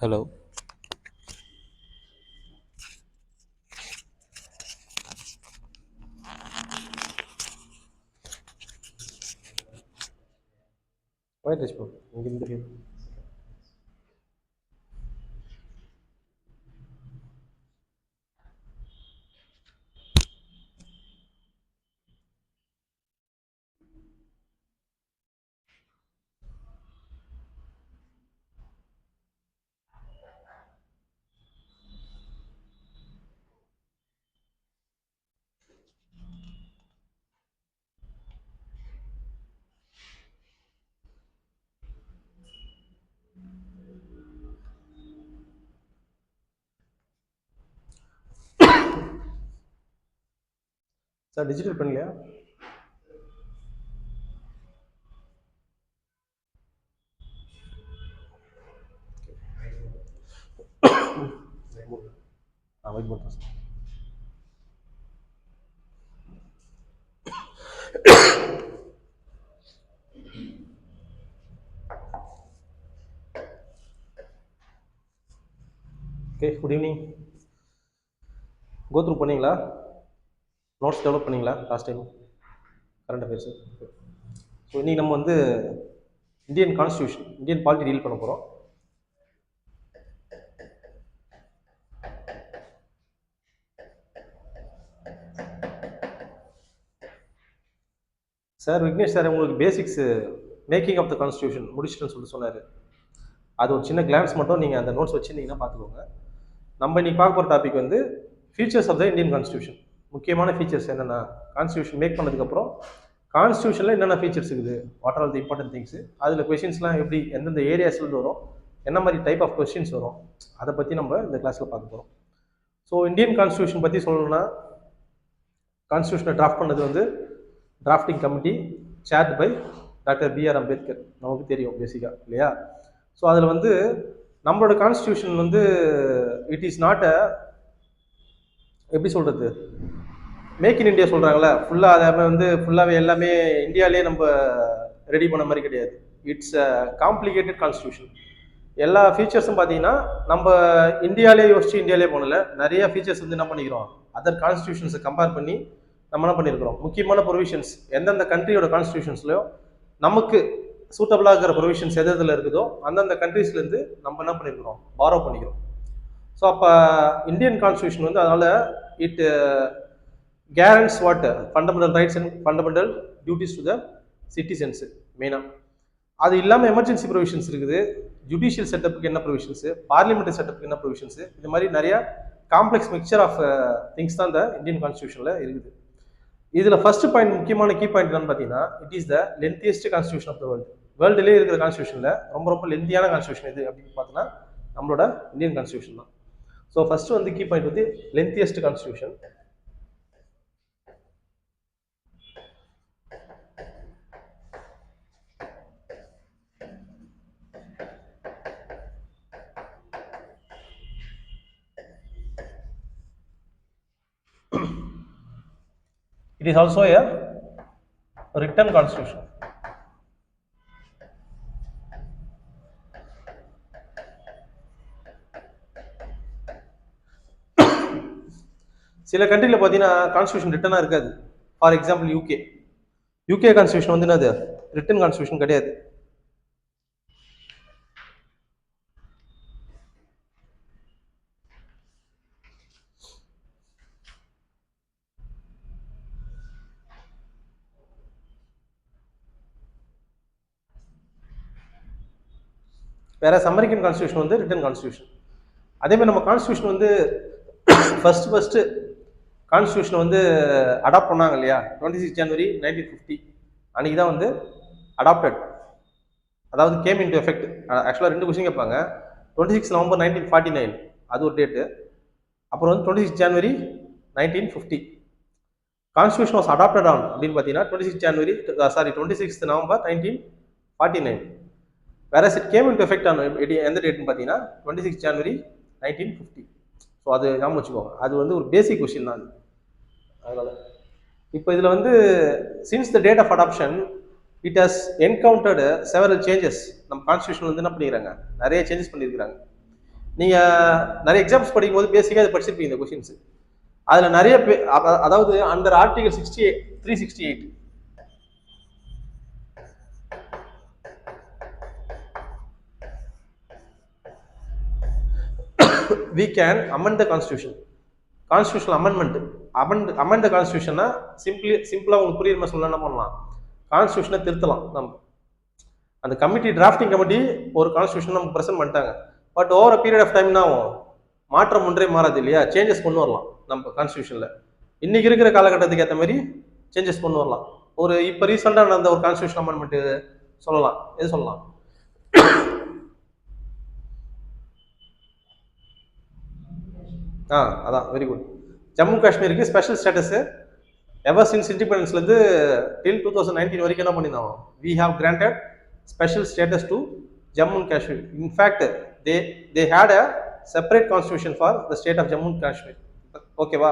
Hello. Why this book? இங்கிருந்து sir digital பண்ணலையா? Wait பண்ணுறேன் sir. Okay, good evening. Go through பண்ணீங்களா? Notes develop பண்ணீங்களா last time? Current affairs. So இன்றைக்கி நம்ம வந்து Indian constitution, Indian polity deal பண்ண போகிறோம். சார் விக்னேஷ் சார் உங்களுக்கு basics making of the constitution முடிச்சிட்டுன்னு சொல்லிட்டு சொன்னார். அது ஒரு சின்ன கிளான்ஸ் மட்டும் நீங்கள் அந்த நோட்ஸ் வச்சுருந்தீங்கன்னா பார்த்துக்கோங்க. நம்ம இன்றைக்கி பார்க்க போகிற டாபிக் வந்து features of the Indian constitution. முக்கியமான ஃபீச்சர்ஸ் என்னென்னா, கான்ஸ்டியூஷன் மேக் பண்ணதுக்கப்புறம் கான்ஸ்டியூஷனில் என்னென்ன ஃபீச்சர்ஸ் இருக்குது, what are the important things, அதில் கொஷின்ஸ்லாம் எப்படி எந்தெந்த ஏரியாஸ்லேருந்து வரும், என்ன மாதிரி டைப் ஆஃப் கொஷின்ஸ் வரும், அதை பற்றி நம்ம இந்த கிளாஸில் பார்க்க போகிறோம். ஸோ இந்தியன் கான்ஸ்டியூஷன் பற்றி சொல்லணும்னா, கான்ஸ்டியூஷனை டிராஃப்ட் பண்ணது வந்து drafting committee chaired by doctor B.R. Ambedkar. நமக்கு தெரியும் பேசிக்காக இல்லையா? ஸோ அதில் வந்து நம்மளோட கான்ஸ்டியூஷன் வந்து இட் இஸ் நாட் அ, எப்படி சொல்கிறது, மேக் இன் இண்டியா சொல்கிறாங்களே, ஃபுல்லாக அதை வந்து ஃபுல்லாகவே எல்லாமே இந்தியாவிலே நம்ம ரெடி பண்ண மாதிரி கிடையாது. It's a complicated constitution. எல்லா ஃபீச்சர்ஸும் பார்த்தீங்கன்னா நம்ம இந்தியாவிலே யோசிச்சு இந்தியாவிலே போனல, நிறைய ஃபீச்சர்ஸ் வந்து என்ன பண்ணிக்கிறோம், அதர் கான்ஸ்டியூஷன்ஸை கம்பேர் பண்ணி நம்ம என்ன பண்ணியிருக்கிறோம், முக்கியமான ப்ரொவிஷன்ஸ் எந்தெந்த கண்ட்ரியோட கான்ஸ்டியூஷன்ஸ்லையோ நமக்கு சூட்டபிளாக இருக்கிற ப்ரொவிஷன்ஸ் எது எதில் இருக்குதோ அந்தந்த கண்ட்ரீஸ்லேருந்து நம்ம என்ன பண்ணியிருக்கிறோம், பாரோ பண்ணிக்கிறோம். ஸோ அப்போ இந்தியன் கான்ஸ்டியூஷன் வந்து அதனால் it guarantees what fundamental rights and fundamental duties to the citizens மெயினாக. அது இல்லாமல் எமர்ஜென்சி ப்ரொவிஷன்ஸ் இருக்குது, ஜுடிஷியல் செட்டப்புக்கு என்ன ப்ரொவிஷன்ஸு, பார்லிமெண்ட்ரி செட்டப்புக்கு என்ன ப்ரொவிஷன்ஸு, இந்த மாதிரி நிறையா காம்ப்ளெக்ஸ் மிக்சர் ஆஃப் திங்ஸ் தான் இந்த இந்தியன் கான்ஸ்டியூஷனில் இருக்குது. இதில் ஃபர்ஸ்ட் பாயிண்ட், முக்கியமான கீ பாயிண்ட் என்னன்னு பார்த்தீங்கன்னா, it is the lengthiest constitution of the world. வேர்ல்டுலேயே இருக்கிற கான்ஸ்டியூஷனில் ரொம்ப ரொம்ப லென்த்தியான கான்ஸ்டியூஷன் எது அப்படின்னு பார்த்தீங்கன்னா நம்மளோட இந்தியன் கான்ஸ்டியூஷன் தான். ஸோ ஃபர்ஸ்ட் வந்து கீ பாயிண்ட் வந்து lengthiest constitution. It is also a written constitution. சில கண்ட்ரியில் பார்த்தீங்கன்னா கான்ஸ்டியூஷன் ரிட்டனாக இருக்காது. ஃபார் எக்ஸாம்பிள் யூகே கான்ஸ்டியூஷன் வந்து என்னது, ரிட்டன் கான்ஸ்டியூஷன் கிடையாது. வேற அமெரிக்கன் கான்ஸ்டியூஷன் வந்து ரிட்டன் கான்ஸ்டியூஷன். அதே மாதிரி நம்ம கான்ஸ்டியூஷன் வந்து ஃபர்ஸ்ட் கான்ஸ்டியூஷன் வந்து அடாப்ட் பண்ணாங்க இல்லையா, 26 ஜனவரி 1950 அன்னைக்கு தான் வந்து அடாப்டட், அதாவது கேம் இன்டு எஃபெக்ட். ஆக்சுவலாக 2 கொஸ்டின் கேட்பாங்க. 26 நவம்பர் 1949 அது ஒரு டேட்டு, அப்புறம் வந்து 26 ஜனவரி 1950 கான்ஸ்டியூஷன் வாஸ் அடாப்டட் ஆன் அப்படின்னு பார்த்தீங்கன்னா 26 November 1949. whereas it came into effect on எந்த டேட்னு பார்த்தீங்கன்னா 26 ஜனவரி 1950. ஸோ அது ஞாபகம் வச்சுக்கோங்க, அது வந்து ஒரு பேசிக் கொஸ்டின் தான். அதனால இப்போ இதில் வந்து since the date of adoption it has encountered several changes. நம்ம கான்ஸ்டியூஷன் வந்து என்ன பண்ணிக்கிறாங்க, நிறைய சேஞ்சஸ் பண்ணியிருக்கிறாங்க. நீங்கள் நிறைய எக்ஸாம்ஸ் படிக்கும்போது பேசிக்காக அதை படிச்சிருப்பீங்க இந்த கொஷின்ஸ். அதில் நிறைய அதாவது under article 368 we can amend the constitution. Constitutional amend the கான்ஸ்டியூஷனா சிம்பிளா உங்களுக்கு புரியுற மாதிரி சொல்ல என்ன பண்ணலாம், கான்ஸ்டியூஷனை திருத்தலாம். நம்ம அந்த கமிட்டி, டிராஃப்டிங் கமிட்டி ஒரு கான்ஸ்டியூஷன் நமக்கு ப்ரெசென்ட் பண்ணிட்டாங்க. But over period of time என்ன ஆகும், மாற்றம் ஒன்றே மாறாது இல்லையா, சேஞ்சஸ் கொண்டு வரலாம் நம்ம கான்ஸ்டியூஷன்ல. இன்னைக்கு இருக்கிற காலகட்டத்துக்கு ஏற்ற மாதிரி சேஞ்சஸ் கொண்டு வரலாம். ஒரு இப்போ ரீசெண்டாக நடந்த ஒரு கான்ஸ்டியூஷன் அமெண்ட்மெண்ட் சொல்லலாம், எது சொல்லலாம்? அதான் வெரி குட். ஜம்மு காஷ்மீருக்கு ஸ்பெஷல் ஸ்டேட்டஸ் எவர் சின்ஸ் இண்டிபெண்டன்ஸ்லேருந்து டில் 2019 வரைக்கும் என்ன பண்ணியிருந்தாங்க, we have granted special status to Jammu and Kashmir. In fact they had a separate constitution for the state of Jammu and Kashmir. ஓகேவா?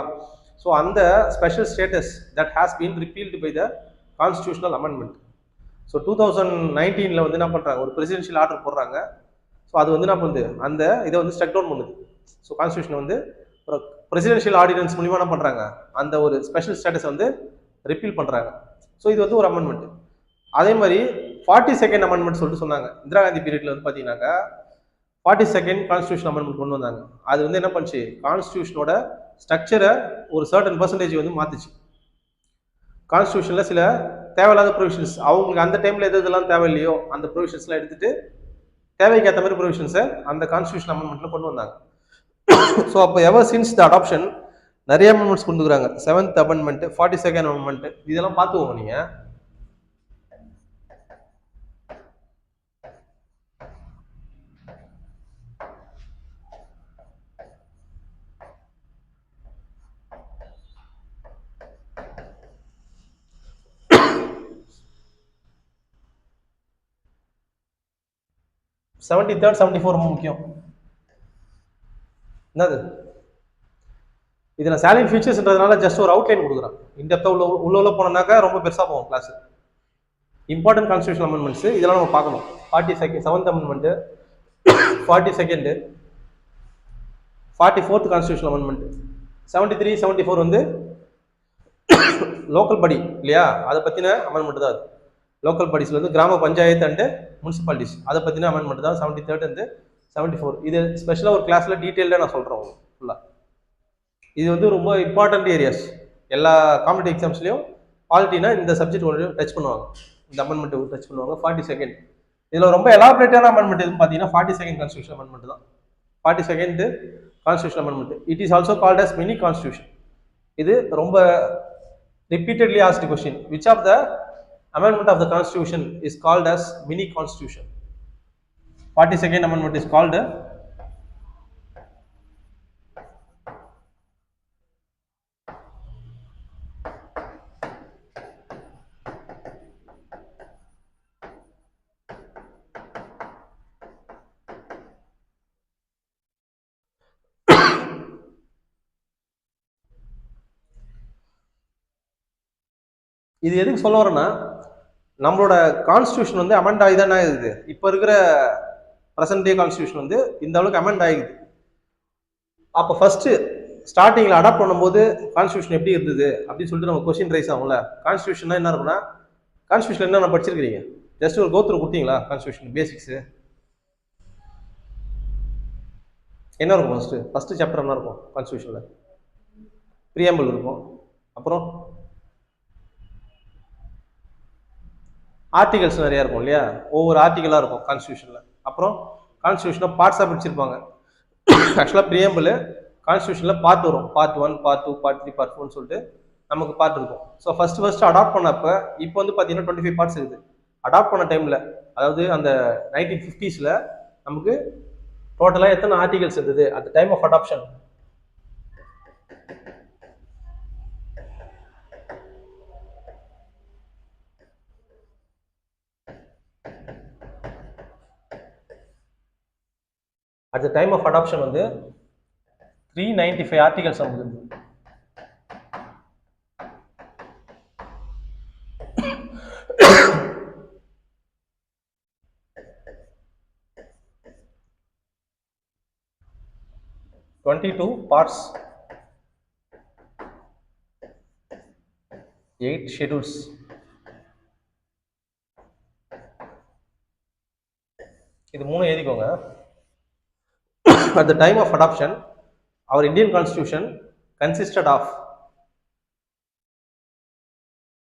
ஸோ அந்த special status that has been repealed by the constitutional amendment. So 2019 வந்து என்ன பண்ணுறாங்க, ஒரு presidential order போடுறாங்க. So அது வந்து என்ன பண்ணுது, அந்த இதை வந்து ஸ்டக் டவுன் பண்ணுது. ஸோ கான்ஸ்டியூஷன் வந்து ஒரு பிரசிடென்ஷியல் ஆர்டினன்ஸ் மூலிமா என்ன பண்ணுறாங்க, அந்த ஒரு ஸ்பெஷல் ஸ்டேட்டஸ் வந்து ரிப்பீல் பண்ணுறாங்க. ஸோ இது வந்து ஒரு அமெண்ட்மெண்ட். அதே மாதிரி 42nd அமெண்ட்மெண்ட் சொல்லிட்டு சொன்னாங்க. இந்திரா காந்தி பீரியட்ல வந்து பார்த்தீங்கன்னாக்கா 42nd கான்ஸ்டியூஷன் அமெண்ட்மெண்ட் கொண்டு வந்தாங்க. அது வந்து என்ன பண்ணுச்சு, கான்ஸ்டியூஷனோட ஸ்ட்ரக்சரை ஒரு சர்டன் பர்சன்டேஜ் வந்து மாத்துச்சு. கான்ஸ்டியூஷன்ல சில தேவையில்லாத ப்ரொவிஷன்ஸ், அவங்களுக்கு அந்த டைம்ல எது இதெல்லாம் தேவையில்லையோ அந்த ப்ரொவிஷன்ஸ்லாம் எடுத்துட்டு தேவைக்கு ஏற்ற மாதிரி ப்ரொவிஷன்ஸை அந்த கான்ஸ்டியூஷன் அமெண்ட்மெண்ட்ல கொண்டு வந்தாங்க. ஸோ அப்போ எவர் சின்ஸ் த அடாப்ஷன் நிறைய அமெண்ட்மெண்ட்ஸ் கொண்டுக்கிறாங்க. 7th அமெண்ட்மெண்ட், 42nd அமெண்ட்மெண்ட், இதெல்லாம் பார்த்துக்கோங்க நீங்க. செவன்டி தேர்ட் 74 ரொம்ப முக்கியம். என்னது இதில் சேலரி ஃபீச்சர்ஸ்ன்றதுனால ஜஸ்ட் ஒரு அவுட்லைன் கொடுக்குறேன். இன்டெப்த்தாக உள்ள போனோம்னாக்கா ரொம்ப பெருசாக போகும் கிளாஸ். இம்பார்ட்டன்ட் கான்ஸ்டியூஷன் அமெண்ட்மெண்ட்ஸ் இதெல்லாம் நம்ம பார்க்கணும். 7th amendment, 42nd, 44th constitution amendment, 73, 74 வந்து லோக்கல் படி இல்லையா, அதை பற்றின அமெண்ட்மெண்ட் தான் அது. லோக்கல் பாடிஸ்ல வந்து கிராம பஞ்சாயத்து அண்ட் முனிசிபாலிட்டிஸ், அதை பற்றின அமெண்ட்மெண்ட் தான் 73rd and 74. இது ஸ்பெஷலாக ஒரு கிளாஸில் டீட்டெயிலாக நான் சொல்கிறேன் ஃபுல்லாக. இது வந்து ரொம்ப இம்பார்ட்டன்ட் ஏரியாஸ். எல்லா காம்படிட்டிவ் எக்ஸாம்ஸ்லையும் பாலிட்டினா இந்த சப்ஜெக்ட் ஒன்று டச் பண்ணுவாங்க, இந்த அமெண்ட்மெண்ட் டச் பண்ணுவாங்க. 42nd இதில் ரொம்ப எலாபரேட்டான அமெண்ட்மெண்ட் எதுன்னு பார்த்தீங்கன்னா 42nd கான்ஸ்டியூஷன் அமெண்ட்மெண்ட் தான். 42nd constitution amendment, it is also called as mini constitution. இது ரொம்ப repeatedly asked question. Which of the amendment of the constitution is called as mini constitution? 42nd amendment is called இது எதுக்கு சொல்ல வரேன்னா, நம்மளோட constitution வந்து amend ஆகி தானே ஆகுது. இப்போ இருக்கிற ப்ரெசன்ட் டே கான்ஸ்டியூஷன் வந்து இந்த அளவுக்கு அமெண்ட் ஆகிடுது. அப்போ ஃபர்ஸ்ட் ஸ்டார்டிங்கில் அடாப்ட் பண்ணும்போது கான்ஸ்டியூஷன் எப்படி இருந்தது அப்படின்னு சொல்லிட்டு நம்ம கொஸ்டின் ரைஸ் ஆகும்ல. கான்ஸ்டியூஷன் என்ன இருக்குன்னா, கான்ஸ்டியூஷன் என்ன படிச்சிருக்கிறீங்க, ஜஸ்ட் ஒரு கோத்ரூ கொடுத்தீங்களா? கான்ஸ்டியூஷன் பேசிக்ஸ் என்ன இருக்கும்? ஃபர்ஸ்ட் சாப்டர் என்ன இருக்கும் கான்ஸ்டியூஷனில்? ப்ரீஆம்பிள் இருக்கும். அப்புறம் ஆர்டிகல்ஸ் நிறையா இருக்கும் இல்லையா, ஒவ்வொரு ஆர்டிகலாக இருக்கும் கான்ஸ்டியூஷனில். அப்புறம் கான்ஸ்டியூஷனை பார்ட்ஸாக பிடிச்சிருப்பாங்க. ஆக்சுவலாக ப்ரீஆம்பிள் கான்ஸ்டியூஷனில் பார்ட் வரும், பார்ட் 1, பார்ட் 2, பார்ட் 3, பார்ட் 4 சொல்லிட்டு நமக்கு பார்ட் இருக்கும். ஸோ ஃபர்ஸ்ட் அடாப்ட் பண்ணப்போ இப்போ வந்து பார்த்தீங்கன்னா 25 பார்ட்ஸ் இருக்குது. அடாப்ட் பண்ண டைமில், அதாவது அந்த 1950s நமக்கு டோட்டலாக எத்தனை ஆர்டிகல்ஸ் இருந்தது at the time of adoption? At the time of adoption வந்து 395 ஆர்டிகல்ஸ் நமக்கு. 22 parts, 8 schedules. இது மூணு எழுதிக்கோங்க. At the time of adoption, our Indian constitution consisted of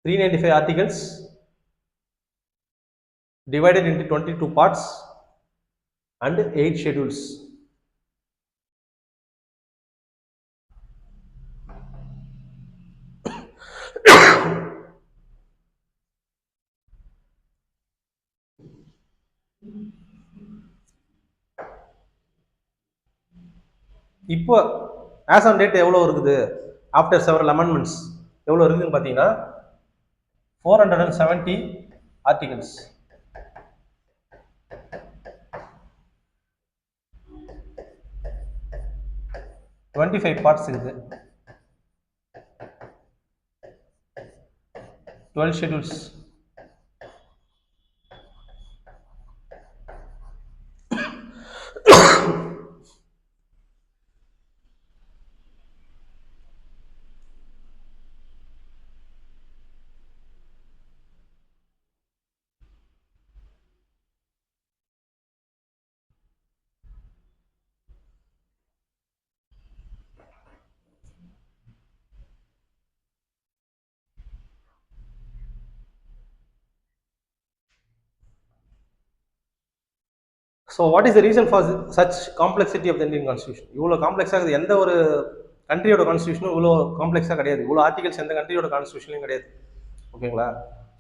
395 articles divided into 22 parts and 8 schedules. இப்போ ஆஸ் ஆன் டேட் எவ்வளோ இருக்குது after several amendments எவ்வளோ இருக்குதுன்னு பார்த்தீங்கன்னா 470 ஆர்டிகல்ஸ், 25 பார்ட்ஸ் இருக்குது, 12 schedules. So what is the reason for such complexity of the Indian constitution? இவ்வளோ காம்ப்ளெக்ஸாக இருக்குது. எந்த ஒரு கண்ட்ரியோட கான்ஸ்டியூஷனும் இவ்வளோ காம்ப்ளெக்ஸாக கிடையாது. இவ்வளோ ஆர்டிகல்ஸ் எந்த கண்ட்ரியோட கான்ஸ்டியூஷன்லையும் கிடையாது. ஓகேங்களா?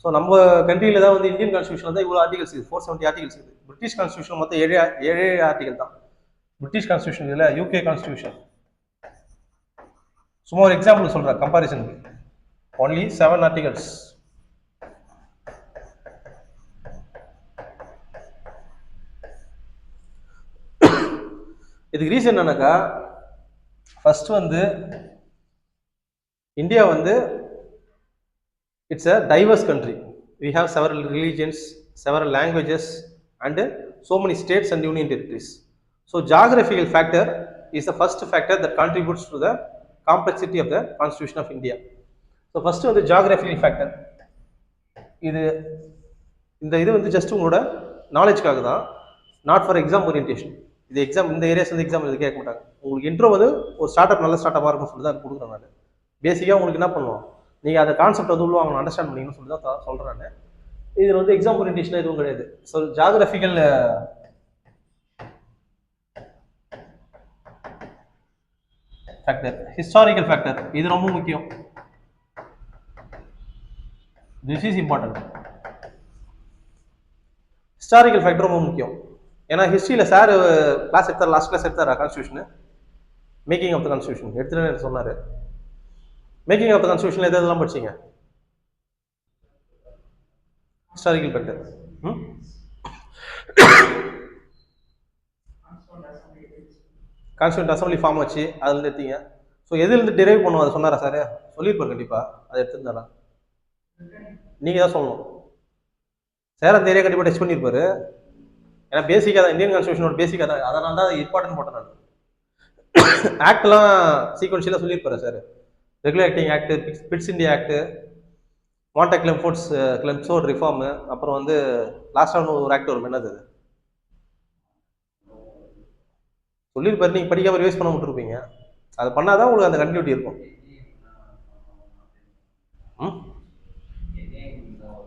ஸோ நம்ம கண்ட்ரியில் தான் வந்து இந்தியன் கான்ஸ்டியூஷன் தான் இவ்வளோ ஆர்டிகல்ஸ் இருக்குது, 470 ஆர்டிகல்ஸ் இருக்குது. பிரிட்டிஷ் கான்ஸ்டியூஷன் மொத்தம் 7 ஆர்டிகல் தான். பிரிட்டிஷ் கான்ஸ்டியூஷன் இதில் யூகே கான்ஸ்டியூஷன் சும்மா ஒரு எக்ஸாம்பிள் சொல்கிறேன் கம்பாரிசனுக்கு, ஒன்லி 7 ஆர்டிகல்ஸ். இதுக்கு ரீசன் என்னன்னாக்கா, ஃபர்ஸ்ட் வந்து இந்தியா வந்து it's a diverse country. We have several religions, several languages and so many states and union territories. So geographical factor is the first factor that contributes to the complexity of the constitution of India. So first வந்து geographical factor. இது வந்து just உங்களோட நாலேஜ்க்காக தான், not for exam orientation. இது exam இந்த areas வந்து exam இது கேட்க மாட்டாங்க. உங்களுக்கு இன்ட்ரோ வந்து ஒரு ஸ்டார்ட் அப் நல்ல ஸ்டார்ட் அப்பாக இருக்கும்னு சொல்லி தான் கொடுக்குறேன் நான். பேசிக்காக உங்களுக்கு என்ன பண்ணுவோம், நீங்கள் அந்த கான்செப்ட் வந்து உள்ள அவங்க அண்டர்ஸ்டாண்ட் பண்ணிங்கன்னு சொல்லி தான் சொல்கிறேன் நான். இதில் வந்து எக்ஸாம் ஓரியன்டேஷன் எதுவும் கிடையாது. So geographical factor, historical factor, இது ரொம்ப முக்கியம். This is important. Historical factor ரொம்ப முக்கியம். ஏன்னா ஹிஸ்ட்ரியில் சார் கிளாஸ் எடுத்தார், லாஸ்ட் கிளாஸ் எடுத்தாரா constitution, making of the constitution எடுத்துன்னு சொன்னார். மேக்கிங் ஆஃப் த கான்ஸ்டியூஷன் எதெல்லாம் படிச்சிங்க? Historical factor. Constituent assembly form வச்சு அதுலேருந்து எடுத்தீங்க. ஸோ எதுலேருந்து டிரைவ் பண்ணுவோம் அதை சொன்னாரா சார்? சொல்லியிருப்பார் கண்டிப்பாக, அதை எடுத்துருந்தாரா? நீங்கள் தான் சொல்லணும் சார். அந்த ஏரியா கண்டிப்பாக டச் பண்ணியிருப்பாரு. ஏன்னா பேசிக்காக தான் இந்தியன் கான்ஸ்டியூஷனோட பேசிக்காக தான், அதனால தான் அது இம்பார்ட்டன்ட் போட்டேன் நான். ஆக்ட்லாம் சீக்வன்ஷியலாக சொல்லியிருப்பாரு sir. Regular acting act, Pitt's India act, Montagu Chelmsford's Chelmsford reform, அப்புறம் வந்து லாஸ்டாக ஒரு ஆக்ட் வரும், என்னது அது சொல்லியிருப்பாரு. நீங்கள் படிக்காமல் ரிவைஸ் பண்ண விட்டுருப்பீங்க. அதை பண்ணாதான் உங்களுக்கு அந்த கண்டினியூட்டி இருக்கும்.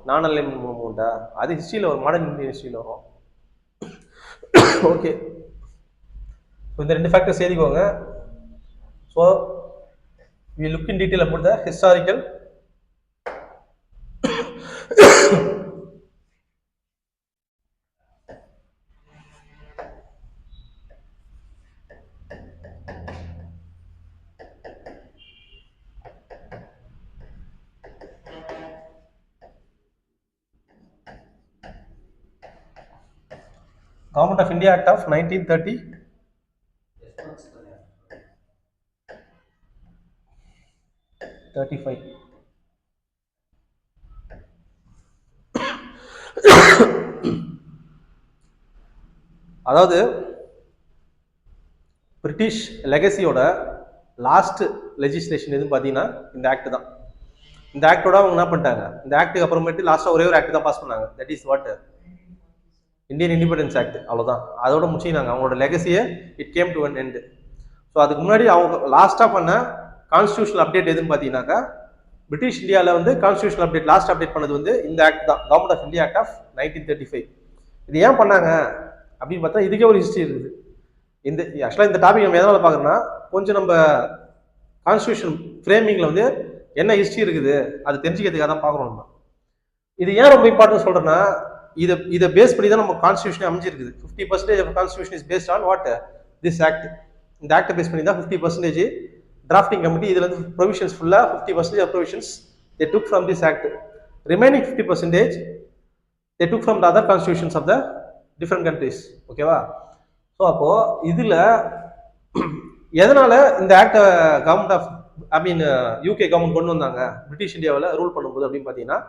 நான் அலைன்மெண்ட் மூவ்மெண்ட்டா? அது ஹிஸ்ட்ரியில் வரும், மாடர்ன் இந்தியன் ஹிஸ்ட்ரியில் வரும். ஓகே, இந்த 2 ஃபேக்டர்ஸ் எழுதிக்கோங்க. So we look in detail about the historical Government of India Act of 1930 35. அதாவது பிரிட்டிஷ் லெகசியோட லாஸ்ட் லெஜிஸ்லேஷன் எதுன்னு பார்த்தீங்கன்னா இந்த ஆக்ட் தான். இந்த ஆக்டோட அவங்க என்ன பண்ணிட்டாங்க, இந்த ஆக்டுக்கு அப்புறமேட்டு லாஸ்ட்டாக ஒரே ஒரு ஆக்ட் தான் பாஸ் பண்ணாங்க. That is what Indian independence act. அவ்வளோதான், அதோட முடிச்சினாங்க அவங்களோட லெகசியை. It came to an end. So அதுக்கு முன்னாடி அவங்க லாஸ்ட்டாக பண்ண கான்ஸ்டியூஷனல் அப்டேட் எதுன்னு பார்த்தீங்கன்னாக்கா, பிரிட்டிஷ் இந்தியாவில் வந்து கான்ஸ்டியூஷனல் அப்டேட் லாஸ்ட் அப்டேட் பண்ணது வந்து இந்த ஆக்ட் தான், government of India act of 1935. இது ஏன் பண்ணாங்க அப்படின்னு பார்த்தா இதுக்கே ஒரு ஹிஸ்ட்ரி இருக்குது. இந்த ஆக்சுவலாக இந்த டாபிக் நம்ம எதனால் பார்க்குறோன்னா, கொஞ்சம் நம்ம கான்ஸ்டியூஷன் ஃப்ரேமிங்கில் வந்து என்ன ஹிஸ்ட்ரி இருக்குது அது தெரிஞ்சுக்கிறதுக்காக தான் பார்க்குறோம் நம்ம. இது ஏன் ரொம்ப இம்பார்ட்டன்ட் சொல்கிறேன்னா, இதை பேஸ் பண்ணி தான் நம்ம கான்ஸ்டியூஷனே அமைஞ்சிருக்குது. 50% of constitution is based on what this act. இந்த ஆக்டை பேஸ் பண்ணி தான் 50% டிராஃப்டிங் கமிட்டி இதுல இருந்து ப்ரொவிஷன்ஸ் ஃபுல்லாக 50% of provisions they took from this act. Remaining 50% they took from the other constitutions of the different countries. ஓகேவா? ஸோ அப்போ இதுல எதனால இந்த ஆக்டை கவர்மெண்ட் ஆஃப் யூகே கவர்மெண்ட் கொண்டு வந்தாங்க பிரிட்டிஷ் இந்தியாவில் ரூல் பண்ணும்போது அப்படின்னு பார்த்தீங்கன்னா,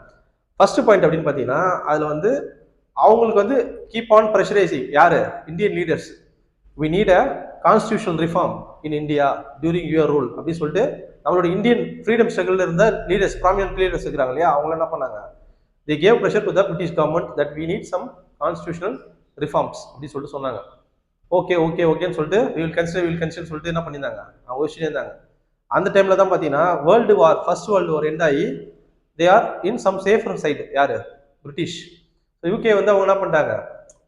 ஃபர்ஸ்ட் பாயிண்ட் அப்படின்னு பார்த்தீங்கன்னா, அதில் வந்து அவங்களுக்கு வந்து கீப் ஆன் ப்ரெஷரைசிங் யாரு, Indian leaders. We need a constitutional reform in India during your rule அப்படின்னு சொல்லிட்டு நம்மளோட இந்தியன் ஃப்ரீடம் ஸ்ட்ரகிள் இருந்த லீடர்ஸ், ப்ராமினன்ட் லீடர்ஸ் இருக்கிறாங்க இல்லையா, அவங்க என்ன பண்ணாங்க, they gave pressure to the British government that we need some constitutional reforms அப்படின்னு சொல்லிட்டு சொன்னாங்க. ஓகே ஓகே ஓகேன்னு சொல்லிட்டு we will consider சொல்லிட்டு என்ன பண்ணியிருந்தாங்க, அவங்க யோசிச்சுட்டே இருந்தாங்க. அந்த டைம்ல தான் பார்த்தீங்கன்னா ஃபர்ஸ்ட் வேர்ல்டு வார் எண்ட் ஆகி they are in some safer side. யாரு, பிரிட்டிஷ். யூகே வந்து அவங்க என்ன பண்ணிட்டாங்க,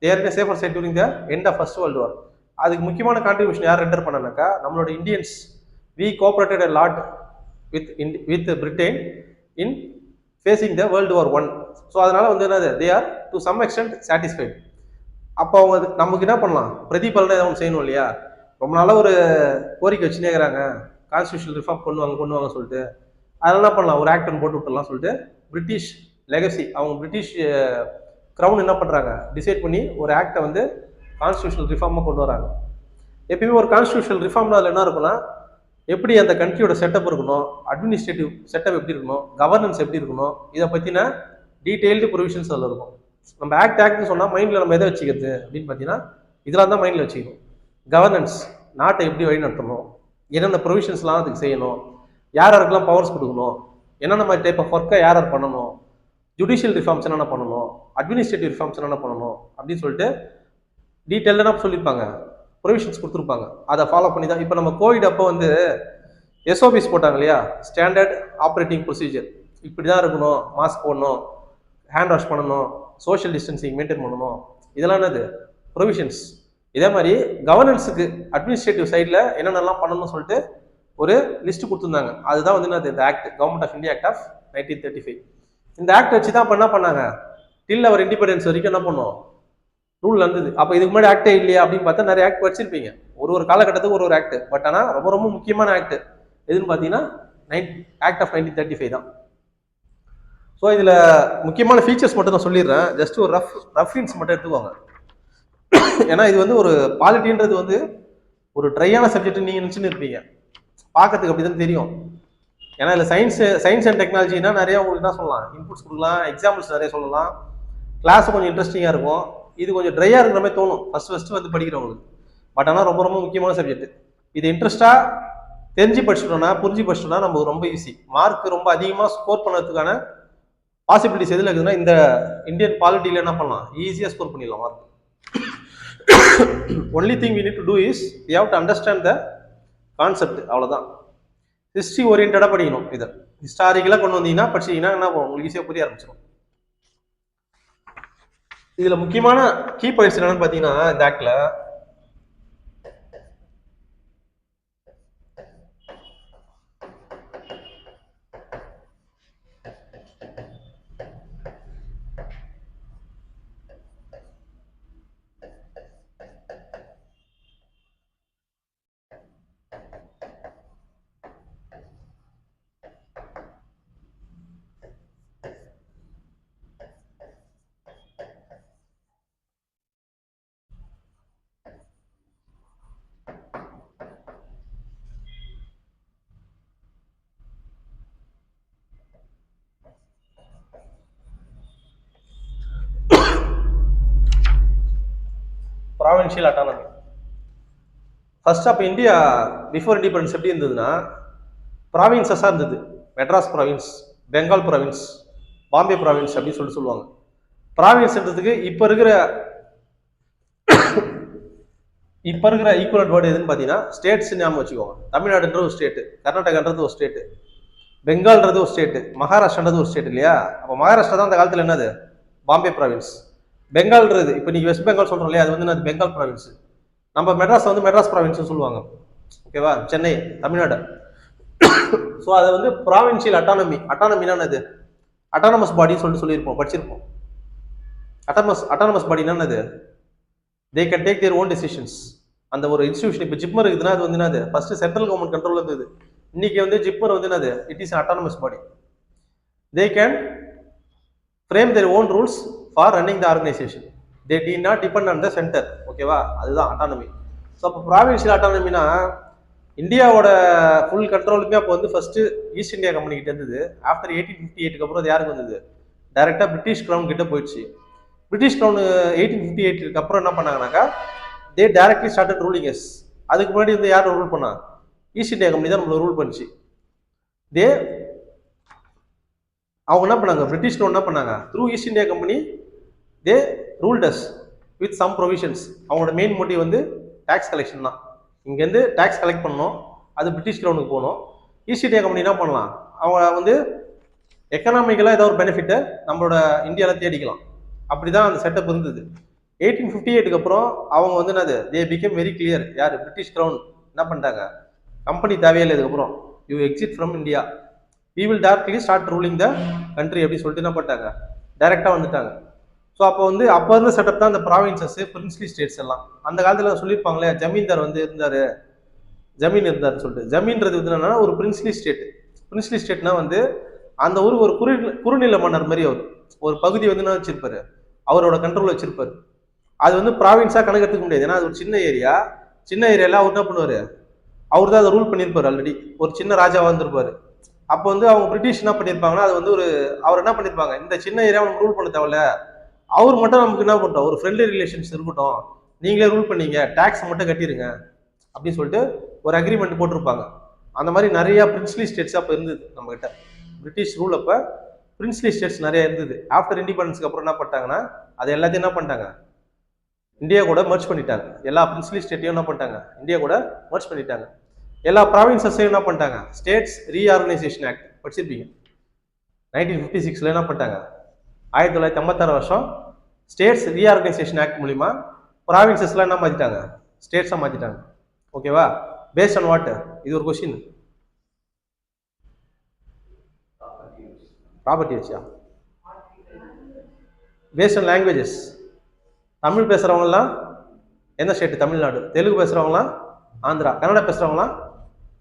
they are in safer side during the end of first world war. அதுக்கு முக்கியமான கான்ட்ரிபியூஷன் யார் ரெண்டர் பண்ணானாக்கா, நம்மளோட Indians. We cooperated a lot with Britain in facing the world war 1. So அதனால வந்து என்னது, they are to some extent satisfied. அப்போ அவங்க நமக்கு என்ன பண்ணலாம், பிரதிபலனை எதாவது செய்யணும் இல்லையா. ரொம்ப நாளாக ஒரு கோரிக்கை வச்சுனே இருக்கிறாங்க, கான்ஸ்டியூஷன் ரிஃபார்ம் கொண்டு வாங்க சொல்லிட்டு. அதனால என்ன பண்ணலாம், ஒரு ஆக்ட் போட்டு விட்டுலாம் சொல்லிட்டு பிரிட்டிஷ் லெகசி, அவங்க பிரிட்டிஷ் க்ரௌன் என்ன பண்ணுறாங்க, டிசைட் பண்ணி ஒரு ஆக்டை வந்து கான்ஸ்டியூஷனல் ரிஃபார்மாக கொண்டு வராங்க. எப்பயுமே ஒரு கான்ஸ்டியூஷனல் ரிஃபார்ம்னா அதில் என்ன இருக்குன்னா, எப்படி அந்த கண்ட்ரியோட செட்டப் இருக்கணும், அட்மினிஸ்ட்ரேட்டிவ் செட்டப் எப்படி இருக்கணும், கவர்னன்ஸ் எப்படி இருக்கணும், இதை பற்றின டீட்டெயில்டு ப்ரொவிஷன்ஸ் அதில் இருக்கும். நம்ம ஆக்ட்னு சொன்னால் மைண்டில் நம்ம எதை வச்சுக்கிறது அப்படின்னு பார்த்தீங்கன்னா, இதெல்லாம் தான் மைண்டில் வச்சுக்கணும். கவர்னன்ஸ், நாட்டை எப்படி வழி நடத்தணும், என்னென்ன ப்ரொவிஷன்ஸ்லாம் அதுக்கு செய்யணும், யார் யாருக்கெல்லாம் பவர்ஸ் கொடுக்கணும், என்னென்ன மாதிரி டைப் ஆஃப் ஒர்க்கை யார் யார் பண்ணணும், ஜுடிஷியல் ரிஃபார்ம்ஸ் என்னென்ன பண்ணணும், அட்மினிஸ்ட்ரேட்டிவ் ரிஃபார்ம்ஸ் என்னென்ன பண்ணணும் அப்படின்னு சொல்லிட்டு டீட்டெயில்டாக சொல்லியிருப்பாங்க, ப்ரொவிஷன்ஸ் கொடுத்துருப்பாங்க. அதை ஃபாலோ பண்ணி தான் இப்போ நம்ம கோவிட் அப்போ வந்து எஸ்ஓபிஸ் போட்டாங்க இல்லையா, ஸ்டாண்டர்ட் ஆப்ரேட்டிங் ப்ரொசீஜர். இப்படி தான் இருக்கணும், மாஸ்க் போடணும், ஹேண்ட் வாஷ் பண்ணணும், சோஷியல் டிஸ்டன்சிங் மெயின்டைன் பண்ணணும், இதெல்லாம் என்னது ப்ரொவிஷன்ஸ். இதே மாதிரி கவர்னன்ஸுக்கு அட்மினிஸ்ட்ரேட்டிவ் சைடில் என்னென்னலாம் பண்ணணும்னு சொல்லிட்டு ஒரு லிஸ்ட் கொடுத்துருந்தாங்க. அதுதான் வந்து என்னது, இந்த act, government of India act of 1935. இந்த ஆக்ட் வச்சு தான் என்ன பண்ணாங்க, டில் அவர் இண்டிபெண்டன்ஸ் வரைக்கும் என்ன பண்ணோம், ரூல் இருந்தது. அப்போ இதுக்கு முன்னாடி ஆக்டே இல்லையா அப்படின்னு பார்த்தா நிறைய ஆக்ட் வச்சிருப்பீங்க, ஒரு காலகட்டத்துக்கு ஒரு ஆக்ட். பட் ஆனால் ரொம்ப ரொம்ப முக்கியமான ஆக்ட் எதுன்னு பார்த்தீங்கன்னா ஆக்ட் ஆஃப் 1935 தான். ஸோ இதில் முக்கியமான ஃபீச்சர்ஸ் மட்டும் நான் சொல்லிடுறேன், ஜஸ்ட் ஒரு ரஃப்ரன்ஸ் மட்டும் எடுத்துக்கோங்க. ஏன்னா இது வந்து ஒரு பாலிட்டின்றது வந்து ஒரு ட்ரையான சப்ஜெக்ட் நீங்கள் நினச்சின்னு இருப்பீங்க, பார்க்கறதுக்கு அப்படி தான் தெரியும். ஏன்னா இதில் சயின்ஸ் அண்ட் டெக்னாலஜினா நிறைய உங்களுக்கு என்ன சொல்லலாம், இன்புட்ஸ் கொடுக்கலாம், எக்ஸாம்பிள்ஸ் நிறைய சொல்லலாம், கிளாஸ் கொஞ்சம் இன்ட்ரெஸ்டிங்காக இருக்கும். இது கொஞ்சம் ட்ரையாக இருக்கிற மாதிரி தோணும் ஃபர்ஸ்ட் வந்து படிக்கிறவங்களுக்கு. பட் ஆனால் ரொம்ப ரொம்ப முக்கியமான சப்ஜெக்ட். இது இன்ட்ரெஸ்டாக தெரிஞ்சு படிச்சிட்டோம்னா, புரிஞ்சு படிச்சிட்டோம்னா நம்ம ரொம்ப ஈஸி, மார்க் ரொம்ப அதிகமாக ஸ்கோர் பண்ணுறதுக்கான பாசிபிலிட்டிஸ் எதில் இருக்குதுன்னா, இந்த இந்தியன் பாலிட்டியில் என்ன பண்ணலாம், ஈஸியாக ஸ்கோர் பண்ணிடலாம் mark. Only thing we need to do is we have to understand the concept, அவ்வளோதான். ஹிஸ்ட்ரி ஓரியன்டாக படிக்கணும். இதை ஹிஸ்டாரிக்கலாக கொண்டு வந்தீங்கன்னா படிச்சீங்கன்னா என்ன உங்களுக்கு ஈஸியாக புரிய ஆரம்பிச்சிடும். இதுல முக்கியமான கீ பாயிண்ட்ஸ் என்னன்னு பாத்தீங்கன்னா, இந்த ஆக்ட்ல ப்ராவின்ஷியல் அட்டானமி. ஃபர்ஸ்ட் அப்போ இந்தியா பிஃபோர் இண்டிபெண்டன்ஸ் எப்படி இருந்ததுன்னா ப்ராவின்சஸாக இருந்தது. Madras province, Bengal province, Bombay province அப்படின்னு சொல்லுவாங்க. ப்ராவின்ஸ்ன்றதுக்கு இப்போ இருக்கிற ஈக்குவலன்ட் வேர்டு எதுன்னு பார்த்தீங்கன்னா ஸ்டேட்ஸ் ஞாபகம் வச்சுக்கோங்க. தமிழ்நாடுன்ற ஒரு ஸ்டேட்டு, கர்நாடகான்றது ஒரு ஸ்டேட்டு, பெங்கால்ன்றது ஒரு ஸ்டேட்டு, மகாராஷ்டிரான்றது ஒரு ஸ்டேட் இல்லையா? அப்போ மகாராஷ்டிரா தான் அந்த காலத்தில் என்னது பாம்பே ப்ராவின்ஸ். பெங்கால்ன்றது இப்போ நீங்கள் வெஸ்ட் பெங்கால் சொல்கிறோம் இல்லையா, அது வந்து அது பெங்கால் ப்ராவின்ஸ். நம்ம மெட்ராஸ் வந்து மெட்ராஸ் ப்ராவின்ஸ் சொல்லுவாங்க. ஓகேவா? சென்னை தமிழ்நாடு. ஸோ அதை வந்து ப்ராவின்சியல் அட்டானமினா என்னது? அட்டானமஸ் பாடின்னு சொல்லியிருப்போம், படிச்சிருப்போம். அட்டானமஸ் பாடினா என்னது? They can take their own decisions. அந்த ஒரு இன்ஸ்டியூஷன் இப்போ ஜிப்மர் இருக்குதுன்னா அது வந்து என்னது ஃபர்ஸ்ட் சென்ட்ரல் கவர்மெண்ட் கண்ட்ரோல் இருந்தது. இன்னைக்கு வந்து ஜிப்மர் வந்து என்னது it is autonomous body. They can frame their own rules for running the organisation. They D not depend on the centre. ஓகேவா? அதுதான் அட்டானமி. ஸோ அப்போ ப்ராவின்சியல் அட்டானமினா இந்தியாவோட ஃபுல் கண்ட்ரோலுமே அப்போ வந்து ஃபர்ஸ்ட் ஈஸ்ட் இந்தியா கம்பெனி கிட்ட இருந்தது. ஆஃப்டர் 1858 அப்புறம் அது யாருக்கு வந்தது? டைரக்டா பிரிட்டிஷ் கிரவுன் கிட்ட போயிடுச்சு. பிரிட்டிஷ் கிரவுன் 1858 அப்புறம் என்ன பண்ணாங்கன்னாக்கா தே டைரக்ட்லி ஸ்டார்டட் ரூலிங் எஸ். அதுக்கு முன்னாடி வந்து யார் ரூல் பண்ணா? ஈஸ்ட் இந்தியா கம்பெனி தான் நம்மள ரூல் பண்ணிச்சு. அவங்க என்ன பண்ணாங்க? பிரிட்டிஷ் கிரவுன் என்ன பண்ணாங்க? Through East India company they ruled us with some provisions. அவங்களோட மெயின் மோட்டிவ் வந்து டாக்ஸ் கலெக்ஷன் தான். இங்கேருந்து டாக்ஸ் கலெக்ட் பண்ணணும், அது பிரிட்டிஷ் கிரவுனுக்கு போகணும். ஈஸ்ட் இந்தியா கம்பெனி என்ன பண்ணலாம்? அவங்க வந்து எக்கனாமிக்கலாக ஏதாவது ஒரு பெனிஃபிட்டை நம்மளோட இந்தியாவில் தேடிக்கலாம். அப்படிதான் அந்த செட்டப் இருந்தது. 1858 அப்புறம் அவங்க வந்து என்னது தே பிகேம் வெரி கிளியர். யார்? பிரிட்டிஷ் கிரவுன் என்ன பண்ணிட்டாங்க? கம்பெனி தேவையில்லை, இதுக்கப்புறம் you exit from India, we will directly start ruling the country அப்படின்னு சொல்லிட்டு என்ன பண்ணிட்டாங்க? டைரக்டாக வந்துட்டாங்க. ஸோ அப்போ வந்து அப்போ இருந்த செட்டப் தான் இந்த ப்ராவின்சஸ், பிரின்ஸ்லி ஸ்டேட்ஸ் எல்லாம். அந்த காலத்தில் சொல்லியிருப்பாங்களே ஜமீன்தார் வந்து இருந்தார், ஜமீன் இருந்தார்னு சொல்லிட்டு. ஜமீன்றது வந்து என்னன்னா ஒரு பிரின்ஸ்லி ஸ்டேட். பிரின்ஸ்லி ஸ்டேட்னா வந்து அந்த ஊருக்கு ஒரு குறுநில மன்னர் மாதிரி அவர் ஒரு பகுதி வந்து என்ன வச்சிருப்பாரு, அவரோட கண்ட்ரோல் வச்சிருப்பாரு. அது வந்து ப்ராவின்ஸா கணக்கு எடுத்துக்க முடியாது, ஏன்னா அது ஒரு சின்ன ஏரியா. சின்ன ஏரியால அவர் என்ன பண்ணுவாரு? அவர் தான் அதை ரூல் பண்ணியிருப்பாரு. ஆல்ரெடி ஒரு சின்ன ராஜாவா இருந்திருப்பாரு. அப்போ வந்து அவங்க பிரிட்டிஷ் என்ன பண்ணியிருப்பாங்கன்னா அது வந்து ஒரு அவர் என்ன பண்ணியிருப்பாங்க, இந்த சின்ன ஏரியா நமக்கு ரூல் பண்ண தேவையில்ல, அவர் மட்டும் நமக்கு என்ன பண்ணிட்டோம், ஒரு ஃப்ரெண்ட்லி ரிலேஷன்ஸ் இருக்கட்டும், நீங்களே ரூல் பண்ணீங்க, டேக்ஸ் மட்டும் கட்டிடுங்க அப்படின்னு சொல்லிட்டு ஒரு அக்ரிமெண்ட் போட்டிருப்பாங்க. அந்த மாதிரி நிறைய பிரின்ஸ்லி ஸ்டேட்ஸ் அப்போ இருந்தது நம்ம கிட்ட. பிரிட்டிஷ் ரூல் அப்போ பிரின்ஸ்லி ஸ்டேட்ஸ் நிறைய இருந்தது. ஆஃப்டர் இண்டிபெண்டன்ஸ்க்கு அப்புறம் என்ன பண்ணிட்டாங்கன்னா அது எல்லாத்தையும் என்ன பண்ணிட்டாங்க? இந்தியா கூட மர்ச் பண்ணிட்டாங்க. எல்லா பிரின்ஸ்லி ஸ்டேட்டையும் என்ன பண்ணிட்டாங்க? இந்தியா கூட மர்ச் பண்ணிட்டாங்க. எல்லா ப்ராவின்சஸையும் என்ன பண்ணிட்டாங்க? ஸ்டேட்ஸ் ரீஆர்கனைசேஷன் ஆக்ட் படிச்சிருப்பீங்க. 1956 என்ன பண்ணிட்டாங்க? 1956 வருஷம் ஸ்டேட்ஸ் ரீஆர்கனைசேஷன் ஆக்ட் மூலிமா ப்ராவின்சஸ்லாம் என்ன மாற்றிட்டாங்க? ஸ்டேட்ஸாக மாற்றிட்டாங்க. ஓகேவா? Based on what? இது ஒரு கொஸ்டின். ப்ராப்பர்ட்டி வச்சா? Based on languages. தமிழ் பேசுகிறவங்கலாம் எந்த ஸ்டேட்டு? தமிழ்நாடு. தெலுங்கு பேசுகிறவங்களாம் ஆந்திரா. கன்னடா பேசுகிறவங்களாம்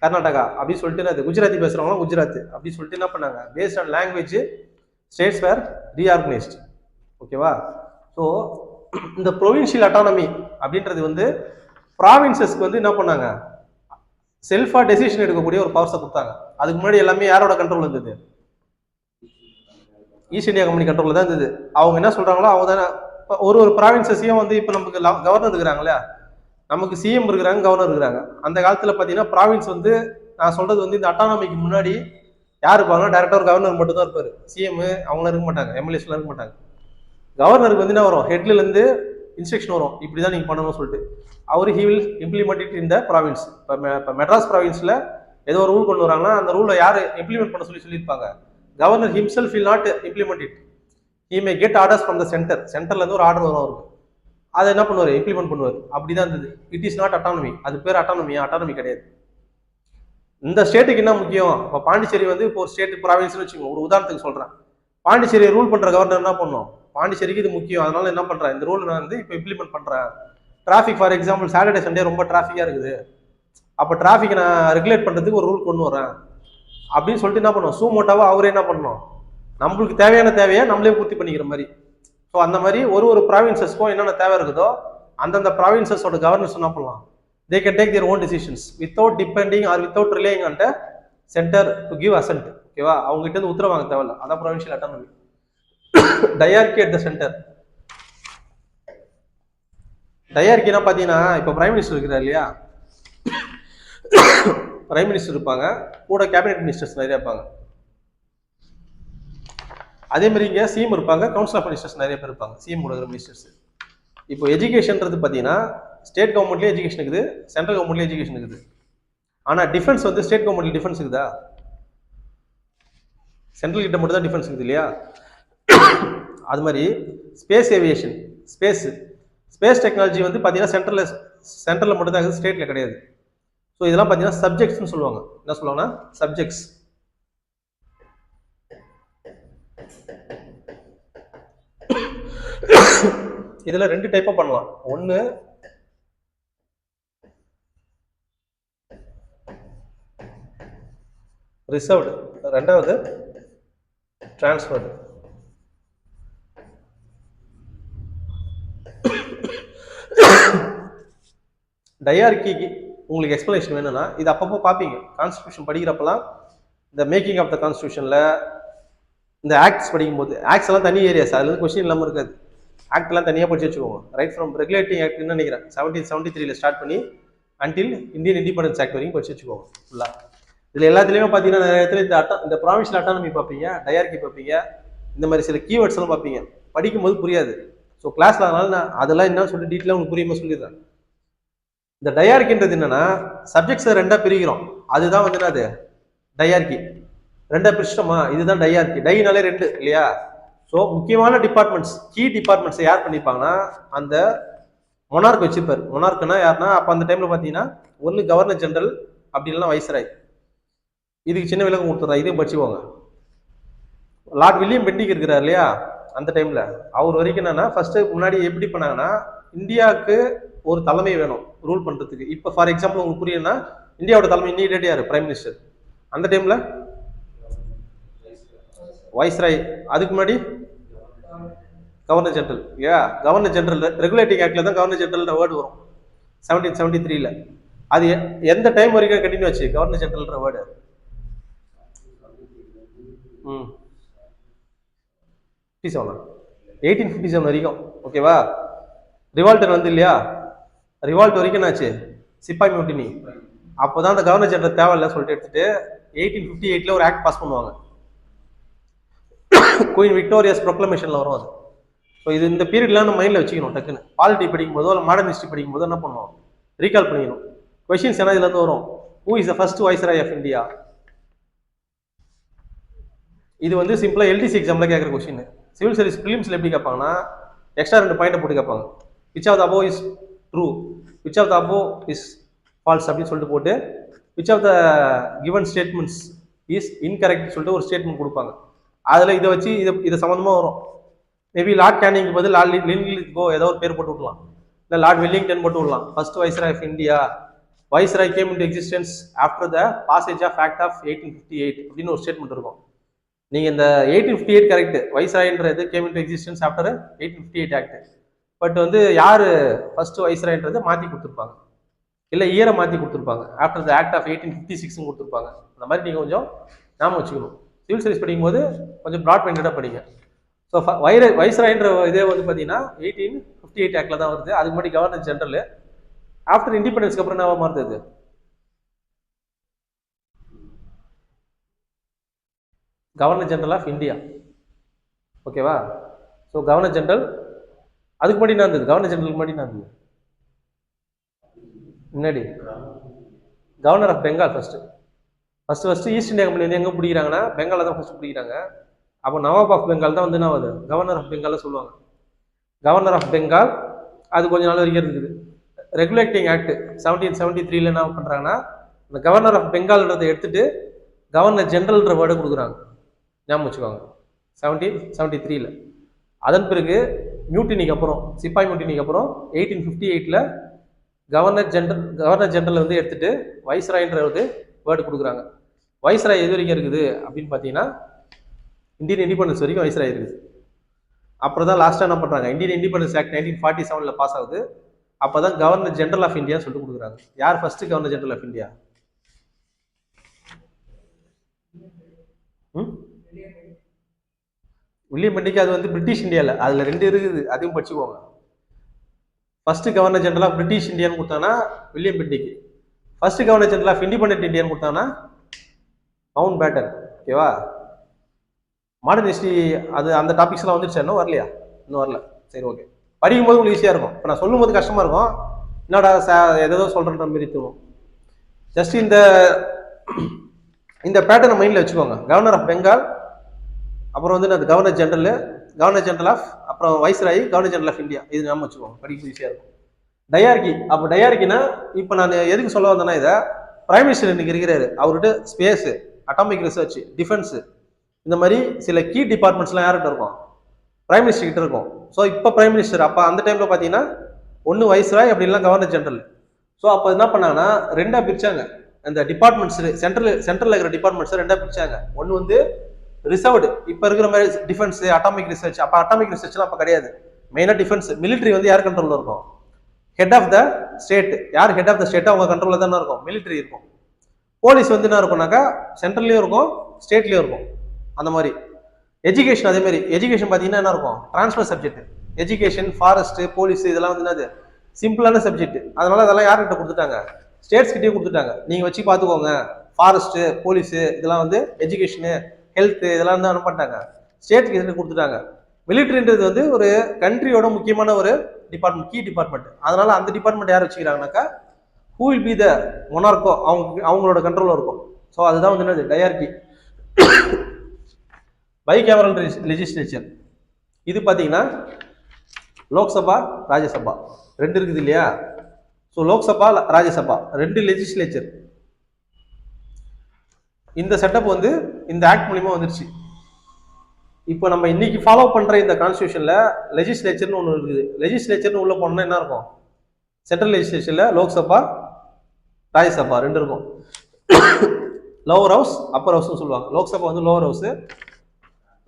கர்நாடகா அப்படின்னு சொல்லிட்டு, அது குஜராத்தி பேசுகிறவங்களாம் குஜராத் அப்படின்னு சொல்லிட்டு என்ன பண்ணாங்க? பேஸ்ட் ஆன் லாங்குவேஜ் ஸ்டேட்ஸ் வேர் ரீஆர்கனைஸ்ட். ஓகேவா? ஸோ இந்த ப்ரொவின்ஷியல் அட்டானமி அப்படின்றது வந்து ப்ராவின்சஸ்க்கு வந்து என்ன பண்ணாங்க? செல்ஃபாக டெசிஷன் எடுக்கக்கூடிய ஒரு பவர்ஸை கொடுத்தாங்க. அதுக்கு முன்னாடி எல்லாமே யாரோட கண்ட்ரோல் இருந்தது? ஈஸ்ட் இந்தியா கம்பெனி கண்ட்ரோலில் தான் இருந்தது. அவங்க என்ன சொல்கிறாங்களோ அவங்க தானே. ஒரு ப்ராவின்சஸையும் வந்து இப்போ நமக்கு கவர்னர் இருக்கிறாங்களே, நமக்கு சிஎம் இருக்கிறாங்க, கவர்னர் இருக்கிறாங்க. அந்த காலத்தில் பார்த்தீங்கன்னா ப்ராவின்ஸ் வந்து நான் சொல்றது வந்து இந்த அட்டானமிக்கு முன்னாடி யார் இருப்பாங்கன்னா டைரக்டா ஒரு கவர்னர் மட்டும் தான் இருப்பாரு. சிஎம் அவங்களாம் இருக்க மாட்டாங்க, எம்எல்ஏஸ்லாம் இருக்க மாட்டாங்க. கவர்னருக்கு வந்து என்ன வரும்? ஹெட்ல இருந்து இன்ஸ்ட்ரக்ஷன் வரும், இப்படிதான் நீங்க பண்ணணும்னு சொல்லிட்டு. அவர் he will implement it in the province. இப்போ மெட்ராஸ் ப்ராவின்ஸ்ல ஏதோ ஒரு ரூல் கொண்டு வராங்கன்னா அந்த ரூலை யார் இம்ப்ளிமெண்ட் பண்ண சொல்லியிருப்பாங்க? Governor himself will not implement it. He may get orders from the centre. சென்டர்ல இருந்து ஒரு ஆர்டர் வரும் அவருக்கு, அதை என்ன பண்ணுவார்? இம்ப்ளிமெண்ட் பண்ணுவார். அப்படிதான் இருந்தது. It is not autonomy. அது பேர் அட்டானமியா? அட்டானமி கிடையாது. இந்த ஸ்டேட்டுக்கு என்ன முக்கியம்? இப்போ பாண்டிச்சேரி வந்து இப்போ ஒரு ஸ்டேட் ப்ராவின்ஸ்னு வச்சுக்கோங்க, ஒரு உதாரணத்துக்கு சொல்றேன். பாண்டிச்சேரி ரூல் பண்ற கவர்னர் என்ன பண்ணும்? பாண்டிச்சேரிக்கு இது முக்கியம், அதனால என்ன பண்றேன், இந்த ரூல் நான் வந்து இப்போ இம்ப்ளிமெண்ட் பண்றேன். Traffic for example Saturday Sunday ரொம்ப டிராஃபிக்கா இருக்குது, அப்போ டிராஃபிக் நான் ரெகுலேட் பண்றதுக்கு ஒரு ரூல் கொண்டு வரேன் அப்படின்னு சொல்லிட்டு என்ன பண்ணுவோம்? சூமோட்டாவா அவரே என்ன பண்ணணும்? நம்மளுக்கு தேவையான தேவையை நம்மளே பூர்த்தி பண்ணிக்கிற மாதிரி. ஸோ அந்த மாதிரி ஒரு ப்ராவின்சஸ்க்கும் என்னென்ன தேவை இருக்குதோ அந்தந்த ப்ராவின்சஸோட கவர்னர்ஸ் என்ன பண்ணலாம்? They can take their own decisions without depending or without relying on the center to give assent. ஓகேவா? அவங்க கிட்ட இருந்து உத்தரவு வாங்க தேவையில்ல. அதான் provincial autonomy. Dyarchy at the centre. டயார்கினா பாத்தீங்கன்னா இப்போ பிரைம் மினிஸ்டர் இருக்கிறார் இல்லையா, பிரைம் மினிஸ்டர் இருப்பாங்க, கூட கேபினெட் மினிஸ்டர்ஸ் நிறைய இருப்பாங்க. அதே மாதிரி இங்கே சிஎம் இருப்பாங்க, கவுன்சில் ஆஃப் மினிஸ்டர்ஸ் நிறைய பேர் இருப்பாங்க, சிஎம் கூட மினிஸ்டர்ஸ். இப்போ எஜுகேஷன்றது பார்த்தீங்கன்னா ஸ்டேட் கவர்மெண்ட்லேயே எஜுகேஷன் இருக்குது, சென்ட்ரல் கவர்மெண்ட்லேயே எஜுகேஷன் இருக்குது. ஆனால் டிஃபென்ஸ் வந்து ஸ்டேட் கவர்மெண்ட்ல டிஃபென்ஸ் இருக்குதா? சென்ட்ரல் கிட்ட மட்டும் தான் டிஃபென்ஸ் இருக்குது இல்லையா? அது மாதிரி ஸ்பேஸ் ஏவியேஷன், ஸ்பேஸ் டெக்னாலஜி வந்து பார்த்தீங்கன்னா சென்ட்ரலில் மட்டும் தான் இருக்குது, ஸ்டேட்டில் கிடையாது. ஸோ இதெல்லாம் பார்த்தீங்கன்னா சப்ஜெக்ட்ஸ்னு சொல்லுவாங்க. என்ன சொல்லுவாங்கன்னா சப்ஜெக்ட்ஸ். இதுல 2 டைப்பா பண்ணலாம். ஒன்று ரிசர்வ்டு, ரெண்டாவது டிரான்ஸ்ஃபர்டு. டயார்கிக்கு உங்களுக்கு எக்ஸ்பிளனேஷன் வேணும்னா இது அப்பப்போ பார்ப்பீங்க. கான்ஸ்டியூஷன் படிக்கிறப்பெல்லாம் இந்த மேக்கிங் ஆஃப் த கான்ஸ்டியூஷனில் இந்த ஆக்ட்ஸ் படிக்கும்போது, ஆக்ட்ஸ் எல்லாம் தனி ஏரியாஸ், அதுல இருந்து கொஸ்டின் இல்லாமல் இருக்காது. ஆக்ட் எல்லாம் தனியாக படிச்சு வச்சுக்கோங்க. ரைட் ஃப்ரம் ரெகுலேட்டிங் ஆக்ட்னு நினைக்கிறேன் 1773 ஸ்டார்ட் பண்ணி அன்டில் இந்தியன் இண்டிபெண்டன்ஸ் ஆக்ட் வரைக்கும் படிச்சு வச்சுக்கோங்க ஃபுல்லாக. இதில் எல்லாத்துலேயுமே பார்த்தீங்கன்னா நிறைய இடத்துல இந்த ப்ராவின்ஷியல் அட்டானமி பார்ப்பீங்க, டயார்கி பார்ப்பீங்க, இந்த மாதிரி சில கீவேர்ட்ஸ் எல்லாம் பார்ப்பீங்க. படிக்கும்போது புரியாது. ஸோ கிளாஸில் அதனால நான் அதெல்லாம் என்னன்னு சொல்லி டீட்டெயிலாக உங்களுக்கு புரியுமா சொல்லிடுறேன். இந்த டயார்கின்றது என்னன்னா சப்ஜெக்ட்ஸை 2ஆக பிரிக்கிறோம். அதுதான் வந்து அது டயார்கி. 2ஆக பிரிச்சிட்டோமா, இதுதான் டயார்கி. டைனாலே 2 இல்லையா? ஸோ முக்கியமான டிபார்ட்மெண்ட்ஸ், கீ டிபார்ட்மெண்ட்ஸை யார் பண்ணிப்பாங்கன்னா அந்த மொனார்க் வச்சுப்பார். மொனார்க்னா யாருன்னா அப்போ அந்த டைமில் பார்த்தீங்கன்னா ஒன்று கவர்னர் ஜெனரல், அப்படி இல்லைன்னா வைஸ்ராய். இதுக்கு சின்ன விலங்கு கொடுத்துட்றா, இதையும் படிச்சுக்கோங்க. லார்ட் வில்லியம் பெண்டிங் இருக்கிறார் இல்லையா, அந்த டைமில் அவர் வரைக்கும் என்னன்னா ஃபர்ஸ்ட்டு முன்னாடி எப்படி பண்ணாங்கன்னா இந்தியாவுக்கு ஒரு தலைமை வேணும் ரூல் பண்ணுறதுக்கு. இப்போ ஃபார் எக்ஸாம்பிள் உங்களுக்கு புரியுதுன்னா இந்தியாவோட தலைமை இமீடியட் யார்? Prime minister. அந்த டைமில் வைஸ்ராய், அதுக்கு முன்னாடி கவர்னர் ஜெனரல் இல்லையா? கவர்னர் ஜெனரல் ரெகுலேட்டிங் ஆக்ட்ல தான் கவர்னர் ஜெனரல் வேர்டு வரும் 1773ல. அது எந்த டைம் வரைக்கும் கண்டினியூ ஆச்சு கவர்னர் ஜெனரல்ன்ற வேர்டு? 1857 வரைக்கும். ஓகேவா? ரிவால்ட் வந்து இல்லையா, ரிவால்ட் வரைக்கும் என்னாச்சு? சிப்பாய் மியூட்டினி. அப்போதான் அந்த கவர்னர் ஜெனரல் தேவையில்லை சொல்லிட்டு எடுத்துட்டு 1858ல ஒரு ஆக்ட் பாஸ் பண்ணுவாங்க. குயின் விக்டோரியாஸ் ப்ரொக்ளமேஷன்ல வரும் அது. ஸோ இது இந்த பீரியட்லாம் நம்ம மைண்டில் வச்சுக்கணும். டக்குன்னு பாலிட்டி படிக்கும் போதோ இல்லை மாடர்ன் ஹிஸ்ட்ரி படிக்கும் போதோ என்ன பண்ணுவோம், ரீகால் பண்ணிக்கணும். கொஸ்டின்ஸ் என்ன இதுல இருந்து வரும்? Who is the first viceroy of India? இது வந்து சிம்பிளா எல்டிசி எக்ஸாம்ல கேட்குற கொஸ்டின். சிவில் சர்வீஸ் ப்ரிலிம்ஸ்ல எப்படி கேட்பாங்கன்னா எக்ஸ்ட்ரா 2 பாயிண்ட் போட்டு கேட்பாங்க. Which of the above is true, which of the above is false அப்படின்னு சொல்லிட்டு போட்டு which of the given statements is incorrect சொல்லிட்டு ஒரு ஸ்டேட்மெண்ட் கொடுப்பாங்க. அதில் இதை வச்சு இதை சம்மந்தமாக வரும். மேபி லார்ட் கேனிங்க்கு பதில் லார்ட் லின்லித்கோ ஏதோ ஒரு பேர் போட்டு விடலாம், இல்லை லார்ட் வெல்லிங்டன் போட்டு விடலாம். First viceroy of India, viceroy came into existence after the passage of act of 1858 அப்படின்னு ஒரு ஸ்டேட்மெண்ட் இருக்கும். நீங்கள் இந்த 1858 கரெக்ட், வைஸ்ராய்ன்றது came into existence after 1858 act. But வந்து யார் ஃபர்ஸ்ட் வைஸ்ராய்ன்றதை மாற்றி கொடுத்துருப்பாங்க, இல்லை இயரை மாற்றி கொடுத்துருப்பாங்க. ஆஃப்டர் த ஆக்ட் ஆஃப் 1856 கொடுத்துருப்பாங்க. அந்த மாதிரி நீங்கள் கொஞ்சம் ஞாபகம் வச்சுக்கணும். சிவில் சர்வீஸ் படிக்கும்போது கொஞ்சம் ப்ராட் மைண்டடாக படிங்க. ஸோ வைஸ்ராய்ன்ற இதே வந்து பார்த்தீங்கன்னா 1858 ஆக்டில் தான் வருது. அதுக்கு முன்னாடி கவர்னர் ஜெனரல். ஆஃப்டர் இண்டிபெண்டன்ஸ்க்கு அப்புறம் என்ன மாறுது? Governor general of India. ஓகேவா? ஸோ கவர்னர் ஜெனரல் அதுக்கு முன்னாடி என்ன இருந்தது? கவர்னர் ஜெனரலுக்கு முன்னாடி என்ன இருந்தது? முன்னாடி governor of Bengal. First East India company வந்து எங்கே பிடிக்கிறாங்கன்னா பெங்காலில் தான் ஃபர்ஸ்ட் பிடிக்கிறாங்க. அப்போ நவாப் ஆஃப் பெங்கால் தான் வந்து என்ன ஆகுது? கவர்னர் ஆஃப் பெங்கால் சொல்லுவாங்க. கவர்னர் ஆஃப் பெங்கால் அது கொஞ்ச நாள் வரைக்கும் இருக்குது. ரெகுலேட்டிங் ஆக்ட் 1773ல என்ன பண்ணுறாங்கன்னா இந்த கவர்னர் ஆஃப் பெங்கால்ன்றதை எடுத்துட்டு கவர்னர் ஜெனரல்ன்ற வேர்டை கொடுக்குறாங்க. ஞாபகம் வச்சுக்கோங்க 1773ல. அதன் பிறகு மியூட்டினிக்கு அப்புறம், சிப்பாய் மியூட்டினிக்கு அப்புறம் 1858ல கவர்னர் ஜெனரல் வந்து எடுத்துட்டு வைஸ்ராய்ன்ற ஒரு வேர்டு கொடுக்குறாங்க. வைஸ்ராய் எது வரைக்கும் இருக்குது அப்படின்னு பார்த்தீங்கன்னா இந்தியன் இண்டிபெண்டன்ஸ் வரைக்கும் வைஸ்ராய் இருக்குது. அப்புறம் தான் லாஸ்ட்டாக என்ன பண்ணுறாங்க, இந்தியன் இண்டிபெண்டன்ஸ் ஆக்ட் 1947ல் பாஸ் ஆகுது. அப்போ தான் கவர்னர் ஜெனரல் ஆஃப் இந்தியா சொல்லிட்டு கொடுக்குறாங்க. யார் first governor general of India? William Bentinck. அது வந்து பிரிட்டிஷ் இந்தியாவில், அதில் 2 இருக்குது, அதையும் படிச்சுக்கோங்க. First governor general of British இந்தியான்னு கொடுத்தாங்கன்னா William Bentinck. First governor general of independent இந்தியான்னு கொடுத்தாங்கன்னா மவுண்ட் பேட்டன். ஓகேவா? மாடர்ன் ஹிஸ்ட்ரி அது அந்த டாபிக்ஸ்லாம் வந்துருச்சு, இன்னும் வரலையா? இன்னும் வரல. சரி, ஓகே. படிக்கும்போது உங்களுக்கு ஈஸியாக இருக்கும். இப்போ நான் சொல்லும் போது கஷ்டமாக இருக்கும், என்னடா எதோ சொல்கிறேன்ற மாதிரி தோணும். ஜஸ்ட் இந்த பேட்டர்னை மைண்டில் வச்சுக்கோங்க. கவர்னர் ஆஃப் பெங்கால், அப்புறம் வந்து அது கவர்னர் ஜெனரல் ஆஃப், அப்புறம் viceroy, governor general of India. இது நாம வச்சுக்கோங்க, படிக்க ஈஸியாக இருக்கும். டயார்கி. அப்போ டயார்கினா இப்போ நான் எதுக்கு சொல்ல வந்தேன்னா, இதை பிரைம் மினிஸ்டர் இன்னைக்கு இருக்கிறாரு, அவர்கிட்ட ஸ்பேஸு, அட்டாமிக் ரிசர்ச், டிஃபென்ஸு, இந்த மாதிரி சில கீ டிபார்ட்மெண்ட்ஸ்லாம் யார்கிட்ட இருக்கும்? பிரைம் மினிஸ்டர் கிட்ட இருக்கும். ஸோ இப்போ பிரைம் மினிஸ்டர் அப்போ அந்த டைமில் பார்த்தீங்கன்னா ஒன்று வைஸ்ராய், அப்படி இல்லைனா கவர்னர் ஜெனரல். ஸோ அப்போ என்ன பண்ணாங்கன்னா ரெண்டாக பிரிச்சாங்க அந்த டிபார்ட்மெண்ட்ஸ். சென்ட்ரலில் இருக்கிற டிபார்ட்மெண்ட்ஸை ரெண்டாக பிரிச்சாங்க. ஒன்று வந்து ரிசர்வ்டு, இப்போ இருக்கிற மாதிரி டிஃபென்ஸ், அட்டாமிக் ரிசர்ச். அப்போ அட்டாமிக் ரிசர்ச்லாம் அப்போ கிடையாது. மெயினாக டிஃபென்ஸ். மிலிட்ரி வந்து யார் கண்ட்ரோலில் இருக்கும்? Head of the state. யார் ஹெட் ஆஃப் த ஸ்டேட்டோ அவங்க கண்ட்ரோலில் தானே இருக்கும். மிலிட்ரி இருக்கும். போலீஸ் வந்து என்ன இருக்கும்னாக்கா சென்ட்ரல்லையும் இருக்கும், ஸ்டேட்லேயும் இருக்கும். அந்த மாதிரி எஜுகேஷன் அதே மாதிரி. எஜுகேஷன் பார்த்தீங்கன்னா என்ன இருக்கும்? Transfer subject. Education, forest, police இதெல்லாம் வந்து என்னது? சிம்பிளான சப்ஜெக்ட். அதனால அதெல்லாம் யார்கிட்ட கொடுத்துட்டாங்க? ஸ்டேட்ஸ் கிட்டே கொடுத்துட்டாங்க. நீங்கள் வச்சு பார்த்துக்கோங்க. ஃபாரஸ்ட்டு, போலீஸு இதெல்லாம் வந்து எஜுகேஷனு, ஹெல்த் இதெல்லாம் வந்து அனுப்பிட்டாங்க, ஸ்டேட் கிட்ட கொடுத்துட்டாங்க. மிலிட்ரின்றது வந்து ஒரு கண்ட்ரியோட முக்கியமான ஒரு டிபார்ட்மெண்ட், கீ டிபார்ட்மெண்ட். அதனால அந்த டிபார்ட்மெண்ட் யார் வச்சுக்கிறாங்கனாக்கா ஹூ வில் பி த மொனார்கோ, அவங்களோட கண்ட்ரோலில் இருக்கும். ஸோ அதுதான் வந்து என்னது? டயார்கி. By cameral legislature. இது பார்த்தீங்கன்னா லோக்சபா, ராஜ்யசபா ரெண்டு இருக்குது இல்லையா? ஸோ லோக்சபா, ராஜ்யசபா ரெண்டு லெஜிஸ்லேச்சர். இந்த செட்டப் வந்து இந்த ஆக்ட் மூலியமா வந்துருச்சு. இப்போ நம்ம இன்னைக்கு ஃபாலோ பண்ற இந்த கான்ஸ்டியூஷன்ல லெஜிஸ்லேச்சர்னு ஒன்று இருக்குது. லெஜிஸ்லேச்சர்னு உள்ள போனோம்னா என்ன இருக்கும்? சென்ட்ரல் லெஜிஸ்லேச்சர்ல லோக்சபா, ராஜ்யசபா ரெண்டு இருக்கும். லோவர் ஹவுஸ், அப்பர் ஹவுஸ்னு சொல்லுவாங்க. லோக்சபா வந்து லோவர் ஹவுஸ்,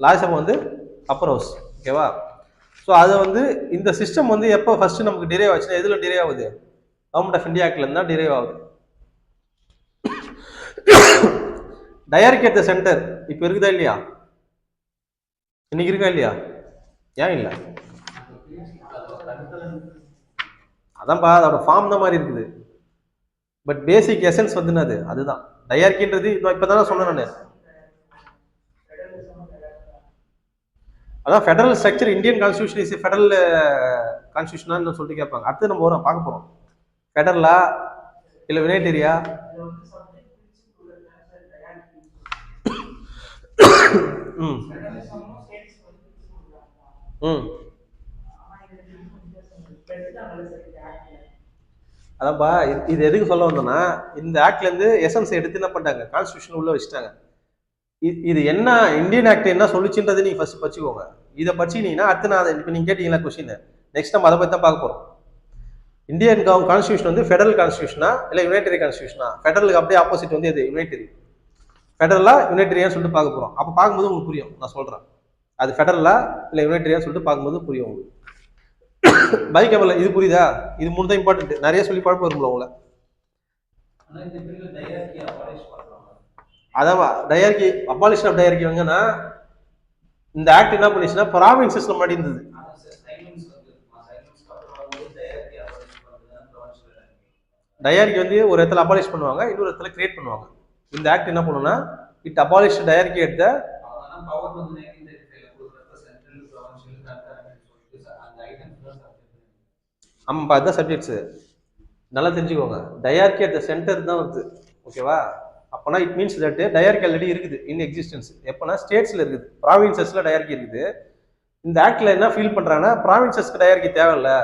ராஜ்யசபா வந்து அப்பர் ஹவுஸ். ஓகேவா? ஸோ அது வந்து இந்த சிஸ்டம் வந்து எப்போ ஃபர்ஸ்ட் நமக்கு டிரைவ் ஆச்சுன்னா எதுல டிரைவ் ஆகுது? கவர்மெண்ட் ஆஃப் இந்தியா ஆக்ட்ல இருந்தா டிரைவ் ஆகுது. டயார்கி அட் த சென்டர் இப்போ இருக்குதா இல்லையா? இன்னைக்கு இருக்கா இல்லையா? ஏன் இல்லை? அதான்ப்பா, அதோட ஃபார்ம் தான் மாதிரி இருக்குது. பட் பேசிக் எசன்ஸ் வந்து என்னது? அதுதான் டயார்கின்றது. இப்பதானே சொன்னேன் நான். அதான் federal structure. Indian constitution is federal கான்ஸ்டியூஷனான்னு சொல்லிட்டு கேட்பாங்க. அடுத்து நம்ம வரோம் பார்க்க போறோம். ஃபெடரலா இல்ல யுனைடரியா? அதான்ப்பா, இது எதுக்கு சொல்ல வந்தோம்னா, இந்த ஆக்ட்ல இருந்து எசன்ஸ் எடுத்து என்ன பண்ணிட்டாங்க? கான்ஸ்டியூஷன் உள்ள வச்சுட்டாங்க. இது என்ன இந்தியன் ஆக்ட் என்ன சொல்லிச்சுன்றது நீங்க ஃபர்ஸ்ட் படிச்சுக்கோங்க. இதை படிச்சீங்கன்னா அடுத்து நான் இப்போ நீங்க கேட்டீங்களா கொஸ்டின், நெக்ஸ்ட் நம்ம அதை பத்தி தான் பார்க்க போறோம். இந்தியன் கான்ஸ்டியூஷன் வந்து ஃபெடரல் கான்ஸ்டியூஷனா இல்ல யுனைடரி கான்ஸ்டியூஷனா? ஃபெடரலுக்கு அப்படியே ஆப்போசிட் வந்து எது? யுனைடரி. ஃபெடரலா யுனைடரியான்னு சொல்லிட்டு பார்க்க போறோம். அப்போ பார்க்கும்போது உங்களுக்கு புரியும். நான் சொல்றேன் அது ஃபெடரலா இல்ல யுனைடரியான்னு சொல்லிட்டு பார்க்கும்போது புரியும் உங்களுக்கு. பை கேமரா இது புரியுதா? இது மூணு தான் இம்பார்ட்டன்ட். நிறைய சொல்லி குழப்பம் வரும்ல உங்களை. அதான் டயார்கி, அபாலிஷன் ஆஃப் டயார்கி வந்துன்னா இந்த ஆக்ட் என்ன பண்ணிச்சுன்னா ப்ராவின்சஸ்ல மாட்டி இருந்தது. டயார்கி வந்து ஒரு இடத்துல அபாலிஷ் பண்ணுவாங்க, இன்னொரு இடத்துல கிரியேட் பண்ணுவாங்க. இந்த ஆக்ட் என்ன பண்ணுன்னா இட் அபாலிஷ் டயார்கி அட் த ஆமாப்பா, அதுதான் சப்ஜெக்ட்ஸ். நல்லா தெரிஞ்சுக்கோங்க. டயார்கி அட் த சென்டர் தான் வருது. ஓகேவா? அப்போனா it means that dyarchy already இருக்குது இன் எக்ஸிஸ்டன்ஸ். எப்போனா ஸ்டேட்ஸ்ல இருக்குது, ப்ராவின்சஸ்ல டயார்கி இருக்குது. இந்த ஆக்ட்ல என்ன ஃபீல் பண்றாங்கன்னா ப்ராவின்சஸ்க்கு டயார்கி தேவையில்லை,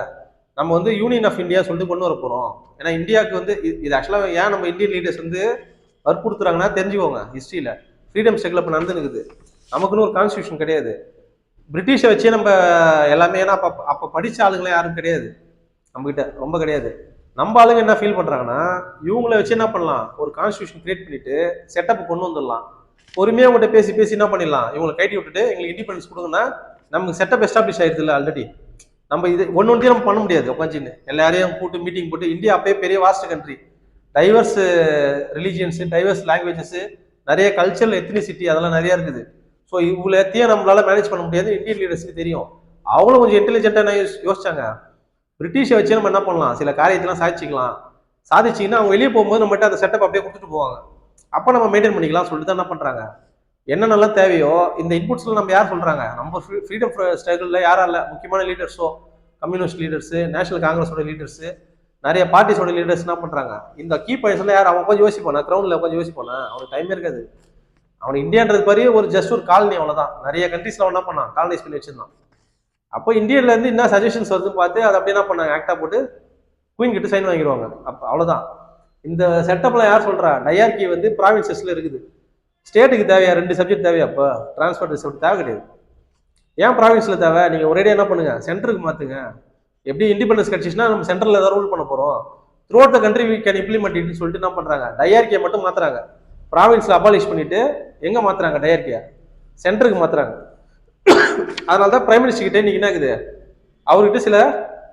நம்ம வந்து யூனியன் ஆஃப் இந்தியா சொல்லிட்டு கொண்டு வர போறோம். ஏன்னா இந்தியாவுக்கு வந்து இது ஆக்சுவலாக ஏன் நம்ம இந்தியன் லீடர்ஸ் வந்து வற்புறுத்துறாங்கன்னா தெரிஞ்சுக்கோங்க. ஹிஸ்ட்ரியில ஃப்ரீடம் ஸ்ட்ரகிள் இப்போ நடந்துருக்குது. நமக்குன்னு ஒரு கான்ஸ்டியூஷன் கிடையாது. பிரிட்டிஷை வச்சே நம்ம எல்லாமே, ஏன்னா அப்போ படிச்ச ஆளுங்களாம் யாரும் கிடையாது நம்ம கிட்ட, ரொம்ப கிடையாது. நம்ம ஆளுங்க என்ன ஃபீல் பண்றாங்கன்னா இவங்கள வச்சு என்ன பண்ணலாம், ஒரு கான்ஸ்டியூஷன் கிரியேட் பண்ணிட்டு செட்டப் கொண்டு வந்துடலாம். பொறுமையா உங்கள்கிட்ட பேசி பேசி என்ன பண்ணிடலாம், இவங்களை கைட்டி விட்டுட்டு எங்களுக்கு இண்டிபெண்டன்ஸ் கொடுங்கன்னா நமக்கு செட்டப் எஸ்டாப்ளிஷ் ஆயிடுது இல்லை ஆல்ரெடி. நம்ம இது ஒன்னொன்றையும் நம்ம பண்ண முடியாது. உட்காந்துன்னு எல்லாரையும் கூட்டு மீட்டிங் போட்டு, இந்தியா அப்பயே பெரிய vast country, diverse religions, diverse languages, நிறைய கல்ச்சரல் எத்னிசிட்டி அதெல்லாம் நிறைய இருக்குது. ஸோ இவ்வளோத்தையும் நம்மளால மேனேஜ் பண்ண முடியாது. இந்தியன் லீடர்ஸ்க்கு தெரியும். அவங்களும் கொஞ்சம் இன்டெலிஜென்ட்டாக யோசிச்சாங்க. பிரிட்டிஷை வச்சு நம்ம என்ன பண்ணலாம், சில காரியத்தெல்லாம் சாதிச்சிக்கலாம், சாதிச்சிங்கன்னா அவங்க வெளியே போகும்போது நம்மகிட்ட அந்த செட்டப் அப்படியே கொடுத்துட்டு போவாங்க. அப்போ நம்ம மெயின்டைன் பண்ணிக்கலாம் சொல்லிட்டு தான் என்ன பண்ணுறாங்க, என்னென்னலாம் தேவையோ இந்த இன்புட்ஸ்லாம் நம்ம யார் சொல்கிறாங்க, நம்ம ஃப்ரீடம் ஸ்ட்ரகிளில் யாரும் இல்லை, முக்கியமான லீடர்ஸோ கம்யூனிஸ்ட் லீடர்ஸு, நேஷனல் காங்கிரஸோட லீடர்ஸு, நிறைய பார்ட்டிஸோட லீடர்ஸ் என்ன பண்ணுறாங்க, இந்த கீ பாயிண்ட்ஸ்லாம் யார் அவன் கொஞ்சம் யோசிப்பானா, க்ரௌண்டில் கொஞ்சம் யோசிப்பானா, அவனுக்கு டைமே இருக்காது. அவன் இந்தியான்றது மாதிரி ஒரு ஜஸ்ட் ஒரு காலனி, அவ்வளோதான். நிறைய கண்ட்ரீஸில் அவன் என்ன பண்ணான், காலனைஸ் பண்ணி வச்சிருந்தான். அப்போ இந்தியாவிலேருந்து என்ன சஜஷன்ஸ் வருதுன்னு பார்த்து அதை அப்படியே என்ன பண்ணாங்க, ஆக்டாக போட்டு குயின் கிட்ட சைன் வாங்கிடுவாங்க. அப்போ அவ்வளோதான். இந்த செட்டப்லாம் யார் சொல்கிறா, டயார்கி வந்து ப்ராவின்சஸில் இருக்குது. ஸ்டேட்டுக்கு தேவையா 2 சப்ஜெக்ட் தேவையா? அப்போ டிரான்ஸ்போர்ட் ரிசப்ட் தேவை கிடையாது. ஏன் ப்ராவின்ஸில் தேவை? நீங்கள் ஒரேடியாக என்ன பண்ணுங்க, சென்டருக்கு மாற்றுங்க. எப்படி இண்டிபெண்டன்ஸ் கிடைச்சிச்சுன்னா நம்ம சென்ட்ரல் ஏதாவது ரூல் பண்ண போகிறோம், throughout the country we can implement சொல்லிட்டு என்ன பண்ணுறாங்க, டயார்கியை மட்டும் மாற்றுறாங்க. ப்ராவின்ஸில் அபாலிஷ் பண்ணிட்டு எங்கே மாற்றுறாங்க, டயார்கியை சென்டருக்கு மாற்றுறாங்க. அதனால தான் பிரைம் மினிஸ்டர் கிட்டே இன்னைக்கு என்ன இருக்குது, அவர்கிட்ட சில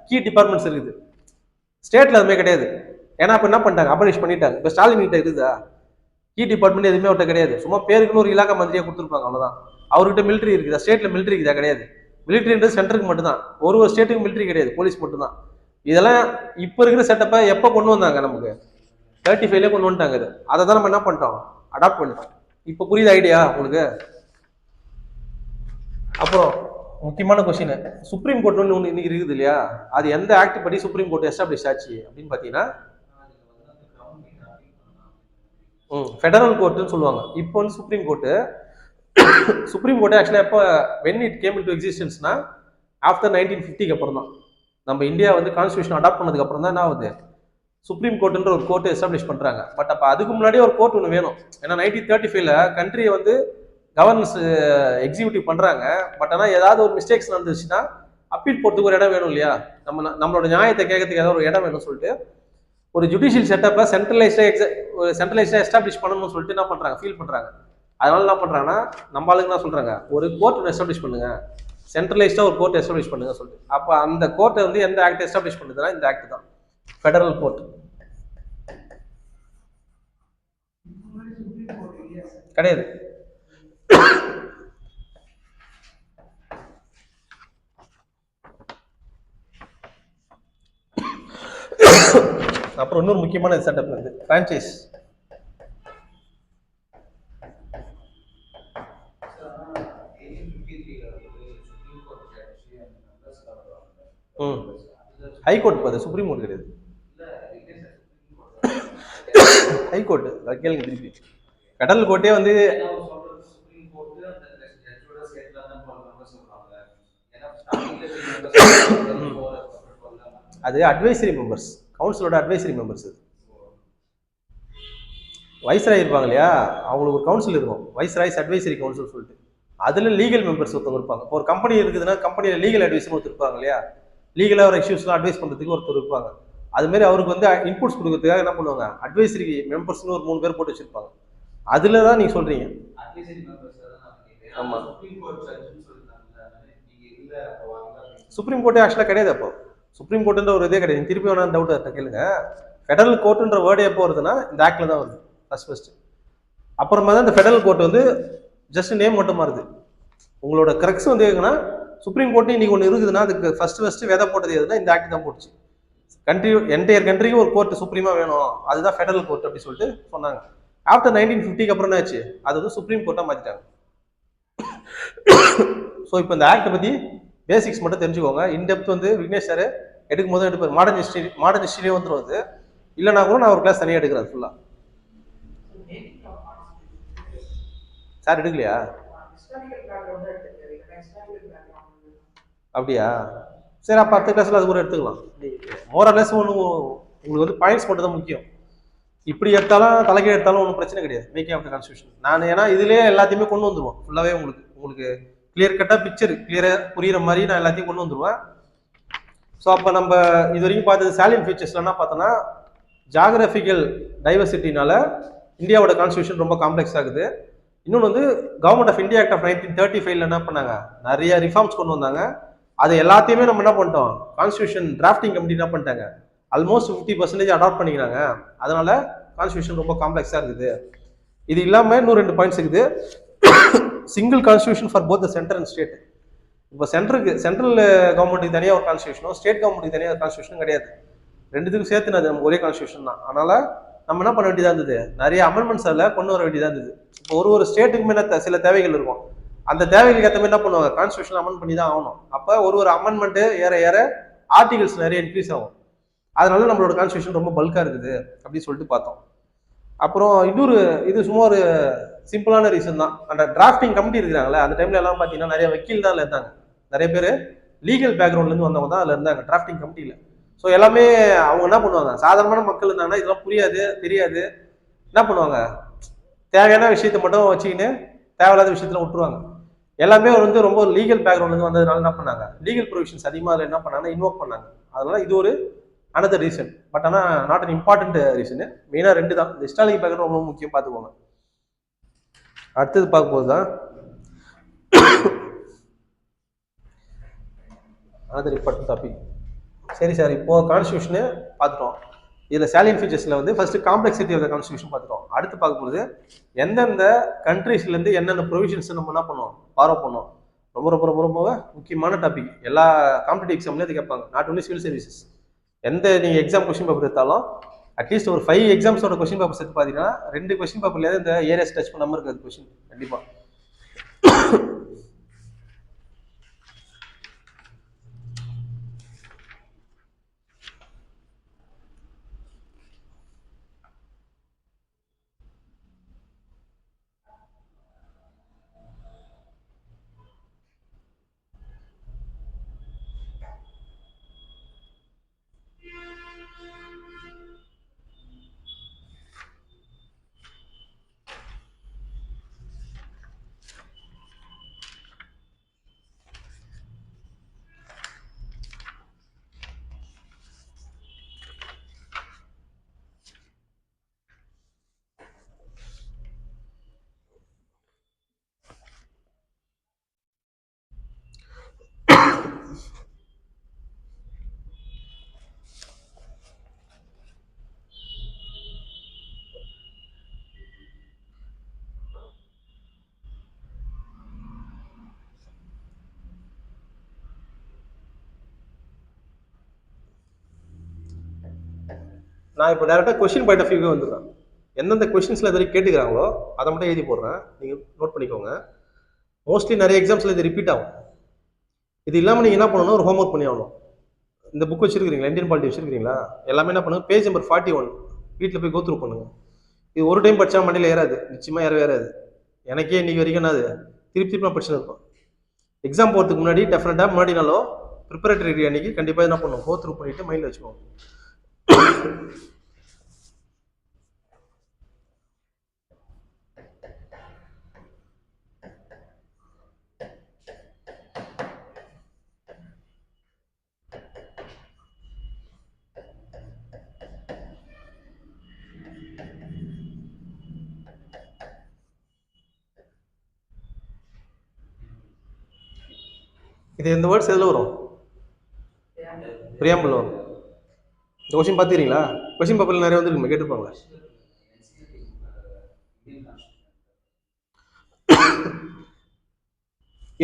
கீ டிபார்ட்மெண்ட்ஸ் இருக்குது. ஸ்டேட்டில் அதுமே கிடையாது. ஏன்னா இப்போ என்ன பண்ணிட்டாங்க, அபாலிஷ் பண்ணிட்டாங்க. இப்போ ஸ்டாலின் கிட்ட இருக்குதா கீ டிபார்ட்மெண்ட்? எதுவுமே அவர்கிட்ட கிடையாது. சும்மா பேருக்குன்னு ஒரு இலாக்கா மந்திரியாக கொடுத்துருப்பாங்க, அவ்வளோதான். அவர்கிட்ட மிலிட்ரி இருக்குதா? ஸ்டேட்டில் மிலிட்ரி இருக்குதா? கிடையாது. மிலிட்ரின்றது சென்டருக்கு மட்டும்தான், ஒரு ஸ்டேட்டுக்கு மிலிட்ரி கிடையாது, போலீஸ் மட்டும்தான். இதெல்லாம் இப்போ இருக்கிற செட்டப்பை எப்போ கொண்டு வந்தாங்க, நமக்கு 35லே கொண்டு வந்துட்டாங்க. இது அதை தான் நம்ம என்ன பண்ணிட்டோம், அடாப்ட் பண்ணிட்டோம். இப்போ புரியுது ஐடியா உங்களுக்கு? அப்புறம் முக்கியமான கொஸ்டின், சுப்ரீம் கோர்ட் ஒன்று இன்னைக்கு இருக்குது இல்லையா, அது எந்த ஆக்ட் படி சுப்ரீம் கோர்ட் எஸ்டாப்ளிஷ் ஆச்சு அப்படின்னு பார்த்தீங்கன்னா ஃபெடரல் கோர்ட்டுன்னு சொல்லுவாங்க. இப்போ வந்து சுப்ரீம் கோர்ட்டு ஆக்சுவலாக எப்போ வென் இட் கேம் இன்டு எக்ஸிஸ்டன்ஸ்னா ஆஃப்டர் 1950க்கு அப்புறம் தான். நம்ம இந்தியா வந்து கான்ஸ்டியூஷன் அடாப்ட் பண்ணதுக்கு அப்புறம் தான் என்ன ஆகுது, சுப்ரீம் கோர்ட்டுன்ற ஒரு கோர்ட்டை எஸ்டாப்ளிஷ் பண்ணுறாங்க. பட் அப்போ அதுக்கு முன்னாடியே ஒரு கோர்ட் ஒன்று வேணும். ஏன்னா 1935ல் கண்ட்ரியை வந்து கவர்னன்ஸ் எக்ஸிக்யூட்டிவ் பண்ணுறாங்க. பட் ஆனால் ஏதாவது ஒரு மிஸ்டேக்ஸ் நடந்துச்சுன்னா அப்பீல் போகிறதுக்கு ஒரு இடம் வேணும் இல்லையா, நம்மளோட நியாயத்தை கேட்கறதுக்கு ஏதாவது ஒரு இடம் வேணும்னு சொல்லிட்டு ஒரு ஜுடிஷியல் செட்டப்பை சென்ட்ரலைஸ்டாக எஸ்டாப்ளிஷ் பண்ணணும்னு சொல்லிட்டு என்ன பண்ணுறாங்க, ஃபீல் பண்ணுறாங்க. அதனால என்ன பண்ணுறாங்கன்னா, நம்ம ஆளுங்க என்ன சொல்கிறாங்க, ஒரு கோர்ட் எஸ்டாப்ளிஷ் பண்ணுங்க, சென்ட்ரலைஸ்டாக ஒரு கோர்ட் எஸ்டாப்ளிஷ் பண்ணுங்க சொல்லிட்டு. அப்போ அந்த கோர்ட்டை வந்து எந்த ஆக்ட் எஸ்டாப்ளிஷ் பண்ணுதுன்னா இந்த ஆக்ட் தான், ஃபெடரல் கோர்ட். கிடையாது. அப்புறம் இன்னொரு முக்கியமான செட்டப் வந்து பிரான்ச்சைஸ். ஹைகோர்ட் பார்த்து சுப்ரீம் கோர்ட் கிடையாது, ஹைகோர்ட். கேளுங்க திருப்பி. ஃபெடரல் கோர்ட்டே வந்து அது அட்வைசரி மெம்பர்ஸ், கவுன்சிலோட அட்வைசரி மெம்பர்ஸ். அது வைஸ்ராய் இருப்பாங்க இல்லையா, அவங்களுக்கு ஒரு கவுன்சில் இருக்கும், வைஸ்ராய்ஸ் அட்வைசரி கவுன்சில் சொல்லிட்டு. அதில் லீகல் மெம்பர்ஸ் ஒருத்தவங்க இருப்பாங்க. இப்போ ஒரு கம்பெனி இருக்குதுன்னா கம்பெனியில் லீகல் அட்வைசர் ஒருத்தர் இருப்பாங்க இல்லையா, லீகலாக ஒரு இஷ்யூஸ்லாம் அட்வைஸ் பண்ணுறதுக்கு ஒருத்தர் இருப்பாங்க. அதுமாரி அவருக்கு வந்து இன்புட்ஸ் கொடுக்கறதுக்காக என்ன பண்ணுவாங்க, அட்வைசரி மெம்பர்ஸ்னு ஒரு 3 பேர் போட்டு வச்சிருப்பாங்க. அதில் தான் நீங்கள் சொல்கிறீங்க. ஆமாம், சுப்ரீம் கோர்ட்டே ஆக்சுவலாக கிடையாது. அப்போ சுப்ரீம் கோர்ட்டுன்ற ஒரு இதே கிடையாது. திருப்பி வேணா டவுட் கேளுங்க. ஃபெடரல் கோர்ட்டுன்ற வேர்டு எப்போ வருதுன்னா இந்த ஆக்டில் தான் வருது ஃபர்ஸ்ட். அப்புறமா தான் இந்த ஃபெடரல் கோர்ட் வந்து ஜஸ்ட் நேம் மட்டும் மாறுது. உங்களோட கரெக்ட்ஸ் வந்து எங்கன்னா சுப்ரீம் கோர்ட்டு இன்னைக்கு ஒன்று இருக்குதுன்னா அதுக்கு ஃபர்ஸ்ட் விதை போட்டது எதுனா இந்த ஆக்ட் தான் போட்டுச்சு. என்டையர் கண்ட்ரிக்கு ஒரு கோர்ட் சுப்ரீமா வேணும், அதுதான் ஃபெடரல் கோர்ட் அப்படி சொல்லிட்டு சொன்னாங்க. ஆஃப்டர் 1950க்கு அப்புறம் என்ன ஆச்சு, அது வந்து சுப்ரீம் கோர்ட்டாக மாற்றிட்டாங்க. ஸோ இப்போ இந்த ஆக்டை பற்றி பேசிக்ஸ் மட்டும் தெரிஞ்சுக்கோங்க. இன்டெப்த் வந்து விக்னேஷ் சார் எடுக்கும் போது எடுப்பார். மாடர்ன் ஹிஸ்ட்ரியே வந்துடும். அது இல்லைனா கூட நான் ஒரு கிளாஸ் தனியாக எடுக்கிறேன் ஃபுல்லாக. சார் எடுக்கலையா? அப்படியா? சரி, அப்போ அடுத்த கிளாஸில் அது கூட எடுத்துக்கலாம். மோரலெஸ் ஒன்றும் உங்களுக்கு வந்து பாயிண்ட்ஸ் மட்டும் தான் முக்கியம். இப்படி எடுத்தாலும் தலைகீழ் எடுத்தாலும் ஒன்றும் பிரச்சனை கிடையாது. மேக்கிங் ஆஃப் த கான்ஸ்டியூஷன் நான் ஏன்னா இதுலேயே எல்லாத்தையுமே கொண்டு வந்துடுவோம். ஃபுல்லாகவே உங்களுக்கு கிளியர் கட்டாக பிக்சர் கிளியராக புரிகிற மாதிரி நான் எல்லாத்தையும் கொண்டு வந்துடுவேன். ஸோ அப்போ நம்ம இது வரைக்கும் பார்த்தது சாலியன் ஃபீச்சர்ஸ்ல என்ன பார்த்தோன்னா, ஜாகிரபிக்கல் டைவர்சிட்டினால இந்தியாவோட கான்ஸ்டியூஷன் ரொம்ப காம்ப்ளெக்ஸ் ஆகுது. இன்னொன்று வந்து government of India act of 1935 என்ன பண்ணாங்க, நிறைய ரிஃபார்ம்ஸ் கொண்டு வந்தாங்க. அது எல்லாத்தையுமே நம்ம என்ன பண்ணிட்டோம், கான்ஸ்டியூஷன் டிராஃப்டிங் கமிட்டி என்ன பண்ணிட்டாங்க, ஆல்மோஸ்ட் 50% அடாப்ட் பண்ணிக்கிறாங்க. அதனால கான்ஸ்டியூஷன் ரொம்ப காம்ப்ளெக்ஸாக இருக்குது. இது இல்லாமல் இன்னும் 2 பாயிண்ட்ஸ் இருக்குது. Single constitution for both the centre and state. இப்போ சென்ட்ரல் கவர்மெண்ட்டுக்கு தனியாக ஒரு கான்ஸ்டியூஷனும் ஸ்டேட் கவர்மெண்ட்டுக்கு தனியாக ஒரு கான்ஸ்டியூஷனும் கிடையாது. ரெண்டுத்துக்கும் சேர்த்து நம்ம ஒரே கான்ஸ்டியூஷன் தான். அதனால நம்ம என்ன பண்ண வேண்டியதாக இருந்தது, நிறைய அமெண்ட்மெண்ட்ஸ் அதில் கொண்டு வர வேண்டியதாக இருந்தது. இப்போ ஒரு ஸ்டேட்டுக்கு மேலே சில தேவைகள் இருக்கும். அந்த தேவைகளுக்கு ஏற்ற மாதிரி என்ன பண்ணுவாங்க, கான்ஸ்டியூஷன் அமெண்ட் பண்ணி தான் ஆகணும். அப்போ ஒரு அமெண்ட்மெண்ட் ஏற ஏற ஆர்டிகல்ஸ் நிறைய இன்க்ரீஸ் ஆகும். அதனால நம்மளோட கான்ஸ்டியூஷன் ரொம்ப பல்காக இருக்குது அப்படின்னு சொல்லிட்டு பார்த்தோம். அப்புறம் இன்னொரு இது சும்மா ஒரு சிம்பிளான ரீசன் தான். அந்த டிராஃப்டிங் கமிட்டி இருக்கிறாங்களே, அந்த டைம்ல எல்லாம் பார்த்தீங்கன்னா நிறைய வக்கீல் தான் இருந்தாங்க. நிறைய பேர் லீகல் பேக்ரவுண்ட்லேருந்து வந்தவங்க தான் அதில் இருந்தாங்க டிராஃப்டிங் கமிட்டியில். ஸோ எல்லாமே அவங்க என்ன பண்ணுவாங்க, சாதாரணமான மக்கள் இருந்தாங்கன்னா இதெல்லாம் புரியாது தெரியாது, என்ன பண்ணுவாங்க, தேவையான விஷயத்தை மட்டும் வச்சுக்கின்னு தேவையில்லாத விஷயத்துல விட்டுருவாங்க. எல்லாமே ரொம்ப லீகல் பேக்ரவுண்ட்லேருந்து வந்ததுனால என்ன பண்ணாங்க, லீகல் ப்ரொவிஷன்ஸ் அதிகமாக அதில் என்ன பண்ணாங்கன்னா இன்வோக் பண்ணாங்க. அதனால இது ஒரு அனதர் ரீசன். பட் ஆனால் நாட் அன் இம்பார்ட்டன்ட் ரீசனு. மெயினாக 2 தான். இந்த ஹிஸ்டாரிக்கல் பேக்ரவுண்ட் ரொம்ப முக்கியம், பார்த்துக்கோங்க. அடுத்தது பார்க்கும்போது தான் அனதர் இம்பார்ட்டன்ட் டாபிக். சரி சார், இப்போ கான்ஸ்டியூஷனு பார்த்துட்டோம். இதில் சேலியன் ஃபீச்சர்ஸில் first complexity of the constitution பார்த்துட்டோம். அடுத்து பார்க்கும்போது எந்தெந்த கண்ட்ரீஸ்லேருந்து என்னென்ன ப்ரொவிஷன்ஸ் நம்ம என்ன பண்ணோம், ஃபாலோ பண்ணோம். ரொம்ப ரொம்ப ரொம்ப ரொம்ப முக்கியமான டாபிக். எல்லா காம்படிட்டிவ் எக்ஸாம்லேயும் இது கேட்பாங்க. Not only civil services. எந்த நீங்கள் எக்ஸாம் கொஸ்டின் பேப்பர் எடுத்தாலும் அட்லீஸ்ட் ஒரு 5 எக்ஸாம்ஸோட கொஸ்டின் பேப்பர்ஸ் எடுத்து பார்த்தீங்கன்னா 2 கொஸ்டின் பேப்பர்லேயே இந்த ஏரியாஸ் டச் பண்ணாமல் இருக்காது கொஸ்டின் கண்டிப்பாக. நான் இப்போ டேரெக்டாக கொஸ்டின் பாயிண்ட் ஆஃப் வியூவே வந்துடுறேன். எந்தெந்த கொஸ்டின்ஸில் இது கேட்டுக்கிறாங்களோ அதை மட்டும் எழுதி போடுறேன், நீங்கள் நோட் பண்ணிக்கோங்க. மோஸ்ட்லி நிறைய எக்ஸாம்ஸில் இது ரிப்பீட் ஆகும். இது இல்லாமல் நீங்கள் என்ன பண்ணணும், ஒரு ஹோம்ஒர்க் பண்ணி ஆகணும். இந்த புக் வச்சிருக்கீங்களா, இந்தியன் பாலிட்டி வச்சிருக்கீங்களா, எல்லாமே என்ன பண்ணுங்க, பேஜ் நம்பர் 41 வீட்டில் போய் கோத்ரூ பண்ணுங்க. இது ஒரு டைம் படித்தா மண்டியில் ஏறாது, நிச்சயமாக ஏறாது. எனக்கே இன்னைக்கு வரைக்கும் நான் அது திருப்பி திருப்பி நான் படிச்சுன்னு இருப்பேன். எக்ஸாம் போகிறதுக்கு முன்னாடி டெஃபினட்டாக முன்னாடினாலும் ப்ரிப்பரேட்டரி அன்னைக்கு கண்டிப்பாக என்ன பண்ணுவோம், கோத்ரூ பண்ணிவிட்டு மைண்டில் வச்சுக்கோங்க. இது இந்த வேர்ட்ஸ் எதில் வரும், பிரியாம்பிள் வரும். இந்த கொஸ்டின் பார்த்துக்கிறீங்களா, கொஸ்டின் பேப்பரில் நிறைய வந்துருக்குமே, கேட்டுப்பாங்க.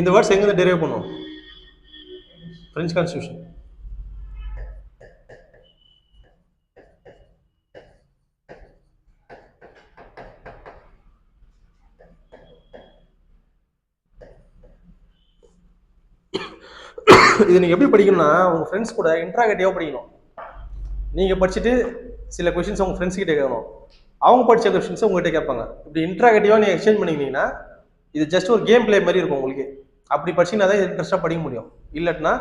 இந்த வேர்ட்ஸ் எங்கே டெரைவ் பண்ணும், பிரெஞ்சு கான்ஸ்டியூஷன். இது நீங்கள் எப்படி படிக்கணும்னா, உங்கள் ஃப்ரெண்ட்ஸ் கூட இன்ட்ராகேட்டிவாக படிக்கணும். நீங்கள் படிச்சுட்டு சில கொஷின்ஸ் உங்கள் ஃப்ரெண்ட்ஸ் கிட்டே கேட்கணும், அவங்க படித்த கொஷின்ஸை உங்கள்கிட்ட கேட்பாங்க. இப்படி இன்ட்ராகேட்டிவாக நீங்கள் எக்ஸ்சேஞ்ச் பண்ணிக்கிட்டீங்கன்னா இது ஜஸ்ட் ஒரு கேம் பிளே மாதிரி இருக்கும் உங்களுக்கு. அப்படி படிச்சிங்கன்னா தான் இன்ட்ரெஸ்ட்டாக படிக்க முடியும், இல்லைன்னா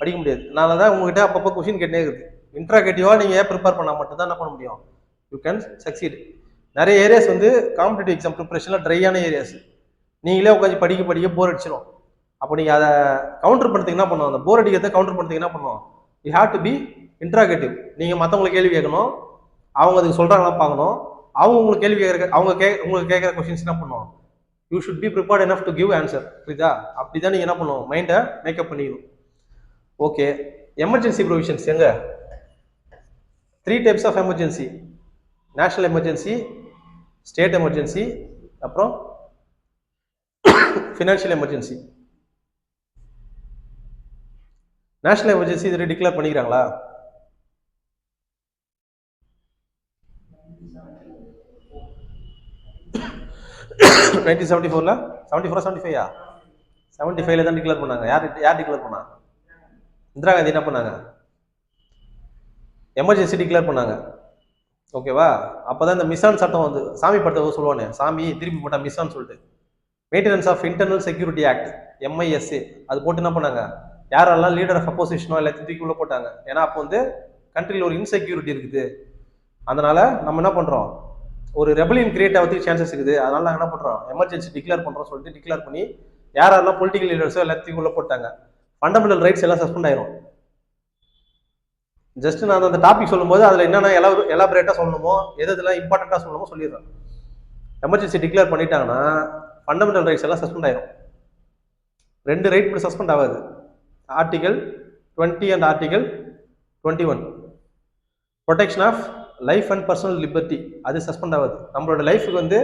படிக்க முடியாது. அதனால தான் உங்ககிட்ட அப்பப்போ கொஷின் கேட்டே இருக்குது. இன்ட்ராகேட்டிவாக நீங்கள் ப்ரிப்பேர் பண்ணால் மட்டும்தான் என்ன பண்ண முடியும், யூ கேன் சக்சீட். நிறைய ஏரியாஸ் காம்படிட்டிவ் எக்ஸாம் ப்ரிப்பரேஷனில் ட்ரையான ஏரியாஸ். நீங்களே உட்காந்து படிக்க படிக்க போர் அடிச்சிடும். அப்போ நீங்கள் அதை கவுண்டர் பண்ணுறதுக்கு என்ன பண்ணுவோம், அந்த போர் அடிக்கிறத கவுண்டர் பண்ணுறதுக்கு என்ன பண்ணுவோம், you have to be interrogative. நீங்கள் மற்றவங்களுக்கு கேள்வி கேட்கணும், அவங்க அதுக்கு சொல்கிறாங்களா பார்க்கணும், அவங்க உங்களுக்கு கேள்வி கேட்குற உங்களுக்கு கேட்குற கொஸ்டின்ஸ் என்ன பண்ணுவோம், you should be prepared enough to give answer. புரியுதா? அப்படி தான் நீங்கள் என்ன பண்ணுவோம், மைண்டை மேக்கப் பண்ணிக்கணும். ஓகே, எமர்ஜென்சி ப்ரொவிஷன்ஸ் எங்க 3 types of emergency: national emergency, state emergency, அப்புறம் ஃபினான்ஷியல் எமர்ஜென்சி. நேஷனல் எமர்ஜென்சி இதில் டிக்ளேர் பண்ணிக்கிறாங்களா? 1974ல 74 75 75ல தான் டிக்ளேர் பண்ணாங்க. யார் டிக்ளேர் பண்ணா? இந்திரா காந்தி என்ன பண்ணாங்க? எமர்ஜென்சி டிக்ளேர் பண்ணாங்க. ஓகேவா? அப்பதான் இந்த மிசான் சட்டம் வந்து சாமி படத்தை சொல்லுவானே, சாமி திருப்பி போட்டா மிசான்னு சொல்லிட்டு maintenance of internal security act MISA அது போட்டு என்ன பண்ணாங்க, யாரெல்லாம் லீடர் ஆஃப் அப்போசிஷனோ எல்லாத்தையும் தூக்கி உள்ள போட்டாங்க. ஏன்னா அப்போ வந்து கண்ட்ரியில் ஒரு இன்செக்யூரிட்டி இருக்குது. அதனால நம்ம என்ன பண்றோம், ஒரு ரெபலியன் கிரியேட் ஆகிறதுக்கு சான்சஸ் இருக்குது. அதனால நாங்கள் என்ன பண்றோம், எமர்ஜென்சி டிக்ளேர் பண்றோம் சொல்லிட்டு டிக்ளேர் பண்ணி யாரெல்லாம் பொலிட்டிக்கல் லீடர்ஸோ எல்லாத்தையும் உள்ள போட்டாங்க. ஃபண்டமெண்டல் ரைட்ஸ் எல்லாம் சஸ்பெண்ட் ஆயிரும். ஜஸ்ட் நான் அந்த டாபிக் சொல்லும்போது அதில் என்னென்ன எலாபரேட்டாக சொல்லணுமோ, எதெல்லாம் இம்பார்ட்டண்ட்டாக சொல்லணுமோ சொல்லிடுறேன். எமர்ஜென்சி டிக்ளேர் பண்ணிட்டாங்கன்னா ஃபண்டமெண்டல் ரைட்ஸ் எல்லாம் சஸ்பெண்ட் ஆயிரும். 2 ரைட் மட்டும் சஸ்பெண்ட் ஆகாது. Article 20 and article 21 protection of life and personal liberty அது சஸ்பெண்ட் ஆகாது. நம்மளோட லைஃபுக்கு வந்து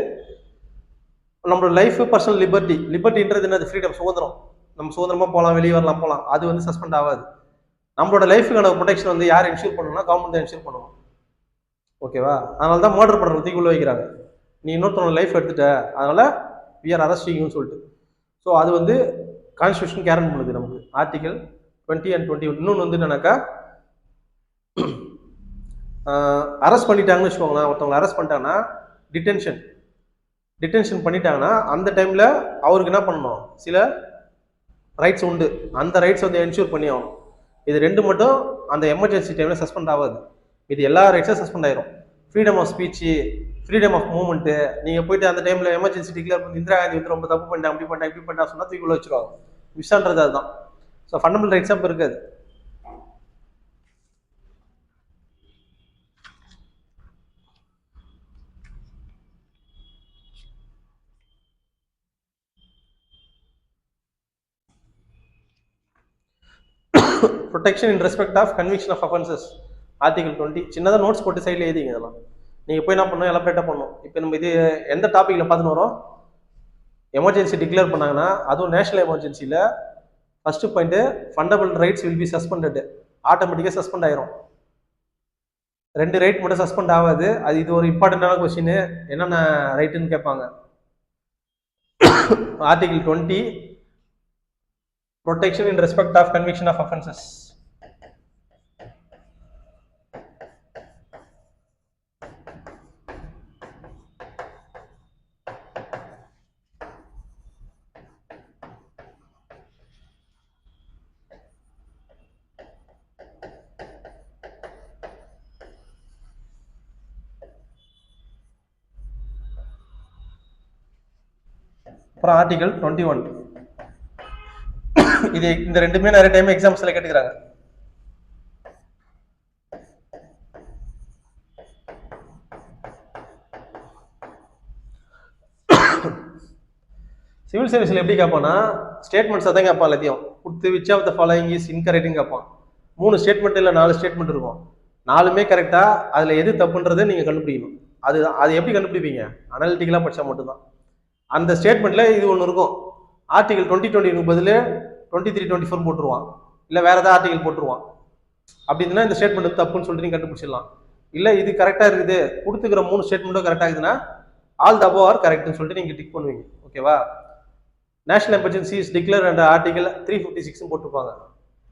நம்மளோட லைஃப் பர்சனல் லிபர்ட்டின்றது என்னது, ஃப்ரீடம், சுதந்திரம். நம்ம சுதந்திரமாக போகலாம், வெளியே வரலாம், போகலாம். அது வந்து சஸ்பெண்ட் ஆகாது. நம்மளோட லைஃபுக்கான ப்ரொடெக்ஷன் வந்து யார் என்ஷூர் பண்ணணும்னா கவர்மெண்ட் தான் என்ஷூர் பண்ணணும். ஓகேவா? அதனால தான் மர்டர் பண்ணுறது தூக்கி உள்ள வைக்கிறாங்க. நீ இன்னொருத்தவங்க லைஃப் எடுத்துட்ட, அதனால வி ஆர் அரெஸ்டிங்னு சொல்லிட்டு. ஸோ அது வந்து கான்ஸ்டியூஷன் கேரண்ட் பண்ணுது நமக்கு. Article 20 and 21. இன்னொன்று வந்து என்னன்னாக்கா, அரெஸ்ட் பண்ணிட்டாங்கன்னு வச்சுக்கோங்களேன், ஒருத்தவங்க அரெஸ்ட் பண்ணிட்டாங்கன்னா டிடென்ஷன் பண்ணிட்டாங்கன்னா அந்த டைமில் அவருக்கு என்ன பண்ணணும், சில ரைட்ஸ் உண்டு. அந்த ரைட்ஸ் வந்து என்ஷூர் பண்ணி ஆகணும். இது 2 மட்டும் அந்த எமர்ஜென்சி டைமில் சஸ்பெண்ட் ஆகாது. இது எல்லா ரைட்ஸும் சஸ்பெண்ட் ஆயிரும். Freedom of speech, freedom of movement. நீங்கள் போயிட்டு அந்த டைமில் எமர்ஜென்சி டிக்ளேர் பண்ணி இந்திரா காந்தி வந்து ரொம்ப தப்பு பண்ணிட்டேன், அப்படி பண்ணிட்டேன், இப்படி பண்ணிட்டா சொன்னால் தூக்கி உள்ள வச்சுருவாங்க. விஷான்றது அதுதான். ஸோ ஃபண்டமெண்டல் ரைட்ஸாக இப்போ இருக்காது. Protection in respect of conviction of offences article 20. சின்னதாக நோட்ஸ் போட்டு சைடில் எழுதிங்க. இதெல்லாம் நீங்கள் போய் என்ன பண்ணணும், எலாபரேட்டாக பண்ணணும். இப்போ நம்ம இது எந்த டாப்பிக்கில் பார்த்துன்னு வரோம், எமர்ஜென்சி டிக்ளேர் பண்ணாங்கன்னா, அதுவும் நேஷனல் எமர்ஜென்சியில் first point, fundamental rights will be suspended. ஆட்டோமேட்டிக்காக சஸ்பெண்ட் ஆயிரும். 2 ரைட் மட்டும் சஸ்பெண்ட் ஆகாது. அது இது ஒரு இம்பார்ட்டண்டான கொஸ்டின். என்னென்ன ரைட்டுன்னு கேட்பாங்க. Article 20 protection in respect of conviction of offenses. அப்புறம் ஆர்டிகல் 21. இது இந்த ரெண்டுமே நிறைய டைம் எக்ஸாம்ஸ்ல கேட்டுக்கிறாங்க. சிவில் சர்வீஸ்ல எப்படி கேட்பான்னா, ஸ்டேட்மெண்ட்ஸ் தான் கேட்பான். எல்லாத்தையும் கொடுத்து which of the following is இன்கரெக்ட்னு கேட்பான். 3 ஸ்டேட்மெண்ட் இல்லை 4 ஸ்டேட்மெண்ட் இருக்கும். 4மே கரெக்டா, அதுல எது தப்புன்றதை நீங்க கண்டுபிடிக்கணும். அது எப்படி கண்டுபிடிப்பீங்க, அனாலிட்டிக்கலா படிச்சா மட்டும்தான். அந்த ஸ்டேட்மெண்ட்ல இது ஒன்று இருக்கும். ஆர்டிகல் 2020 பதில் 23 24 போட்டுருவான், இல்லை வேற ஏதாவது ஆர்டிகல் போட்டுருவான். அப்படி இருந்தா இந்த ஸ்டேட்மெண்ட் தப்புன்னு சொல்லிட்டு நீங்க கண்டுபிடிச்சிடலாம். இல்லை இது கரெக்டா இருக்குது, கொடுத்துக்கிற 3 ஸ்டேட்மெண்ட்டும் கரெக்டா இருக்குதுன்னா ஆல் த அபவ் ஆர் கரெக்ட்னு சொல்லிட்டு நீங்க டிக் பண்ணுவீங்க. ஓகேவா? National emergency is declare and article 356 போட்டிருப்பாங்க.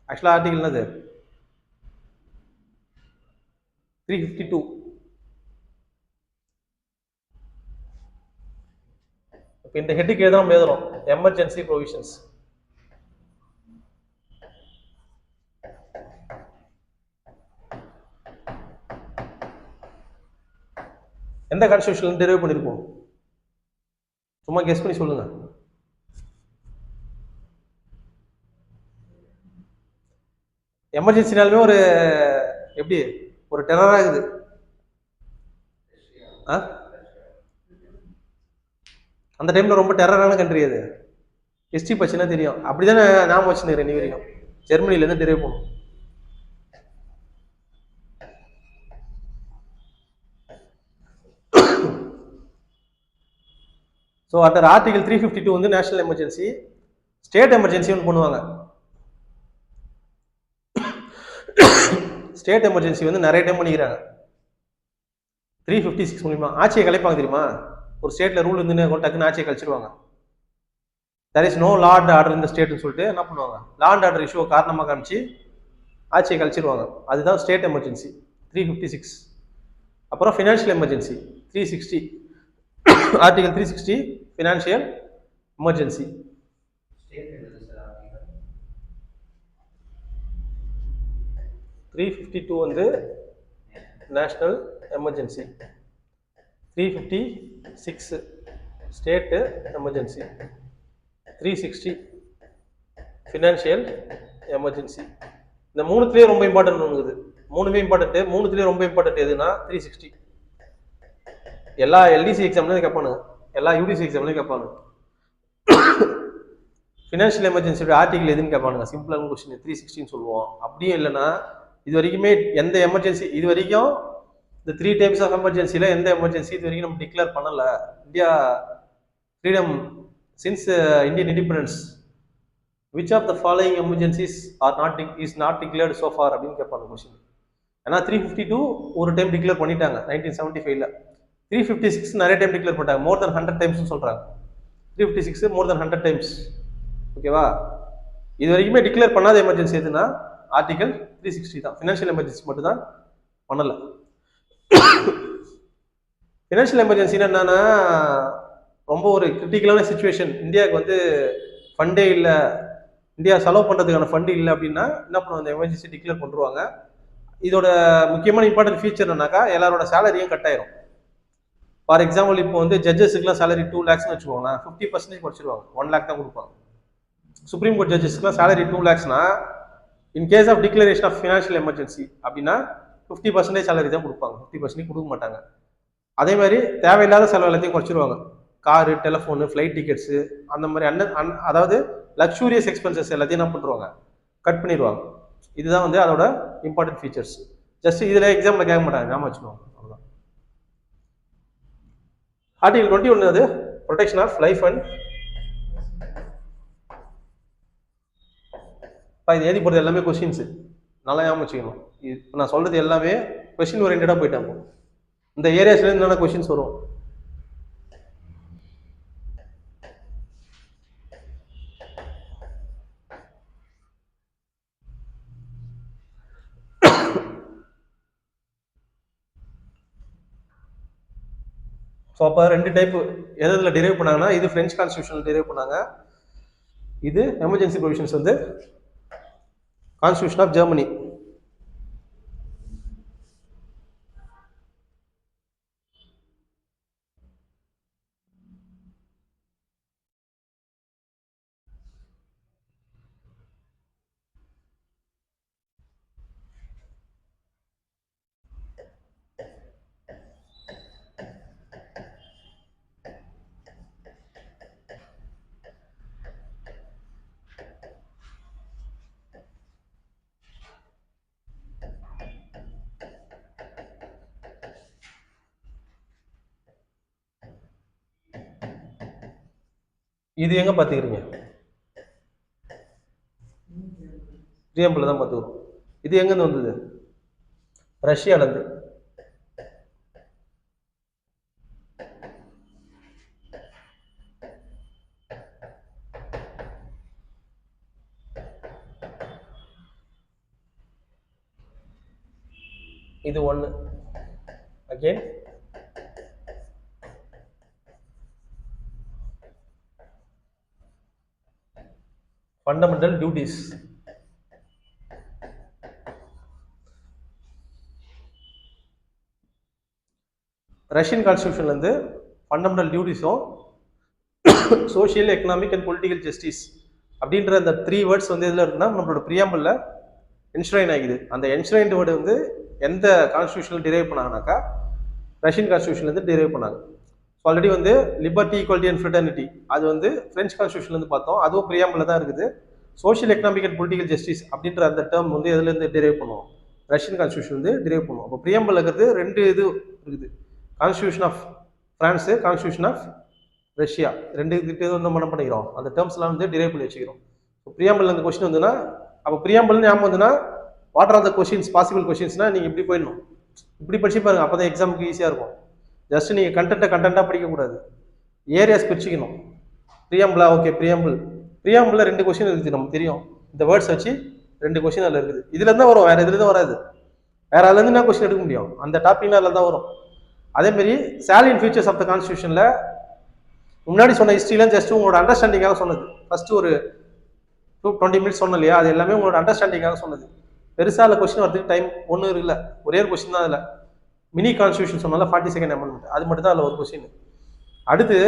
ஆக்சுவலா ஆர்டிகல் என்னது, 352. இப்போ இந்த ஹெட்டுக்கு தான் எழுதுறோம், எமர்ஜென்சி ப்ரொவிஷன்ஸ். எந்த கான்ஸ்டிடியூஷன்ல டெரைவ் பண்ணிருப்போம், சும்மா கெஸ் பண்ணி சொல்லுங்க. எமர்ஜென்சினாலுமே ஒரு எப்படி ஒரு டெரரா இருக்குது. அந்த டைம்ல ரொம்ப டெரரான கண்ட்ரி அது. ஹிஸ்டரி பச்சுன்னா தெரியும். அப்படிதானே ஞாபகம் வச்சுருக்கிறேன் நீ வரைக்கும். ஜெர்மனில இருந்து டெரைவ் பண்ணும். ஸோ அண்டர் ஆர்டிகல் 352 வந்து நேஷனல் எமர்ஜென்சி. ஸ்டேட் எமர்ஜென்சி ஒன்று பண்ணுவாங்க. ஸ்டேட் எமர்ஜென்சி வந்து நிறைய டைம் பண்ணிக்கிறாங்க. 356 மூலியமா ஆட்சியை கலைப்பாங்க தெரியுமா? ஒரு ஸ்டேட்ல ரூல் இருந்துன்னு டக்குன்னு ஆட்சியை கழிச்சிருவாங்க. There is no law and order இந்த ஸ்டேட்னு சொல்லிட்டு என்ன பண்ணுவாங்க, லா அண்ட் ஆர்டர் இஷ்யூ காரணமாக காமிச்சு ஆட்சியை கழிச்சிருவாங்க. அதுதான் ஸ்டேட் எமர்ஜென்சி 356. அப்புறம் financial emergency 360. Article 360 financial emergency. 352 வந்து national emergency, 356 state emergency, 360 financial emergency. இந்த மூணுத்துலேயே ரொம்ப இம்பார்ட்டன்ட் ஒன்று, மூணுமே இம்பார்ட்டன்ட். மூணுத்துலேயே ரொம்ப இம்பார்ட்டன்ட் எதுனா 360. எல்லா எல்டிசி எக்ஸாம்லையும் கேட்பானுங்க, எல்லா யூடிசி எக்ஸாம்லையும் கேட்பானுங்க. ஃபினான்ஷியல் எமர்ஜென்சியோட ஆர்டிகல் எதுன்னு கேட்பானுங்க. சிம்பிளான கொஸ்டின் 360 சொல்லுவோம். அப்படியும் இல்லைன்னா இது வரைக்குமே எந்த எமர்ஜென்சி இது வரைக்கும் இந்த 3 டைப்ஸ் ஆஃப் எமர்ஜென்சியில் எந்த எமர்ஜென்சி இது வரைக்கும் நம்ம டிக்ளேர் பண்ணலை. India freedom since Indian independence which of the following emergencies is not declared so far அப்படின்னு கேட்பாங்க கொஸ்டின். ஏன்னா 352 ஒரு டைம் டிக்ளேர் பண்ணிட்டாங்க 1975ல். 356 நிறைய டைம் டிக்ளேர் பண்ணிட்டாங்க, மோர் தென் 100 டைம்ஸ் சொல்கிறாங்க. 356 மோர் தென் 100 டைம்ஸ். ஓகேவா? இது வரைக்குமே டிக்ளேர் பண்ணாத எமர்ஜென்சி எதுனா ஆர்டிகல் 360 தான். ஃபினான்ஷியல் எமர்ஜென்சி மட்டும் தான் பண்ணலை. ஃபினான்ஷியல் எமர்ஜென்சின்னா என்னன்னா, ரொம்ப ஒரு கிரிட்டிக்கலான சுச்சுவேஷன், இந்தியாவுக்கு வந்து ஃபண்டே இல்லை, இந்தியா செலவு பண்ணுறதுக்கான ஃபண்டு இல்லை அப்படின்னா என்ன பண்ணுவாங்க, அந்த எமர்ஜென்சி டிக்ளேர் பண்ணுவாங்க. இதோட முக்கியமான இம்பார்ட்டன்ட் ஃபீச்சர் என்னன்னாக்கா எல்லாரோட சேலரியும் கட் ஆயிரும். ஃபார் எக்ஸாம்பிள் இப்போ வந்து ஜட்ஜஸுக்குலாம் சேலரி 2 lakhs வச்சுக்கோங்களேன், 50% குறைச்சிருவாங்க, 1 lakh தான் கொடுப்பாங்க. சுப்ரீம் கோர்ட் ஜட்ஜஸ்க்குலாம் சேலரி 2 lakhsனா in case of declaration of financial emergency அப்படின்னா 50% சேலரி தான் கொடுப்பாங்க, 50% கொடுக்க மாட்டாங்க. அதே மாதிரி தேவையில்லாத செலவு எல்லாத்தையும் குறைச்சிருவாங்க. காரு, டெலிஃபோனு, ஃப்ளைட் டிக்கெட்ஸு, அந்த மாதிரி அதாவது லக்ஸூரியஸ் எக்ஸ்பென்சஸ் எல்லாத்தையும் என்ன பண்ணுவாங்க, கட் பண்ணிடுவாங்க. இதுதான் வந்து அதோட இம்பார்ட்டன்ட் ஃபீச்சர்ஸ். ஜஸ்ட் இதில் எக்ஸாம்பிள் கேட்க மாட்டாங்க, ஞாபகம் வச்சுக்கோங்க, அவ்வளோதான். ஆர்டிகல் 21 அது ப்ரொடெக்ஷன் ஆஃப் லைஃப் அண்ட் இது எழுதி போகிறது எல்லாமே கொஸ்டின்ஸு, நல்லா ஞாபகம் வச்சுக்கணும். இப்போ நான் சொல்கிறது எல்லாமே கொஸ்டின் ஓரியன்டாக போயிட்டாங்க. இந்த ஏரியாஸ்லேருந்து என்னென்ன கொஸ்டின்ஸ் வரும். ஸோ அப்போ 2 டைப்பு எதில் டிரைவ் பண்ணாங்கன்னா, இது ஃப்ரெஞ்ச் கான்ஸ்டியூஷனில் டிரைவ் பண்ணாங்க, இது எமர்ஜென்சி ப்ரொவிஷன்ஸ் வந்து கான்ஸ்டியூஷன் ஆஃப் ஜெர்மனி. இது எங்க பார்த்துக்கிறீங்க, பிரியாம்பிள் தான் பார்த்துக்கிறோம். இது எங்கேருந்து வந்தது, ரஷ்யாவிலேருந்து. இது ஒன்று. Again fundamental duties. ரஷ்யன் கான்ஸ்டியூஷன்லேருந்து ஃபண்டமெண்டல் டியூட்டிஸும் social, economic and political justice அப்படின்ற அந்த 3 வேர்ட்ஸ் வந்து எதில் இருக்குன்னா நம்மளோட பிரியாம்பிளில் என்ஷ்ரைன் ஆகிது. அந்த என்ஷ்ரைன்டு வேர்டு வந்து எந்த கான்ஸ்டியூஷனில் டிரைவ் பண்ணாங்கனாக்கா ரஷ்யன் கான்ஸ்டியூஷன்லேருந்து டிரைவ் பண்ணாங்க. ஸோ ஆல்ரெடி வந்து லிபர்ட்டி, ஈக்குவாலிட்டி அண்ட் ஃப்ரெட்டர்னிட்டி அது வந்து ஃப்ரெஞ்ச் கான்ஸ்டியூஷன்லேருந்து பார்த்தோம், அதுவும் பிரியாம்பிளில் தான் இருக்குது. Social, economic and political justice அப்படின்ற அந்த டேர்ம் வந்து எதுலேருந்து டிரைவ் பண்ணுவோம், ரஷ்யன் கான்ஸ்டியூஷன் வந்து டிரைவ் பண்ணுவோம். அப்போ பிரியாம்பிள் இருக்கிறது 2 இது இருக்குது, constitution of France, constitution of Russia, 2 கிட்டே வந்து நம்ம என்ன பண்ணிக்கிறோம், அந்த டேர்ம்ஸ்லாம் வந்து டிரைவ் பண்ணி வச்சுக்கிறோம். இப்போ பிரியாம்பிள் அந்த கொஸ்டின் வந்துன்னா, அப்போ பிரியாம்பிள்னு ஞாபகம் வந்துன்னா what are the questions, possible கொஸ்டின்ஸ்னால் நீங்கள் இப்படி போயிடணும். இப்படி படிச்சு பாருங்க, அப்போ தான் எக்ஸாமுக்கு ஈஸியாக இருக்கும். ஜஸ்ட் நீங்கள் கண்டென்ட்டாக படிக்கக்கூடாது, ஏரியாஸ் பிரிச்சுக்கணும். ப்ரியாம்பிளா, ஓகே ப்ரியாம்பிளில் 2 கொஸ்டின் இருக்குது, நமக்கு தெரியும். இந்த வேர்ட்ஸ் வச்சு 2 கொஸ்டின் அதில் இருக்குது. இதுல தான் வரும், வேற எதுல தான் வராது. வேற அதுலேருந்து என்ன கொஸ்டின் எடுக்க முடியும்? அந்த டாபிக்னா அதில் தான் வரும். அதேமாரி சாலியன்ட் ஃபீச்சர்ஸ் ஆஃப் த கான்ஸ்டியூஷனில் முன்னாடி சொன்ன ஹிஸ்ட்ரிலாம் ஜஸ்ட் உங்களோட அண்டர்ஸ்டாண்டிங்காக சொன்னது. ஃபர்ஸ்ட் ஒரு 20 மினிட்ஸ் சொன்னோம் இல்லையா, அது எல்லாமே உங்களோட அண்டர்ஸ்டாண்டிங்காக சொன்னது. பெருசாக அதில் கொஸ்டின் வரதுக்கு டைம் ஒன்றும் இருக்குல்ல, ஒரே ஒரு கொஸ்டின் தான் அதில். மினி கான்ஸ்டியூஷன் சொன்னால 42nd அமெண்ட்மெண்ட், அது மட்டும் தான் அதில் ஒரு கொஸ்டின். அடுத்து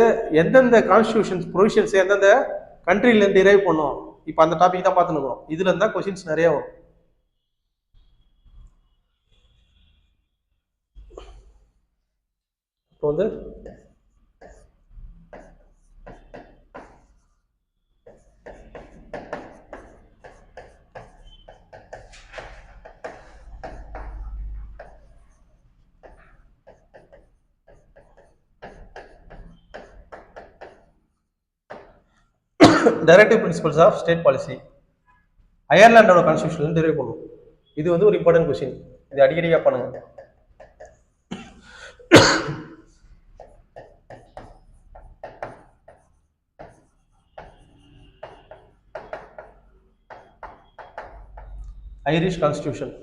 எந்தெந்த கான்ஸ்டியூஷன் ப்ரொவிஷன்ஸ் எந்தெந்த கண்ட்ரிலேருந்து டிரைவ் பண்ணும், இப்போ அந்த டாபிக் தான் பார்த்துருக்கோம். இதுல இருந்தால் கொஸ்டின்ஸ் நிறைய வரும். இப்போ வந்து directive principles of state policy அயர்லாண்டோட கான்ஸ்டியூஷன் டெரைவ் பண்ணும். இது வந்து ஒரு இம்பார்ட்டன்ட் கொஸ்டின், இது அடிக்கடி கேட்பானுங்க. Irish constitution.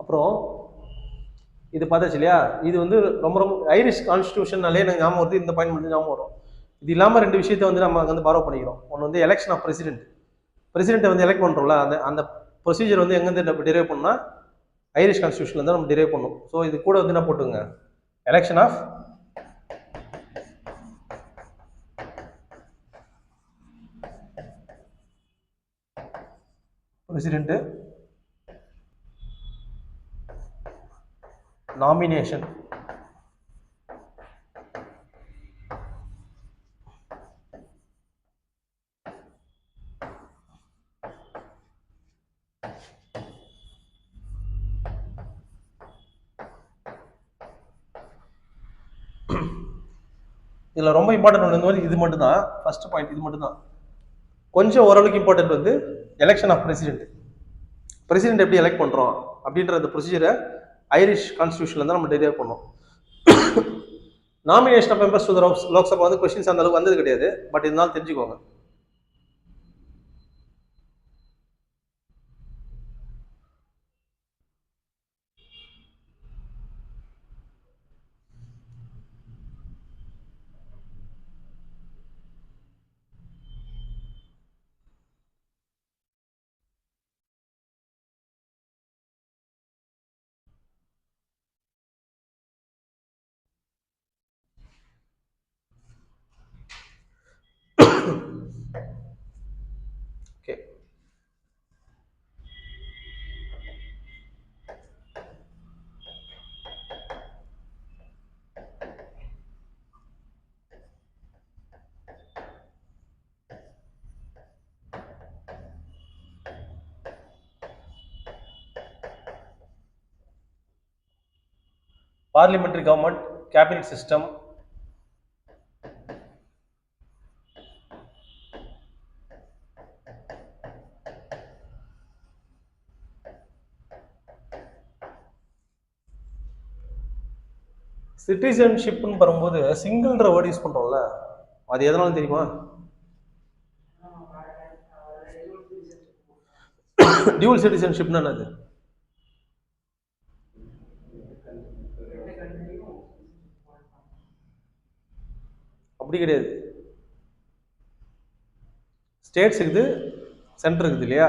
அப்புறம் இது பார்த்தாச்சு இல்லையா, இது வந்து ரொம்ப ரொம்ப ஐரிஷ் கான்ஸ்டியூஷன்னாலே எனக்கு ஞாபகம் வருது, இந்த பாயிண்ட் மட்டும் ஞாபகம் வரும். இது இல்லாமல் 2 விஷயத்தை வந்து நம்ம வந்து பாரோ பண்ணிக்கிறோம். ஒன்று வந்து எலெக்ஷன் ஆஃப் பிரசிடென்ட்டை வந்து எலெக்ட் பண்ணுறோம்ல, அந்த அந்த ப்ரொசீஜர் வந்து எங்கேருந்து டிரைவ் பண்ணால் ஐரிஷ் கான்ஸ்டியூஷன்ல தான் நம்ம டிரைவ் பண்ணணும். ஸோ இது கூட வந்து என்ன போட்டுங்க, எலெக்ஷன் ஆஃப் பிரசிடென்ட், நாமினேஷன், இதில் ரொம்ப இம்பார்ட்டன்ட் ஒன்று வந்து இது மட்டும் தான், ஃபர்ஸ்ட் பாயிண்ட் இது மட்டும் தான். கொஞ்சம் ஓரளவுக்கு இம்பார்ட்டன்ட் வந்து எலெக்ஷன் ஆஃப் பிரசிடென்ட் எப்படி எலெக்ட் பண்ணுறோம் அப்படின்ற அந்த ப்ரொசீஜரை ஐரிஷ் கான்ஸ்டியூஷன்ல தான் நம்ம டெரைவ் பண்ணோம். Nomination of members to the Lok Sabha வந்து கொஸ்டின்ஸ் அந்த அளவுக்கு வந்தது கிடையாது, பட் இருந்தாலும் தெரிஞ்சுக்கோங்க. Okay, parliamentary government, cabinet system, சிட்டிசன்ஷிப்னு வரும்போது சிங்கிள்ன்ற வேர்டு யூஸ் பண்றோம்ல, அது எதனால தெரியுமா? டியூல் சிட்டிசன்ஷிப்னா என்னது? அப்படி கிடையாது. ஸ்டேட்ஸ் இருக்குது, சென்டர் இருக்குது இல்லையா,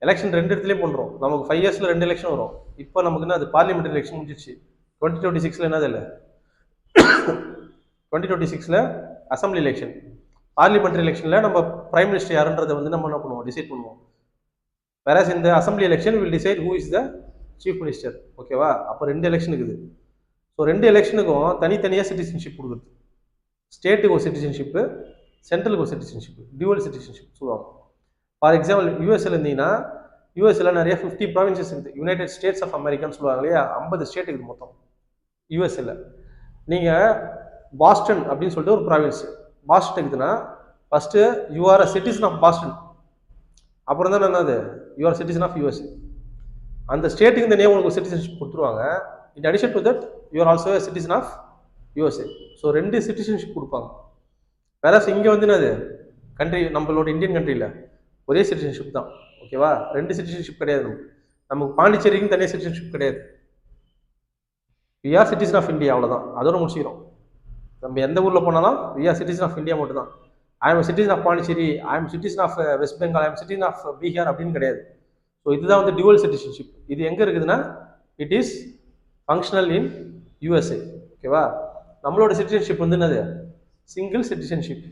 எலெக்ஷன் 2 இடத்துலயும் பண்றோம். நமக்கு 5 இயர்ஸ்ல 2 எலெக்ஷன் வரும். இப்போ நமக்கு என்ன, அது பார்லிமெண்டரி எலெக்ஷன் முடிஞ்சிச்சு. 2026ல என்னது இல்லை, 2026ல அசம்பிளி எலெக்ஷன். பார்லிமெண்டரி எலெக்ஷன்ல நம்ம பிரைம் மினிஸ்டர் யாருன்றதை வந்து நம்ம என்ன பண்ணுவோம், டிசைட் பண்ணுவோம். வேற இந்த assembly election will decide who is the chief minister, ஓகேவா? அப்போ 2 எலெக்ஷன் இருக்குது. ஸோ 2 எலெக்ஷனுக்கும் தனித்தனியாக சிட்டிசன்ஷிப் கொடுக்குறது. ஸ்டேட்டுக்கு ஒரு சிட்டிசன்ஷிப்பு, சென்ட்ரலுக்கு ஒரு சிட்டிசன்ஷிப், டியூவல் சிட்டிசன்ஷிப் சொல்லுவாங்க. ஃபார் எக்ஸாம்பிள் யூஎஸ்ல இருந்தீங்கன்னா, யூஎஸ்ல நிறைய 50 ப்ராவின்சஸ் இருக்குது. யுனைடெட் ஸ்டேட்ஸ் ஆஃப் அமெரிக்கான்னு சொல்லுவாங்க இல்லையா, 50 ஸ்டேட் இருக்குது மொத்தம் யூஎஸ்ல. நீங்கள் பாஸ்டன் அப்படின்னு சொல்லிட்டு ஒரு ப்ராவின்ஸ், பாஸ்டன் இருக்குதுன்னா first you are a citizen of Boston, அப்புறம் தான் என்னது you are citizen of US. அந்த ஸ்டேட்டுக்கு இந்த நேம் உங்களுக்கு சிட்டிசன்ஷிப் கொடுத்துருவாங்க. In addition to that you are also citizen of USA. So 2 citizenship கொடுப்பாங்க. வேற இங்கே வந்து என்னது கண்ட்ரி, நம்மளோட இந்தியன் கண்ட்ரியில் ஒரே சிட்டிசன்ஷிப் தான், ஓகேவா? 2 சிட்டிசன்ஷிப் கிடையாது. நமக்கு பாண்டிச்சேரிக்கும் தனியாக சிட்டிசன்ஷிப் கிடையாது. We are citizen of India, அவ்வளோதான். அதோட முடிச்சுக்கிறோம். நம்ம எந்த ஊரில் போனாலும் we are citizen of India மட்டும் தான். I am citizen of Pondicherry, I am citizen of West Bengal, I am citizen of Bihar அப்படின்னு கிடையாது. ஸோ இதுதான் வந்து டியூவல் சிட்டிசன்ஷிப். இது எங்கே இருக்குதுன்னா it is functional in USA, ஓகேவா? நம்மளோட சிட்டிசன்ஷிப் வந்து என்னது சிங்கிள் சிட்டிசன்ஷிப்.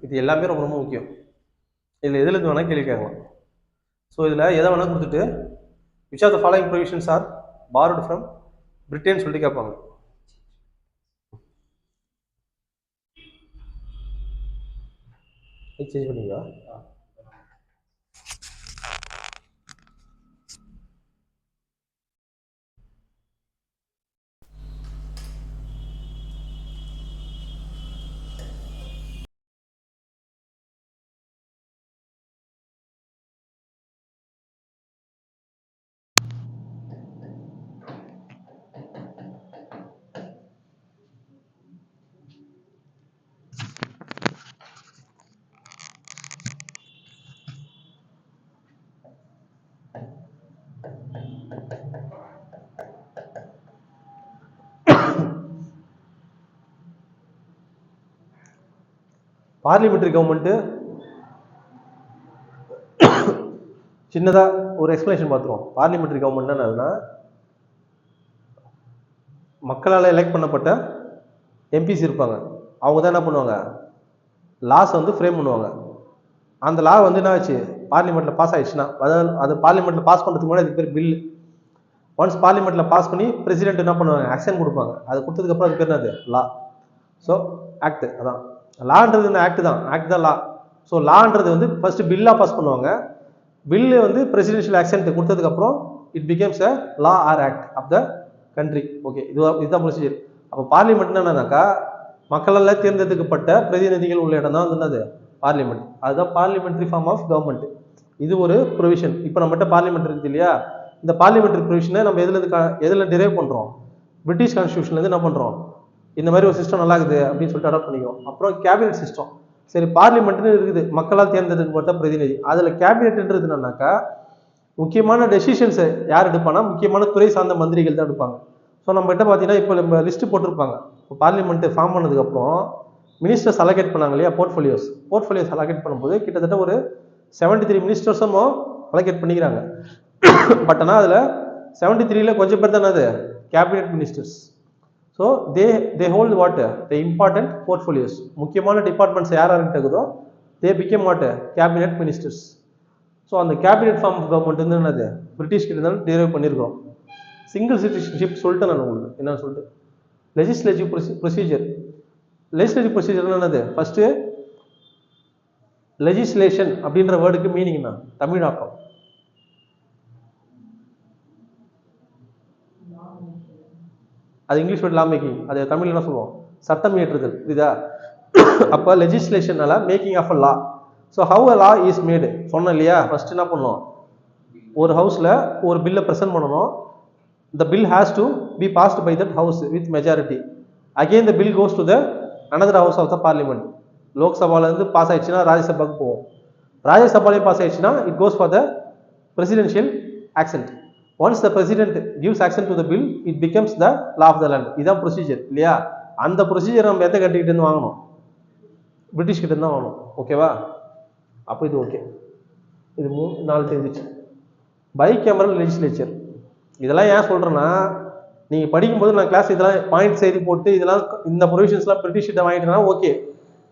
இது எல்லாமே ரொம்ப ரொம்ப முக்கியம். இதில் எதுலேருந்து வேணால் கேள்வி கேட்கலாம். ஸோ இதில் எதை வேணால் கொடுத்துட்டு which are the following provisions are borrowed from பிரிட்டேன்னு சொல்லிட்டு கேட்பாங்க. சேஞ்ச் பண்ணீங்களா? பார்லிமெண்ட்ரி கவர்மெண்ட்டு சின்னதாக ஒரு எக்ஸ்பிளேஷன் பார்த்துருவோம். பார்லிமெண்ட்ரி கவர்மெண்ட் என்னன்னா மக்களால் எலெக்ட் பண்ணப்பட்ட எம்பிஸ் இருப்பாங்க. அவங்க தான் என்ன பண்ணுவாங்க, லாஸ் வந்து ஃப்ரேம் பண்ணுவாங்க. அந்த லா வந்து என்ன ஆச்சு, பார்லிமெண்ட்டில் பாஸ் ஆயிடுச்சுன்னா, அதாவது அது பார்லிமெண்ட்டில் பாஸ் பண்ணுறதுக்கு முன்னாடி அதுக்கு பேர் பில். ஒன்ஸ் பார்லிமெண்ட்டில் பாஸ் பண்ணி பிரசிடென்ட் என்ன பண்ணுவாங்க, ஆக்ஷன் கொடுப்பாங்க. அது கொடுத்ததுக்கப்புறம் அது பேர் என்னது, லா. ஸோ ஆக்ட், அதான் லான்றது இந்த ஆக்ட் தான், ஆக்ட் தான் லா. ஸோ லான்றது வந்து ஃபர்ஸ்ட் பில்லாக பாஸ் பண்ணுவாங்க. பில்லு வந்து பிரசிடென்ஷியல் ஆக்ஷன் கொடுத்ததுக்கப்புறம் it becomes a law or act of the country. Okay, இதுதான் ப்ரொசீஜர். அப்போ பார்லிமெண்ட் என்னன்னாக்கா மக்களால் தேர்ந்தெடுக்கப்பட்ட பிரதிநிதிகள் உள்ள இடம் தான் என்னது பார்லிமெண்ட். அதுதான் பார்லிமெண்ட்ரி ஃபார்ம் ஆஃப் கவர்மெண்ட். இது ஒரு ப்ரொவிஷன். இப்போ நம்மகிட்ட பார்லிமெண்ட் இருக்குது இல்லையா, இந்த பார்லிமெண்ட்ரி ப்ரொவிஷனை நம்ம எதில் டிரைவ் பண்ணுறோம், பிரிட்டிஷ் கான்ஸ்டியூஷன்லேருந்து என்ன பண்ணுறோம், இந்த மாதிரி ஒரு சிஸ்டம் நல்லா இருக்குது அப்படின்னு சொல்லிட்டு அடாப்ட் பண்ணிக்கிறோம். அப்புறம் கேபினெட் சிஸ்டம். சரி, பார்லிமெண்ட்னு இருக்குது, மக்களால் தேர்ந்தெடுக்கப்பட்ட பிரதிநிதி. அதில் கேபினெட்ன்றது என்னன்னாக்கா முக்கியமான டெசிஷன்ஸை யார் எடுப்பானா, முக்கியமான துறை சார்ந்த மந்திரிகள் தான் எடுப்பாங்க. ஸோ நம்மகிட்ட பார்த்தீங்கன்னா இப்போ நம்ம லிஸ்ட்டு போட்டிருப்பாங்க. இப்போ பார்லிமெண்ட்டு ஃபார்ம் பண்ணதுக்கப்புறம் மினிஸ்டர்ஸ் அலோகேட் பண்ணாங்க இல்லையா, போர்ட்ஃபோலியோஸ் அலோகேட் பண்ணும்போது கிட்டத்தட்ட ஒரு 73 மினிஸ்டர்ஸும் அலோகேட் பண்ணிக்கிறாங்க. பட் ஆனால் அதில் 73ல கொஞ்சம் பேர் தானே அது cabinet ministers. So they hold what the important portfolios. முக்கியமான டிபார்ட்மெண்ட்ஸ் யார்கிட்ட இருக்குதோ they become what cabinet ministers. So அந்த கேபினெட் ஃபார்ம் ஆஃப் கவர்மெண்ட் வந்து என்னது பிரிட்டிஷ் கிட்ட இருந்தாலும் டிரைவ் பண்ணியிருக்கோம். சிங்கிள் சிட்டிசன்ஷிப் சொல்லிட்டு நான் உங்களுக்கு என்னன்னு சொல்லிட்டு லெஜிஸ்லேட்டிவ் ப்ரொசீஜர். லெஜிஸ்லேட்டிவ் ப்ரொசீஜர் என்னது, ஃபர்ஸ்ட் லெஜிஸ்லேஷன் அப்படின்ற வேர்டுக்கு மீனிங் என்ன, தமிழாக்கம். அது இங்கிலீஷ் வேர்ட் லா மேக்கிங், அது தமிழ் என்ன சொல்லுவோம், சட்டம் இயற்றுதல். புரியுதா? அப்போ லெஜிஸ்லேஷனால making of a law. So how a law is made சொன்னோம் இல்லையா, ஃபர்ஸ்ட் என்ன பண்ணுவோம், ஒரு ஹவுஸில் ஒரு பில்லை ப்ரெசென்ட் பண்ணணும். the bill has to be passed by that house with majority. Again the bill goes to the another house of the parliament. லோக்சபால இருந்து பாஸ் ஆயிடுச்சுன்னா ராஜ்யசபாக்கு போகும். ராஜ்யசபாலையும் பாஸ் ஆயிடுச்சுன்னா it goes for the presidential accent. Once the president gives accent to the bill, it becomes the law of the land. இதான் procedure இல்லையா? அந்த procedure நம்ம எந்த country கிட்ட இருந்து வாங்கணும்? பிரிட்டிஷ் கிட்ட இருந்து வாங்கணும். ஓகேவா? அப்போ இது ஓகே. இது 4 தெரிஞ்சிச்சு. பை கேமரல் லெஜிஸ்லேச்சர் இதெல்லாம் ஏன் சொல்கிறேன்னா, நீங்கள் படிக்கும்போது நான் கிளாஸ் இதெல்லாம் பாயிண்ட்ஸ் எழுதி போட்டு இதெல்லாம் இந்த ப்ரொவிஷன்ஸ்லாம் பிரிட்டிஷ் கிட்ட வாங்கிட்டேன்னா ஓகே.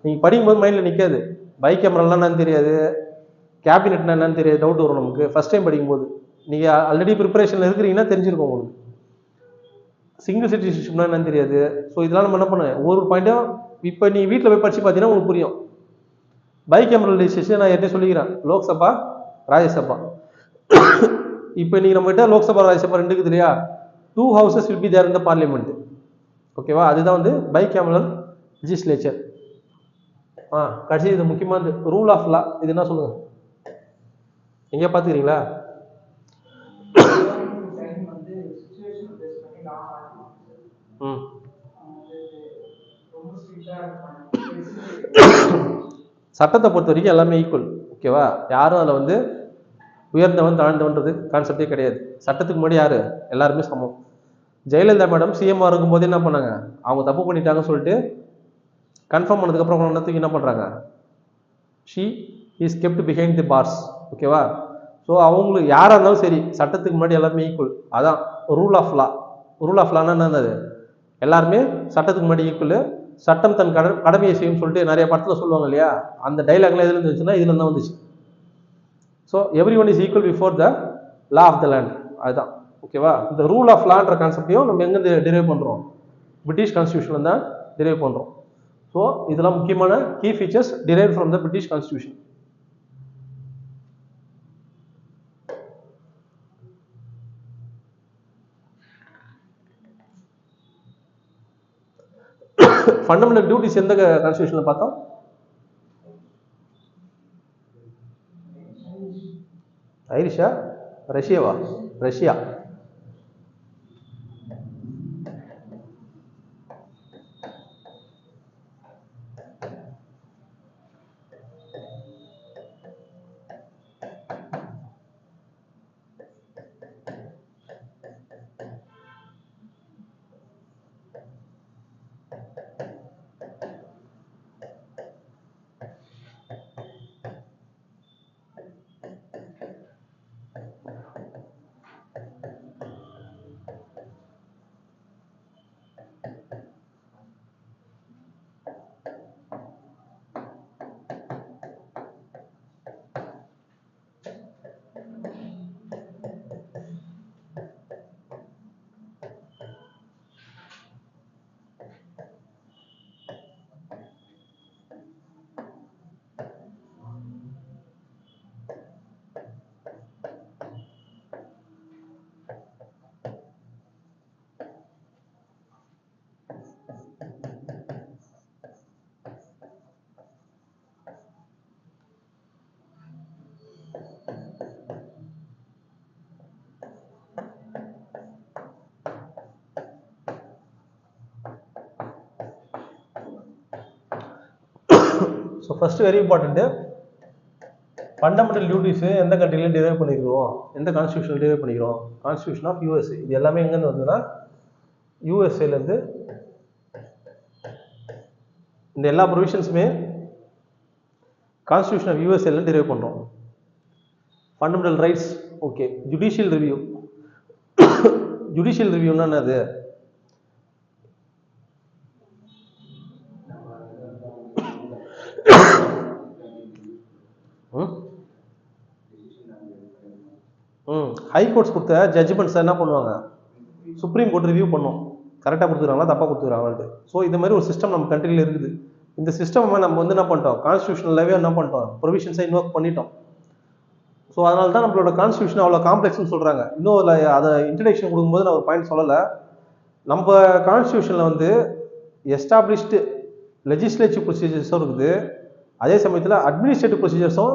நீங்கள் படிக்கும்போது மைண்டில் நிற்காது. பை கேமராலாம் என்னன்னு தெரியாது, கேபினெட்னா என்னன்னு தெரியாது, டவுட் வரும் நமக்கு ஃபஸ்ட் டைம் படிக்கும்போது. நீங்கள் ஆல்ரெடி ப்ரிப்பரேஷனில் இருக்கிறீங்கன்னா தெரிஞ்சிருக்கும் உங்களுக்கு. சிங்கிள் சிட்டிசன்ஷிப்னா என்னன்னு தெரியாது. ஸோ இதெல்லாம் நம்ம என்ன பண்ணுவேன், ஒரு பாயிண்ட்டும் இப்போ நீ வீட்டில் போய் படித்து பார்த்தீங்கன்னா உங்களுக்கு புரியும். பை கேமரல் லெஜிஸ்லேஷன் நான் ஏற்கனவே சொல்லிக்கிறேன், லோக்சபா ராஜ்யசபா. இப்போ நீங்கள் நம்மகிட்ட லோக்சபா ராஜ்யசபா ரெண்டு இருக்குது இல்லையா? 2 houses will be there in the parliament. ஓகேவா? அதுதான் வந்து பை கேமரல் லெஜிஸ்லேச்சர். கடைசி இது முக்கியமானது ரூல் ஆஃப் லா. இது என்ன சொல்லுங்க, எங்கேயா பார்த்துக்கிறீங்களா? சட்டத்தை பொறுத்த வரைக்கும் எல்லாமே ஈக்குவல். ஓகேவா? யாரும் அதில் வந்து உயர்ந்தவன் தாழ்ந்தவன்றது கான்செப்டே கிடையாது. சட்டத்துக்கு முன்னாடி யாரு எல்லாருமே சமம். ஜெயலலிதா மேடம் சிஎம்ஆ இருக்கும்போது என்ன பண்ணாங்க, அவங்க தப்பு பண்ணிட்டாங்கன்னு சொல்லிட்டு கன்ஃபார்ம் பண்ணதுக்கப்புறம் என்னத்துக்கு என்ன பண்ணுறாங்க, she is kept behind the bars. ஓகேவா? ஸோ அவங்களுக்கு யாராக இருந்தாலும் சரி சட்டத்துக்கு முன்னாடி எல்லாருமே ஈக்குவல். அதான் rule of law. Rule of லான்னா என்னது, எல்லாருமே சட்டத்துக்கு முன்னாடி ஈக்குவல். சட்டம் தன் கடமையை செய்யும் சொல்லிட்டு நிறைய படத்தில் சொல்லுவாங்க இல்லையா? அந்த டைலாக்லாம் எதுல இருந்துச்சுன்னா இதுல தான் வந்துச்சு. So everyone is equal before the law of the land. அதுதான். ஓகேவா? இந்த ரூல் ஆஃப் லான்ற கான்செப்டையும் நம்ம எங்கேருந்து டிரைவ் பண்ணுறோம், பிரிட்டிஷ் கான்ஸ்டியூஷன்ல தான் டிரைவ் பண்ணுறோம். ஸோ இதெல்லாம் முக்கியமான key features drive from the British constitution. Fundamental duties எந்த கான்ஸ்டியூஷன்ல பார்த்தோம்? ஐரிஷா ரஷ்யாவா? Russia. So first very important, fundamental duties எந்த கண்ட்ரிலையும் டிரைவ் பண்ணிக்கிறோம், எந்த கான்ஸ்டியூஷனில் டிரைவ் பண்ணிக்கிறோம்? Constitution of USA. இது எல்லாமே எங்கேருந்து வந்ததுன்னா யூஎஸ்ஏலேருந்து இந்த எல்லா ப்ரொவிஷன்ஸுமே கான்ஸ்டியூஷன் ஆஃப் யூஎஸ்ஏலேருந்து டிரைவ் பண்ணுறோம். Fundamental rights. Okay. Judicial review. Judicial ரிவ்யூன்னா என்னது? ஹைகோர்ட்ஸ் கொடுத்த ஜட்ஜ்மெண்ட்ஸ் என்ன பண்ணுவாங்க, சுப்ரீம் கோர்ட் ரிவ்யூ பண்ணும், கரெக்டாக கொடுத்துருக்காங்களா தப்பாக கொடுத்துருக்காங்களான்ட்டு. ஸோ இது மாதிரி ஒரு சிஸ்டம் நம்ம கண்ட்ரியில் இருக்குது. இந்த சிஸ்டம் நம்ம வந்து என்ன பண்ணிட்டோம், கான்ஸ்டியூஷனலாகவே என்ன பண்ணிட்டோம், ப்ரொவிஷன்ஸை இன்வோக் பண்ணிட்டோம். ஸோ அதனால தான் நம்மளோட கான்ஸ்டியூஷன் அவ்வளோ காம்ப்ளெக்ஸ்னு சொல்கிறாங்க. இன்னும் அதை இன்ட்ரடக்ஷன் கொடுக்கும்போது நான் ஒரு பாயிண்ட் சொல்லலை. நம்ம கான்ஸ்டியூஷனில் வந்து எஸ்டாப்ளிஷ்டு லெஜிஸ்லேட்டிவ் ப்ரொசீஜர்ஸும் இருக்குது, அதே சமயத்தில் அட்மினிஸ்ட்ரேட்டிவ் ப்ரொசீஜர்ஸும்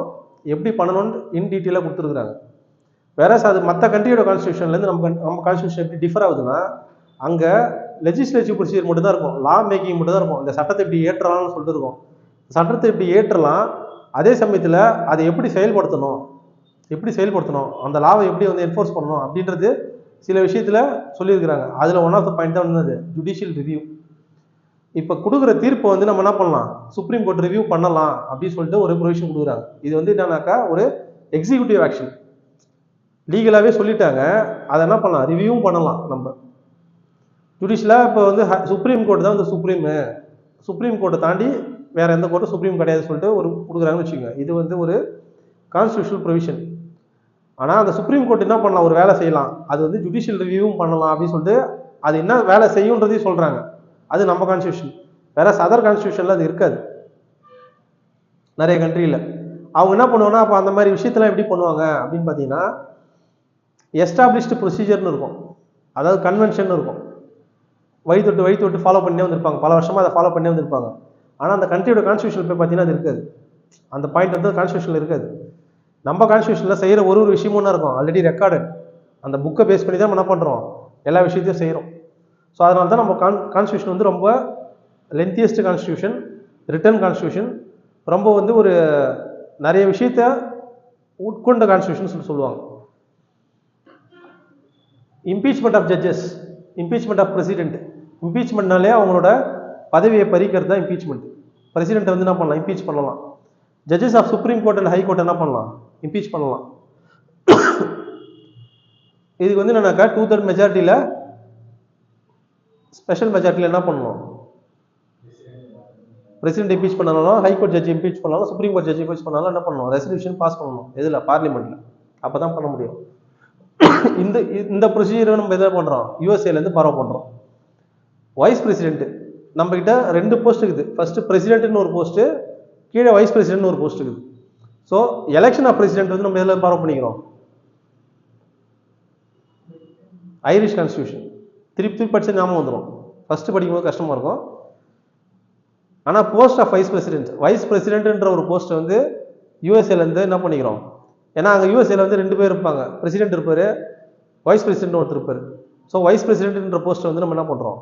எப்படி பண்ணணும்னு இன் டீட்டெயிலாக கொடுத்துருக்குறாங்க. வேற அது மற்ற கண்ட்ரியோட கான்ஸ்டியூஷன்லேருந்து நம்ம கான்ஸ்டியூஷன் எப்படி டிஃபர் ஆகுதுன்னா, அங்கே லெஜிஸ்லேட்டிவ் ப்ரொசீஜர் மட்டும் தான் இருக்கும், லா மேக்கிங் மட்டும் தான் இருக்கும். இந்த சட்டத்தை இப்படி ஏற்றலாம்னு சொல்லிட்டு இருக்கும். சட்டத்தை இப்படி ஏற்றலாம், அதே சமயத்தில் அதை எப்படி செயல்படுத்தணும், அந்த லாவை எப்படி வந்து என்ஃபோர்ஸ் பண்ணணும் அப்படின்றது சில விஷயத்தில் சொல்லியிருக்கிறாங்க. அதில் ஒன் ஆஃப் த பாயிண்ட் தான் வந்து ஜுடிஷியல் ரிவ்யூ. இப்போ கொடுக்குற தீர்ப்பை வந்து நம்ம என்ன பண்ணலாம், சுப்ரீம் கோர்ட் ரிவ்யூ பண்ணலாம் அப்படின்னு சொல்லிட்டு ஒரு ப்ரொவிஷன் கொடுக்குறாங்க. இது வந்து என்னன்னாக்கா ஒரு எக்ஸிக்யூட்டிவ் ஆக்ஷன், லீகலாகவே சொல்லிட்டாங்க, அதை என்ன பண்ணலாம், ரிவ்யூவும் பண்ணலாம். நம்ம ஜுடிஷியலாக இப்போ வந்து சுப்ரீம் கோர்ட் தான் வந்து சுப்ரீம் கோர்ட்டை தாண்டி வேற எந்த கோர்ட்டும் சுப்ரீம் கிடையாது சொல்லிட்டு ஒரு கொடுக்குறாங்கன்னு வச்சுக்கோங்க. இது வந்து ஒரு கான்ஸ்டியூஷனல் ப்ரொவிஷன். ஆனால் அந்த சுப்ரீம் கோர்ட் என்ன பண்ணலாம், ஒரு வேலை செய்யலாம், அது வந்து ஜுடிஷியல் ரிவ்யூவும் பண்ணலாம் அப்படின்னு சொல்லிட்டு அது என்ன வேலை செய்யுன்றதையும் சொல்கிறாங்க. அது நம்ம கான்ஸ்டியூஷன். வேற அதர் கான்ஸ்டியூஷனில் அது இருக்காது நிறைய கண்ட்ரியில். அவங்க என்ன பண்ணுவாங்கன்னா, அப்போ அந்த மாதிரி விஷயத்தெல்லாம் எப்படி பண்ணுவாங்க அப்படின்னு பார்த்தீங்கன்னா, எஸ்டாப்ளிஷ்டு ப்ரொசீஜர்னு இருக்கும், அதாவது கன்வென்ஷன் இருக்கும், வழி தொட்டு ஃபாலோ பண்ணி வந்திருப்பாங்க, பல வருஷமாக அதை ஃபாலோ பண்ணி வந்திருப்பாங்க. ஆனால் அந்த கண்ட்ரியோட கான்ஸ்டியூஷன் போய் பார்த்தீங்கன்னா அது இருக்காது, அந்த பாயிண்ட் வந்து கான்ஸ்டியூஷனில் இருக்காது. நம்ம கான்ஸ்டியூஷனில் செய்கிற ஒரு விஷயமும் என்ன இருக்கும், ஆல்ரெடி ரெக்கார்டட், அந்த புக்கை பேஸ் பண்ணி தான் நம்ம என்ன பண்ணுறோம், எல்லா விஷயத்தையும் செய்கிறோம். ஸோ அதனால தான் நம்ம கான்ஸ்டியூஷன் வந்து ரொம்ப லென்த்தியஸ்ட் கான்ஸ்டியூஷன், ரிட்டன் கான்ஸ்டியூஷன், ரொம்ப வந்து ஒரு நிறைய விஷயத்த உட்கொண்ட கான்ஸ்டியூஷன் சொல்லுவாங்க. Impeachment of judges, impeachment of president. இம்பீச்மெண்ட்னாலே அவங்களோட பதவியை பறிக்கிறது தான் இம்பீச்மெண்ட். பிரசிடென்ட்டை வந்து என்ன பண்ணலாம், இம்பீச் பண்ணலாம். Judges of supreme court and high court என்ன பண்ணலாம், இம்பீச் பண்ணலாம். இதுக்கு வந்து என்னன்னாக்கா 2/3 மெஜாரிட்டியில், ஸ்பெஷல் மெஜாரிட்டியில் என்ன பண்ணணும், பிரசிடென்ட் இம்பீச் பண்ணாலும், ஹை கோர்ட் ஜட்ஜ் இம்பீச் பண்ணாலும், சுப்ரீம் கோர்ட் ஜட்ஜ் இம்பீச் பண்ணாலும் என்ன பண்ணணும், ரெசல்யூஷன் பாஸ் பண்ணணும். எதில், பார்லிமெண்ட்ல. அப்போ தான் பண்ண முடியும். இந்த ப்ரொசீஜரை நம்ம எதை பண்ணுறோம், யூஎஸ்ஏலேருந்து ஃபாலோ பண்ணுறோம். வைஸ் பிரசிடென்ட் நம்ம கிட்ட 2 போஸ்ட் இருக்குது. ஃபர்ஸ்ட் பிரசிடென்ட்னு ஒரு போஸ்ட்டு, கீழே வைஸ் பிரசிடென்ட்னு ஒரு போஸ்ட் இருக்குது. ஸோ எலெக்ஷன் ஆஃப் பிரசிடென்ட் வந்து நம்ம எதில் ஃபாலோ பண்ணிக்கிறோம், ஐரிஷ் கான்ஸ்டியூஷன். திருப்பி படிச்சு ஞாபகம் வந்துடும், ஃபர்ஸ்ட் படிக்கும்போது கஷ்டமாக இருக்கும். ஆனால் போஸ்ட் ஆஃப் வைஸ் பிரசிடென்ட்ன்ற ஒரு போஸ்ட் வந்து யூஎஸ்ஏலேருந்து என்ன பண்ணிக்கிறோம், ஏன்னா அங்கே யூஎஸ்ஏல வந்து 2 பேர் இருப்பாங்க, பிரசிடென்ட் இருப்பார், வைஸ் பிரசிடென்ட் ஒருத்தர் இருப்பார். ஸோ வைஸ் பிரசிடென்ட்ன்ற போஸ்ட் வந்து நம்ம என்ன பண்ணுறோம்,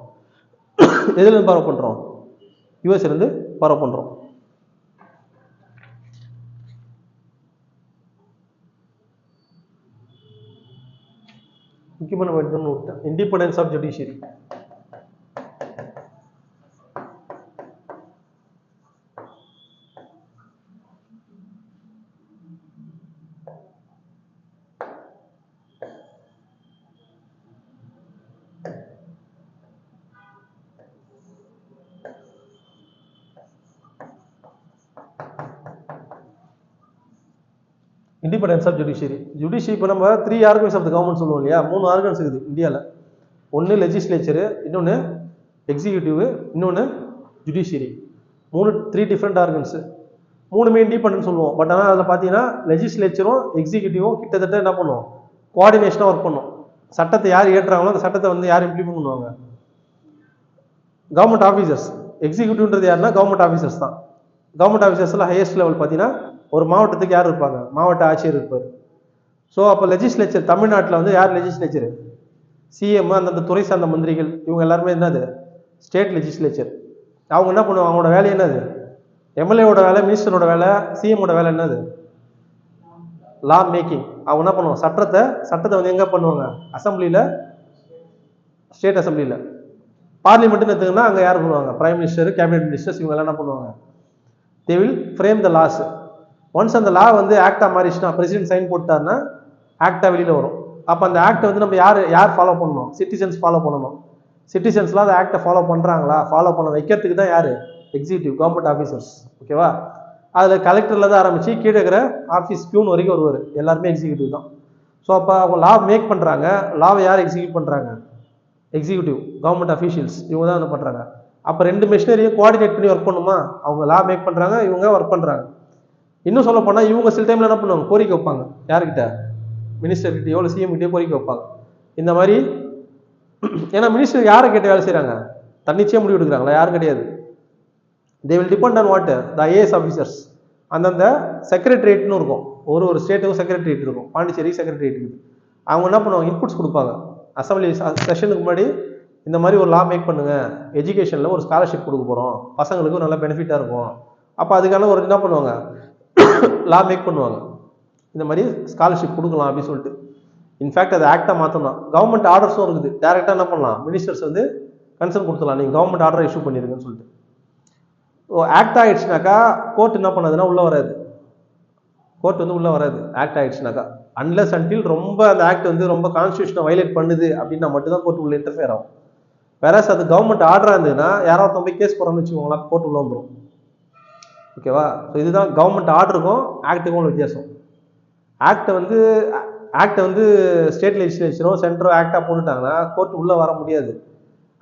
எதுலேருந்து ஃபாலோ பண்ணுறோம், யூஎஸ்ஏலேருந்து ஃபாலோ பண்ணுறோம். முக்கியமான விட்டேன், independence of judiciary. Independence of judiciary. இப்போ நம்ம 3 ஆர்கன்ஸ் ஆஃப் த கவர்மெண்ட் சொல்லுவோம் இல்லையா, 3 ஆர்கன்ஸ் இருக்குது இந்தியாவில். ஒன்று லெஜிஸ்லேச்சரு, இன்னொன்று எக்ஸிக்யூட்டிவ், இன்னொன்று ஜுடிஷியரி. 3 டிஃப்ரெண்ட் ஆர்கன்ஸு, 3மே இண்டிபெண்டன்ட் சொல்லுவோம். பட் ஆனால் அதில் பார்த்தீங்கன்னா லெஜிஸ்லேச்சரும் எக்ஸிக்யூட்டிவும் கிட்டத்தட்ட என்ன பண்ணுவோம், கோஆர்டினேஷனாக ஒர்க் பண்ணும். சட்டத்தை யார் ஏற்றுறாங்களோ அந்த சட்டத்தை வந்து யார் இம்ப்ளிமெண்ட் பண்ணுவாங்க, கவர்மெண்ட் ஆஃபீஸர்ஸ். எக்ஸிக்யூட்டிவ்ன்றது யாருன்னா கவர்மெண்ட் ஆஃபீஸர்ஸ் தான். கவர்மெண்ட் ஆஃபீஸர்ஸில் ஹையஸ்ட் லெவல் பார்த்தீங்கன்னா ஒரு மாவட்டத்துக்கு யார் இருப்பாங்க, மாவட்ட ஆட்சியர் இருப்பார். ஸோ அப்போ லெஜிஸ்லேச்சர், தமிழ்நாட்டில் வந்து யார் லெஜிஸ்லேச்சர், சிஎம், அந்தந்த துறை சார்ந்த மந்திரிகள், இவங்க எல்லாருமே என்னது ஸ்டேட் லெஜிஸ்லேச்சர். அவங்க என்ன பண்ணுவாங்க, அவங்களோட வேலை என்னது, எம்எல்ஏவோட வேலை, மினிஸ்டரோட வேலை, சிஎம்மோட வேலை என்னது, லா மேக்கிங். அவங்க என்ன பண்ணுவாங்க, சட்டத்தை வந்து எங்கே பண்ணுவாங்க, அசம்பிளியில், ஸ்டேட் அசம்பிளியில். பார்லிமெண்ட்னு எடுத்துங்கன்னா அங்கே யார் பண்ணுவாங்க, பிரைம் மினிஸ்டர், கேபினெட் மினிஸ்டர்ஸ், இவங்க எல்லாம் என்ன பண்ணுவாங்க, they will frame the laws. Once அந்த லா வந்து ஆக்டா மாறிச்சுன்னா, பிரசிடென்ட் சைன் போட்டாருன்னா ஆக்டா வெளியில் வரும். அப்போ அந்த ஆக்டை வந்து நம்ம யார் ஃபாலோ பண்ணணும், சிட்டிசன்ஸ் ஃபாலோ பண்ணணும். சிட்டிசன்ஸ்லாம் அந்த ஆக்டை ஃபாலோ பண்ணுறாங்களா, ஃபாலோ பண்ண வைக்கிறதுக்கு தான் யார், எக்ஸிக்யூட்டிவ், கவர்மெண்ட் ஆஃபீஸர்ஸ். ஓகேவா, அதில் கலெக்டரில் தான் ஆரம்பித்து கீழே இருக்கிற ஆஃபீஸ் பியூன் வரைக்கும் வருவார், எல்லாருமே எக்ஸிக்யூட்டிவ் தான். ஸோ அப்போ அவங்க லா மேக் பண்ணுறாங்க, லாவை யார் எக்ஸிக்யூட் பண்ணுறாங்க, எக்ஸிக்யூட்டிவ், கவர்மெண்ட் அஃபீஷியல்ஸ், இவங்க தான் என்ன பண்ணுறாங்க. அப்போ 2 மிஷினரியும் கோஆர்டினேட் பண்ணி ஒர்க் பண்ணுமா, அவங்க லா மேக் பண்ணுறாங்க, இவங்க ஒர்க் பண்ணுறாங்க. இன்னும் சொல்ல போனால் இவங்க சில டைமில் என்ன பண்ணுவாங்க, கோரிக்கை வைப்பாங்க, யார்கிட்ட, மினிஸ்டர்கிட்டயோ இல்லை சிஎம் கிட்டயோ கோரிக்கை வைப்பாங்க இந்த மாதிரி. ஏன்னா மினிஸ்டர் யாரை கேட்டு வேலை செய்கிறாங்க, தன்னிச்சையாக முடிவு எடுக்கிறாங்களா, யாரும் கிடையாது. They will depend on what, the IAS officers. அந்தந்த செக்ரட்டரியேட்னு இருக்கும், ஒரு ஸ்டேட்டுக்கும் செக்ரட்டரியேட் இருக்கும். பாண்டிச்சேரி செக்ரட்டரியேட் இருக்குது. அவங்க என்ன பண்ணுவாங்க, இன்புட்ஸ் கொடுப்பாங்க. அசம்பிளி செஷனுக்கு முன்னாடி இந்த மாதிரி ஒரு லா மேக் பண்ணுங்க, எஜுகேஷனில் ஒரு ஸ்காலர்ஷிப் கொடுக்க போகிறோம், பசங்களுக்கு நல்ல பெனிஃபிட்டாக இருக்கும். அப்போ அதுக்கான ஒரு என்ன பண்ணுவாங்க, லா மேக் பண்ணுவாங்க. இந்த மாதிரி ஸ்காலர்ஷிப் கொடுக்கலாம் அப்படின்னு சொல்லிட்டு. இன்ஃபேக்ட் அது ஆக்டாக மாற்றணும். கவர்மெண்ட் ஆர்டர்ஸும் இருக்குது. டேரெக்டாக என்ன பண்ணலாம், மினிஸ்டர்ஸ் வந்து கன்சர்ன் கொடுத்துலாம், நீங்கள் கவர்மெண்ட் ஆர்டர் இஷ்யூ பண்ணிருங்கன்னு சொல்லிட்டு. ஆக்ட் ஆகிடுச்சுனாக்கா கோர்ட் என்ன பண்ணாதுன்னா உள்ளே வராது. கோர்ட் வந்து உள்ளே வராது ஆக்ட் ஆகிடுச்சுனாக்கா. அன்லெஸ் அன்டில் ரொம்ப அந்த ஆக்ட் வந்து ரொம்ப கான்ஸ்டியூஷனை வயலேட் பண்ணுது அப்படின்னா மட்டும்தான் கோர்ட் உள்ள இன்டர்ஃபியர் ஆகும். வேற அது கவர்மெண்ட் ஆர்டராக இருந்ததுன்னா யாராவது போய் கேஸ் போகிறோம்னு வச்சுக்கோங்களேன், கோர்ட் உள்ள வந்துடும். ஓகேவா? ஸோ இதுதான் கவர்மெண்ட் ஆர்டருக்கும் ஆக்டுக்கும் உள்ள வித்தியாசம். ஆக்டை வந்து ஸ்டேட் லெஜிஸ்லேச்சரோ சென்ட்ரோ ஆக்டாக போட்டுட்டாங்கன்னா கோர்ட் உள்ளே வர முடியாது.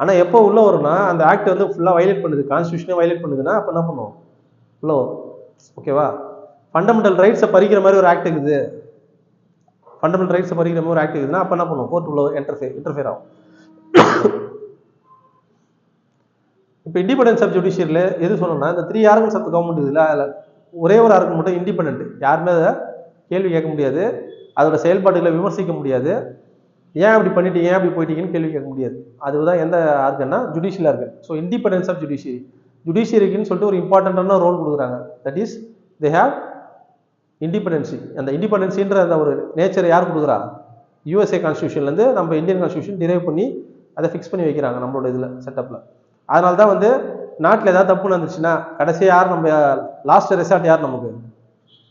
ஆனால் எப்போ உள்ளே வரும்னா அந்த ஆக்ட் வந்து ஃபுல்லாக வயலேட் பண்ணுது, கான்ஸ்டியூஷனே வயலேட் பண்ணுதுன்னா அப்போ என்ன பண்ணுவோம், உள்ளே வரும். ஓகேவா? ஃபண்டமெண்டல் ரைட்ஸை பறிக்கிற மாதிரி ஒரு ஆக்ட் இருக்குது, ஃபண்டமெண்டல் ரைட்ஸை பறிக்கிற மாதிரி ஒரு ஆக்ட் இருக்குதுன்னா அப்போ என்ன பண்ணுவோம், கோர்ட் உள்ள இன்டர்ஃபியர் ஆகும். இப்போ இண்டிபெண்டன்ஸ் ஆஃப் ஜுடிஷியரில் எது சொல்லணும்னா, இந்த 3 ஆர்கன்ஸ் ஆஃப் கவர்மெண்ட் இதில் அதில் ஒரே ஒரு ஆர்கன் மட்டும் இண்டிபெண்ட், யாருமே அதை கேள்வி கேட்க முடியாது, அதோட செயல்பாடுகளை விமர்சிக்க முடியாது, ஏன் அப்படி பண்ணிட்டு ஏன் அப்படி போயிட்டீங்கன்னு கேள்வி கேட்க முடியாது. அதுதான் எந்த ஆர்கன்னா, judicial organ. So independence of judiciary, ஜுடிஷியரிக்குன்னு சொல்லிட்டு ஒரு இம்பார்ட்டன்டான ரோல் கொடுக்குறாங்க. That is they have independency. அந்த இண்டிபெண்டன்சின்ற அந்த ஒரு நேச்சரை யார் கொடுக்குறா, யூஎஸ்ஏ கான்ஸ்டியூஷன்லேருந்து நம்ம இந்தியன் கான்ஸ்டியூஷன் டிரைவ் பண்ணி அதை ஃபிக்ஸ் பண்ணி வைக்கிறாங்க நம்மளோட இதில் செட்டப்பில். அதனால தான் வந்து நாட்டில் ஏதாவது தப்பு நடந்துச்சுன்னா கடைசியாக யார் நம்ம லாஸ்ட் ரெசார்ட், யார் நமக்கு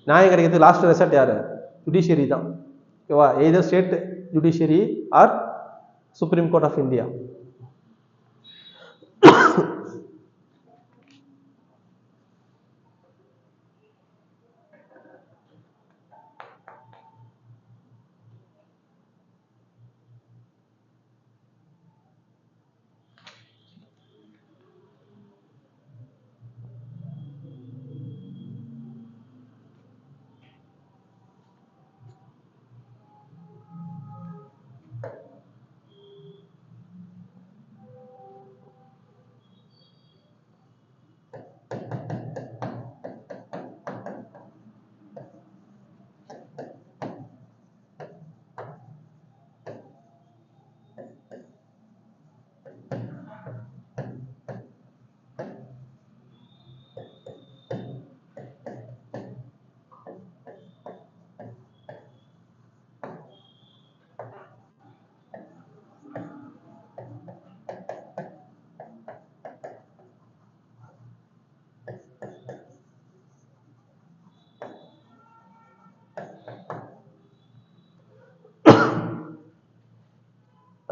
நியாயம் கிடைக்கிறது லாஸ்ட் ரெசார்ட் யார், ஜுடிஷியரி தான். ஓகேவா? Either state judiciary or supreme court of India.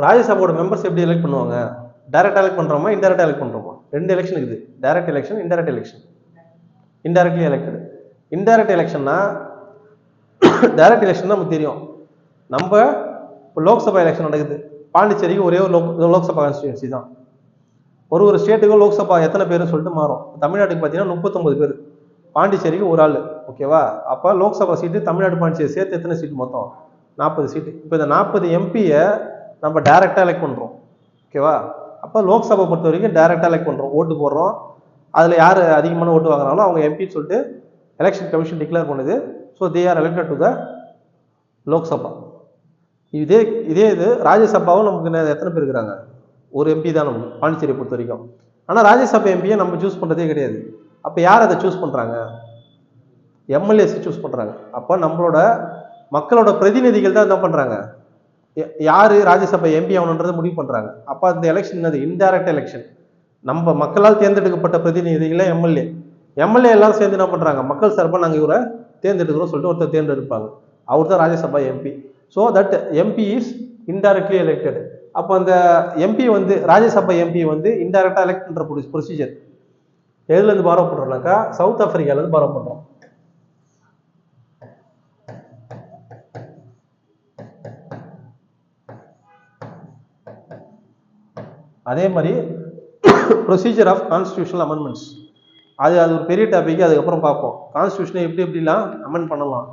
ராஜ்யசபாவோட மெம்பர்ஸ் எப்படி எலெக்ட் பண்ணுவாங்க, டைரக்ட் எலெக்ட் பண்ணுறோமா இன்டைரக்ட் எலெக்ட் பண்ணுறோமா? 2 எலெக்ஷன் இருக்குது, direct election, indirect election. Indirectly elected. Indirect எலெக்ஷன்னா, டைரக்ட் எலெக்ஷன் நமக்கு தெரியும். நம்ம இப்போ லோக்சபா எலெக்ஷன் நடக்குது, பாண்டிச்சேரிக்கு ஒரே ஒரு லோக்சபா கான்ஸ்டியூன்சி தான். ஒரு ஸ்டேட்டுக்கும் லோக்சபா எத்தனை பேருன்னு சொல்லிட்டு மாறும். தமிழ்நாட்டுக்கு பார்த்தீங்கன்னா 39 பேர், பாண்டிச்சேரிக்கு ஒரு ஆள். ஓகேவா? அப்போ லோக்சபா சீட்டு தமிழ்நாடு பாண்டிச்சேரி சேர்த்து எத்தனை சீட்டு, மொத்தம் 40 சீட்டு. இப்போ இந்த 40 எம்பியை நம்ம டைரக்டாக எலெக்ட் பண்ணுறோம். ஓகேவா? அப்போ லோக்சபா பொறுத்த வரைக்கும் டைரக்டாக எலெக்ட் பண்ணுறோம், ஓட்டு போடுறோம். அதில் யார் அதிகமான ஓட்டு வாங்குறாங்களோ அவங்க எம்பின்னு சொல்லிட்டு எலெக்ஷன் கமிஷன் டிக்ளேர் பண்ணுது. So they are elected to the Lok Sabha. இதே இது ராஜ்யசபாவும் நமக்கு எத்தனை பேர் இருக்கிறாங்க, ஒரு எம்பி தான் நமக்கு பாண்டிச்சேரியை பொறுத்த வரைக்கும். ஆனால் ராஜ்யசபா எம்பியை நம்ம சூஸ் பண்ணுறதே கிடையாது. அப்போ யார் அதை சூஸ் பண்ணுறாங்க, எம்எல்ஏஸ் சூஸ் பண்ணுறாங்க. அப்போ நம்மளோட மக்களோட பிரதிநிதிகள் தான் என்ன பண்ணுறாங்க, யாரு ராஜ்யசபா எம்பி ஆகணுன்றதை முடிவு பண்றாங்க. அப்ப அந்த எலெக்ஷன் என்னது, இன்டைரக்ட் எலெக்ஷன். நம்ம மக்களால் தேர்ந்தெடுக்கப்பட்ட பிரதிநிதிகளை எம்எல்ஏ எல்லாரும் சேர்ந்து என்ன பண்றாங்க, மக்கள் சார்பாக நாங்கள் இவரை தேர்ந்தெடுக்கிறோம் சொல்லிட்டு ஒருத்தர் தேர்ந்தெடுப்பாங்க. அவர் தான் Rajya Sabha MP. So that MP is indirectly elected. அப்போ அந்த எம்பி வந்து ராஜ்யசபா எம்பி வந்து இன்டைரக்டா எலெக்ட் பண்ற ப்ரொசீஜர் எதுல இருந்து பாரோ பண்றோம்னாக்கா, சவுத் ஆப்பிரிக்கால இருந்து பாரோ பண்றோம். அதே மாதிரி ப்ரொசீஜர் ஆஃப் கான்ஸ்டியூஷனல் அமெண்ட்மெண்ட்ஸ், அது ஒரு பெரிய டாபிக், அதுக்கப்புறம் பார்ப்போம். கான்ஸ்டியூஷனை எப்படிலாம் அமெண்ட் பண்ணலாம்.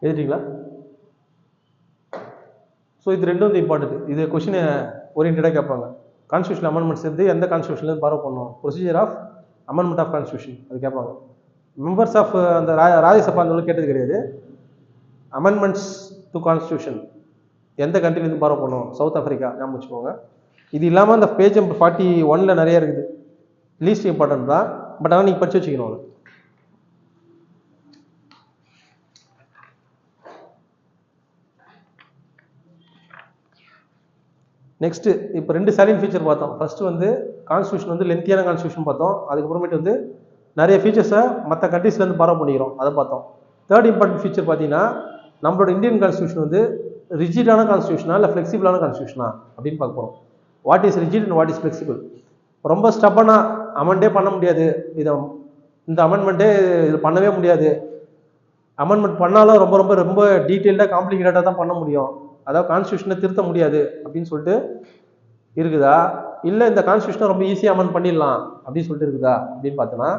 எழுதிட்டீங்களா? ஸோ இது ரெண்டும் வந்து இம்பார்ட்டன்ட். இது கொஷினை ஓரியன்டாக கேட்பாங்க. கான்ஸ்டியூஷன் அமெண்ட்மெண்ட்ஸ் வந்து எந்த கான்ஸ்டியூஷன்லேருந்து பார்வை பண்ணணும், procedure of amendment of constitution அது கேட்பாங்க. மெம்பர்ஸ் ஆஃப் அந்த ராஜ்யசபா அந்த கேட்டது கிடையாது. அமெண்ட்மெண்ட்ஸ் டு கான்ஸ்டியூஷன் எந்த கண்ட்ரிலேருந்து பார்வை பண்ணணும், சவுத் ஆஃப்ரிக்கா ஞாபகம் வச்சுக்கோங்க. இது இல்லாமல் அந்த பேஜ் நம்பர் 41 நிறைய இருக்குது, லீஸ்ட் இம்பார்ட்டன்ட் தான், பட் ஆனால் நீங்கள் படிச்சு வச்சுக்கணும். நெக்ஸ்ட் இப்போ 2 சேலின் ஃபீச்சர் பார்த்தோம். ஃபர்ஸ்ட் வந்து கான்ஸ்டியூஷன் வந்து லென்த்தியான கான்ஸ்டியூஷன் பார்த்தோம். அதுக்கப்புறமேட்டு வந்து நிறைய ஃபீச்சர்ஸை மற்ற கண்ட்ரீஸ்லேருந்து பார்வை பண்ணிக்கிறோம், அதை பார்த்தோம். தேர்ட் இம்பார்ட்டன்ட் ஃபீச்சர் பார்த்தீங்கன்னா நம்மளோட இந்தியன் கான்ஸ்டியூஷன் வந்து ரிஜிடான கான்ஸ்டியூஷனா இல்லை ஃப்ளெக்சிபிளான கான்ஸ்டியூஷனா அப்படின்னு பார்க்க போகிறோம். What is rigid and what is flexible. ரொம்ப ஸ்டப்பனாக அமெண்டே பண்ண முடியாது, இந்த அமெண்ட்மெண்ட்டே இது பண்ணவே முடியாது, அமெண்ட்மெண்ட் பண்ணாலும் ரொம்ப ரொம்ப ரொம்ப டீட்டெயில்டாக காம்ப்ளிகேட்டடாக தான் பண்ண முடியும், அதாவது கான்ஸ்டியூஷனை திருத்த முடியாது அப்படின்னு சொல்லிட்டு இருக்குதா, இல்லை இந்த கான்ஸ்டியூஷனை ரொம்ப ஈஸியாக அமெண்ட் பண்ணிடலாம் அப்படின்னு சொல்லிட்டு இருக்குதா அப்படின்னு பார்த்தோன்னா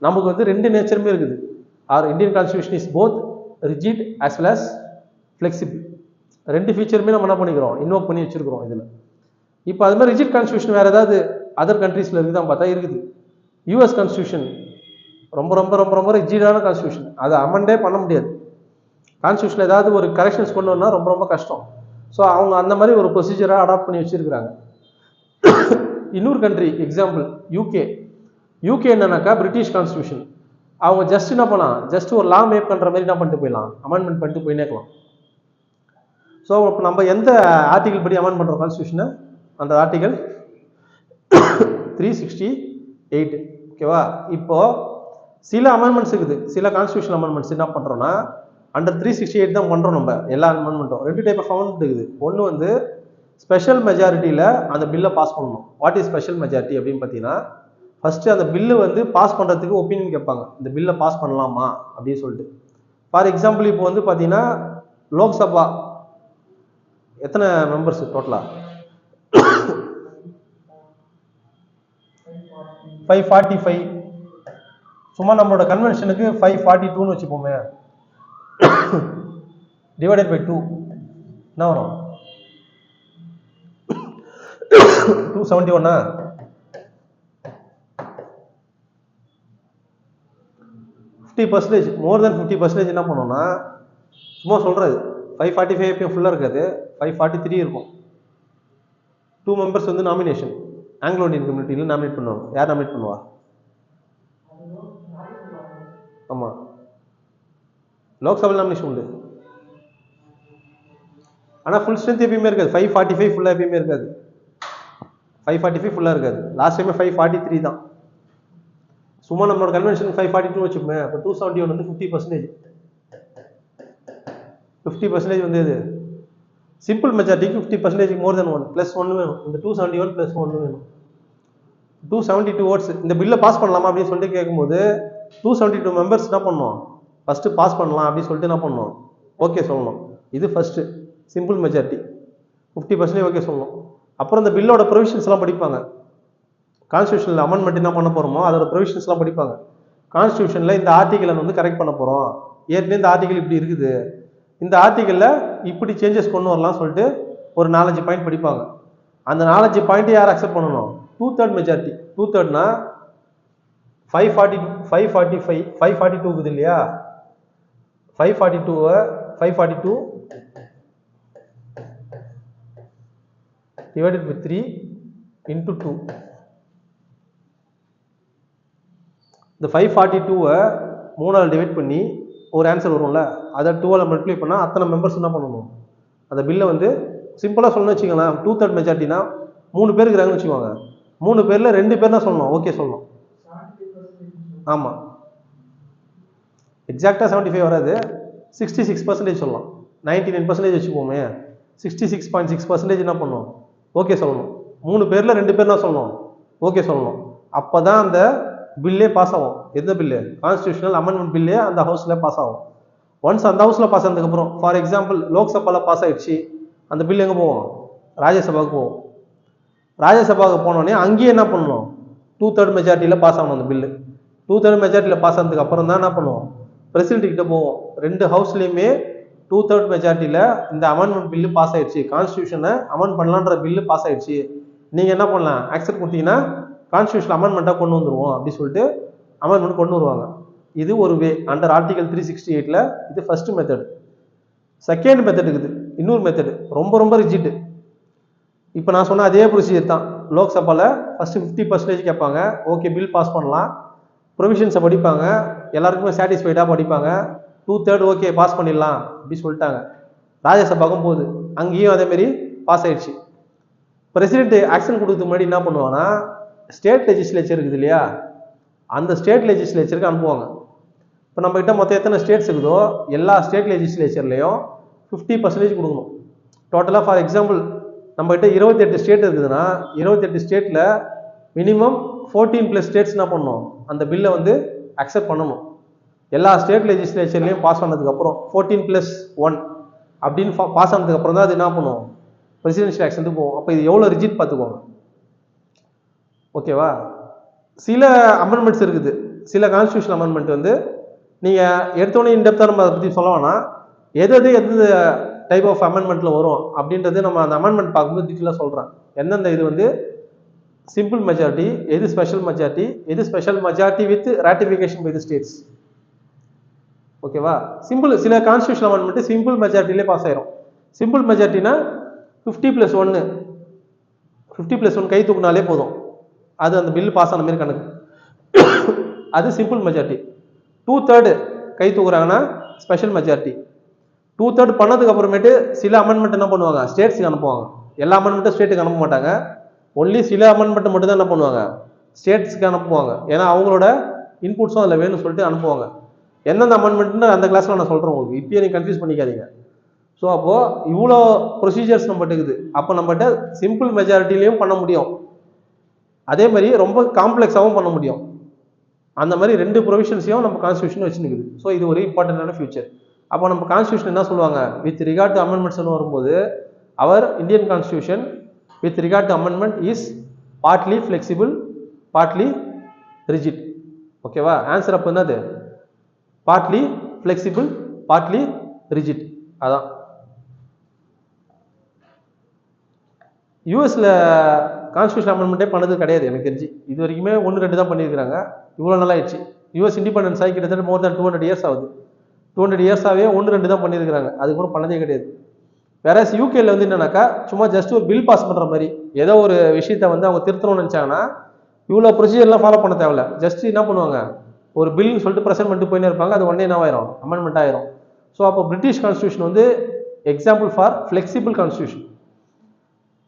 நமக்கு வந்து 2 நேச்சருமே இருக்குது. Our Indian constitution is both rigid as well as flexible. 2 ஃபீச்சருமே நம்ம என்ன பண்ணிக்கிறோம், இன்வோக் பண்ணி வச்சிருக்கிறோம் இதில். இப்போ அது மாதிரி ரிஜிட் கான்ஸ்டியூஷன் வேறு ஏதாவது அதர் கண்ட்ரீஸில் இருக்குதான் பார்த்தா இருக்குது. யூஎஸ் கான்ஸ்டியூஷன் ரொம்ப ரொம்ப ரொம்ப ரொம்ப ரிஜிடான கான்ஸ்டியூஷன், அதை அமெண்டே பண்ண முடியாது. கான்ஸ்டியூஷனில் ஏதாவது ஒரு கரெக்ஷன்ஸ் கொண்டு வரணும்னா ரொம்ப ரொம்ப கஷ்டம். ஸோ அவங்க அந்த மாதிரி ஒரு ப்ரொசீஜராக அடாப்ட் பண்ணி வச்சிருக்கிறாங்க. இன்னொரு கண்ட்ரி எக்ஸாம்பிள் யூகே என்னன்னாக்கா பிரிட்டிஷ் கான்ஸ்டியூஷன். அவங்க ஜஸ்ட் என்ன பண்ணலாம், ஜஸ்ட் ஒரு லா மேக் பண்ணுற மாதிரி என்ன பண்ணிட்டு போயிடலாம், அமெண்ட்மெண்ட் பண்ணிட்டு போயினே இருக்கலாம். ஸோ இப்போ நம்ம எந்த ஆர்டிகல் படி அமெண்ட் பண்ணுறோம் கான்ஸ்டியூஷனை, அந்த ஆர்டிகல் 368. ஓகேவா? இப்போ சில அமெண்ட்மெண்ட்ஸ் இருக்குது, சில கான்ஸ்டியூஷன் அமெண்ட்மெண்ட்ஸ் என்ன பண்ணுறோம்னா அண்டர் 368 தான் பண்ணுறோம். நம்ம எல்லா அமெண்ட்மெண்ட்டும் 2 டைப் ஆஃப் அமெண்ட்மெண்ட் இருக்குது. ஒன்று வந்து ஸ்பெஷல் மெஜாரிட்டியில் அந்த பில்லை பாஸ் பண்ணணும். வாட் இஸ் ஸ்பெஷல் மெஜாரிட்டி அப்படின்னு பார்த்தீங்கன்னா ஃபஸ்ட்டு அந்த பில்லு வந்து பாஸ் பண்ணுறதுக்கு ஒப்பீனியன் கேட்பாங்க, இந்த பில்லை பாஸ் பண்ணலாமா அப்படின்னு சொல்லிட்டு. ஃபார் எக்ஸாம்பிள் இப்போ வந்து பார்த்தீங்கன்னா லோக்சபா எத்தனை மெம்பர்ஸ் டோட்டலாக 545. சும்மா நம்மளோட கன்வென்ஷனுக்கு 542ன்னு வச்சுப்போமே, டிவைடட் பை 2 என்ன வரும், 271. 50%, மோர் தென் 50% என்ன பண்ணோம்னா, சும்மா சொல்கிறது 545 எப்பயும் ஃபுல்லாக இருக்காது, 543 இருக்கும். 2 மெம்பர்ஸ் வந்து நாமினேஷன் ஆங்கிலோ இந்தியன் கம்யூனிட்டியில் நாமினேட் பண்ணுவாங்க. யார் நாமினேட் பண்ணுவா? ஆமாம், லோக்சபா நாமினேஷன் உண்டு. ஆனால் ஃபுல் ஸ்ட்ரென்த் எப்பயுமே இருக்காது, 545 ஃபுல்லாக எப்பயுமே இருக்காது, 545 ஃபுல்லாக இருக்காது. லாஸ்ட் டைமே 543 தான். சும்மா நம்மளோட கன்வென்ஷன் 542 வச்சுப்போமே. அப்போ 271 வந்து 50%. 50% வந்து இது சிம்பிள் மெஜாரிட்டிக்கு 50% மோர் தென் 1 + 1 வேணும். இந்த 271 + 1 வேணும், 272 votes. இந்த பில்லை பாஸ் பண்ணலாமா அப்படின்னு சொல்லிட்டு கேட்கும்போது 272 மெம்பர்ஸ் என்ன பண்ணணும், ஃபஸ்ட்டு பாஸ் பண்ணலாம் அப்படின்னு சொல்லிட்டு என்ன பண்ணணும், ஓகே சொல்லணும். இது ஃபஸ்ட்டு சிம்பிள் மெஜாரிட்டி 50% ஓகே சொல்லணும். அப்புறம் இந்த பில்லோட ப்ரொவிஷன்ஸ்லாம் படிப்பாங்க. கான்ஸ்டியூஷனில் அமெண்ட்மெண்ட் என்ன பண்ண போகிறோமோ அதோட ப்ரொவிஷன்ஸ்லாம் படிப்பாங்க. கான்ஸ்டியூஷனில் இந்த ஆர்டிகலை வந்து கரெக்ட் பண்ண போகிறோம், ஏற்கனவே இந்த ஆர்டிகல் இப்படி இருக்குது, இந்த ஆர்டிகலில் இப்படி சேஞ்சஸ் கொண்டு வரலாம் சொல்லிட்டு ஒரு 4-5 பாயிண்ட் படிப்பாங்க. அந்த 4-5 பாயிண்ட்டு யார் அக்செப்ட் பண்ணணும், 2/3 மெஜாரிட்டி. 2/3னா 542 இருக்குது இல்லையா, 542 divided by 3 into 2. இந்த 542 3ஆல் டிவைட் பண்ணி ஒரு ஆன்சர் வரும்ல, அதை 2ஆல் மல்டிப்ளை பண்ணால் அத்தனை மெம்பர்ஸ் என்ன பண்ணணும், அந்த பில்லை வந்து சிம்பிளாக சொல்லணும்னு வச்சுக்கலாம். 2/3 மெஜாரிட்டினா 3 பேர் இருக்கிறாங்கன்னு வச்சுக்கோங்க, 3 பேரில் 2 பேர் தான் சொல்லணும், ஓகே சொல்லணும். ஆமாம், எக்ஸாக்டாக 75 வராது, 66% சொல்லலாம். 99% வச்சுப்போமே, 66.6% என்ன பண்ணணும், ஓகே சொல்லணும். 3 பேரில் 2 பேர் தான் சொல்லணும், ஓகே சொல்லணும். அப்போ தான் அந்த பில்லே பாஸ் ஆகும். எந்த பில்லு, கான்ஸ்டியூஷனல் அமெண்ட்மெண்ட் பில்லே அந்த ஹவுஸில் பாஸ் ஆகும். ஒன்ஸ் அந்த ஹவுஸில் பாஸ் ஆனதுக்கப்புறம், ஃபார் எக்ஸாம்பிள் லோக்சபாவில் பாஸ் ஆகிடுச்சு, அந்த பில் எங்கே போவோம், ராஜ்யசபாவுக்கு போவோம். ராஜ்யசபாவுக்கு போனோடனே அங்கேயே என்ன பண்ணணும், 2/3 மெஜாரிட்டியில் பாஸ் ஆகணும் அந்த பில்லு. 2/3 மெஜாரிட்டியில் பாஸ் ஆனதுக்கு அப்புறம் தான் என்ன பண்ணுவோம், பிரசிடென்ட் கிட்ட போவோம். 2 ஹவுஸ்லயுமே 2/3 மெஜாரிட்டியில இந்த அமெண்ட்மெண்ட் பில்லு பாஸ் ஆயிடுச்சு, கான்ஸ்டியூஷனை அமெண்ட் பண்ணலான்ற பில்லு பாஸ் ஆயிடுச்சு, நீங்க என்ன பண்ணலாம், அக்செப்ட் கொடுத்தீங்கன்னா கான்ஸ்டியூஷன் அமெண்ட்மெண்ட்டாக கொண்டு வந்துருவோம் அப்படி சொல்லிட்டு அமெண்ட்மெண்ட் கொண்டு வருவாங்க. இது ஒரு வே அண்டர் ஆர்டிகல் 368ல. இது ஃபர்ஸ்ட் மெத்தட். செகண்ட் மெத்தட் இருக்குது, இன்னொரு மெத்தட் ரொம்ப ரொம்ப ரிஜிட். இப்போ நான் சொன்ன அதே ப்ரொசீஜர் தான். லோக்சபாவில் ஃபர்ஸ்ட் 50% கேட்பாங்க, ஓகே பில் பாஸ் பண்ணலாம், ப்ரொவிஷன்ஸை படிப்பாங்க, எல்லாருக்குமே சாட்டிஸ்ஃபைடாக படிப்பாங்க, 2/3 ஓகே பாஸ் பண்ணிடலாம் அப்படி சொல்லிட்டாங்க. ராஜ்யசபாக்கும் போகுது, அங்கேயும் அதேமாரி பாஸ் ஆயிடுச்சு. பிரசிடென்ட் ஆக்ஷன் கொடுக்கறதுக்கு முன்னாடி என்ன பண்ணுவாங்கன்னா, ஸ்டேட் லெஜிஸ்லேச்சர் இருக்குது இல்லையா, அந்த ஸ்டேட் லெஜிஸ்லேச்சருக்கு அனுப்புவாங்க. இப்போ நம்ம கிட்ட மொத்தம் எத்தனை ஸ்டேட்ஸ் இருக்குதோ எல்லா ஸ்டேட் லெஜிஸ்லேச்சர்லையும் 50% கொடுக்கணும் டோட்டலாக. ஃபார் எக்ஸாம்பிள் நம்ம கிட்ட 28 ஸ்டேட் இருக்குதுன்னா 28 ஸ்டேட்ல மினிமம் 14+ ஸ்டேட்ஸ் என்ன பண்ணணும், அந்த பில்லை வந்து அக்செப்ட் பண்ணணும். எல்லா ஸ்டேட் லெஜிஸ்லேச்சர்லையும் பாஸ் ஆனதுக்கு அப்புறம் 14+1 அப்படின்னு பாஸ் ஆனதுக்கு அப்புறம் தான் அது என்ன பண்ணும், பிரசிடென்ஷியல் ஆக்ஷனுக்கு போகும். அப்போ இது எவ்வளோ ரிஜிட் பார்த்துக்கோங்க, ஓகேவா. சில அமெண்ட்மெண்ட்ஸ் இருக்குது, சில கான்ஸ்டியூஷன் அமெண்ட்மெண்ட் வந்து நீங்கள் எடுத்தோடனே இன்டெப்த்தாக நம்ம அதை பற்றி சொல்ல வேணாம், எது டைப் ஆஃப் அமெண்ட்மெண்ட்டில் வரும் அப்படின்றது நம்ம அந்த அமெண்ட்மெண்ட் பார்க்கும்போது டீட்டெயிலாக சொல்கிறேன். எந்தெந்த இது வந்து சிம்பிள் மெஜாரிட்டி, எது ஸ்பெஷல் மெஜாரிட்டி, எது special majority with ratification by the states, ஓகேவா. சில கான்ஸ்டியூஷன் அமெண்ட்மெண்ட் சிம்பிள் மெஜாரிட்டிலே பாஸ் ஆயிரும். சிம்பிள் மெஜாரிட்டினா 50+1, 50+1 கை தூக்குனாலே போதும், அது அந்த பில் பாஸ் ஆன மாதிரி கணக்கு, அது சிம்பிள் மெஜாரிட்டி. 2/3 கை தூக்குறாங்கன்னா ஸ்பெஷல் மெஜாரிட்டி. 2/3 பண்ணதுக்கு அப்புறமேட்டு சில அமெண்ட்மெண்ட் என்ன பண்ணுவாங்க, ஸ்டேட்ஸுக்கு அனுப்புவாங்க. எல்லா அமெண்ட்மெண்ட்டும் ஸ்டேட்டுக்கு அனுப்ப மாட்டாங்க, ஒன்லி சில அமெண்ட்மெண்ட் மட்டும் தான் என்ன பண்ணுவாங்க, ஸ்டேட்ஸ்க்கு அனுப்புவாங்க. ஏன்னா அவங்களோட இன்புட்ஸும் அதில் வேணும்னு சொல்லிட்டு அனுப்புவாங்க. எந்தெந்த அமெண்ட்மெண்ட்னு அந்த கிளாஸில் நான் சொல்கிறேன் உங்களுக்கு, இப்பயே நீங்கள் கன்ஃபியூஸ் பண்ணிக்காதீங்க. ஸோ அப்போது இவ்வளோ ப்ரொசீஜர்ஸ் நம்மகிட்ட இருக்குது. அப்போ நம்மகிட்ட சிம்பிள் மெஜாரிட்டிலையும் பண்ண முடியும், அதே மாதிரி ரொம்ப காம்ப்ளெக்ஸாகவும் பண்ண முடியும். அந்த மாதிரி 2 ப்ரொவிஷன்ஸையும் நம்ம கான்ஸ்டியூஷன் வச்சுருக்குது. ஸோ இது ஒரு இம்பார்ட்டன்டான ஃபியூச்சர். அப்போ நம்ம கான்ஸ்டியூஷன் என்ன சொல்லுவாங்க, வித் ரிகார்ட் டு அமெண்ட்மெண்ட்ஸ்னு வரும்போது அவர் Indian constitution with regard to amendment is partly flexible, partly rigid, ஓகேவா. ஆன்சர் அப்போ என்னது, பார்ட்லி ஃப்ளெக்சிபிள், பார்ட்லி ரிஜிட். அதான் யூஎஸ்ல கான்ஸ்டியூஷன் அமெண்ட்மெண்ட்டே பண்ணது கிடையாது எனக்கு தெரிஞ்சு. இது வரைக்குமே 1-2 தான் பண்ணியிருக்கிறாங்க. இவ்வளோ நல்லா ஆயிடுச்சு. யூஎஸ் இண்டிபெண்டன்ஸ் ஆகி கிட்டத்தட்ட மோர் தேன் 200 இயர்ஸ் ஆகுது. 200 இயர்ஸாகவே 1-2 தான் பண்ணியிருக்கிறாங்க, அதுக்கப்புறம் பண்ணதே கிடையாது. வேற யூகேல வந்து என்னன்னாக்கா சும்மா ஜஸ்ட் ஒரு பில் பாஸ் பண்ணுற மாதிரி, ஏதோ ஒரு விஷயத்த வந்து அவங்க திருத்தணும்னு நினச்சாங்கன்னா இவ்வளோ ப்ரொசீஜர்லாம் ஃபாலோ பண்ண தேவையில்ல. ஜஸ்ட் என்ன பண்ணுவாங்க, ஒரு பில்னு சொல்லிட்டு ப்ரெசென்ட் பண்ணிட்டு போயினே இருப்பாங்க, அது உடனே என்ன ஆயிரும், அமெண்ட்மெண்ட் ஆயிரும். ஸோ அப்போ பிரிட்டிஷ் கான்ஸ்டியூஷன் வந்து example for flexible constitution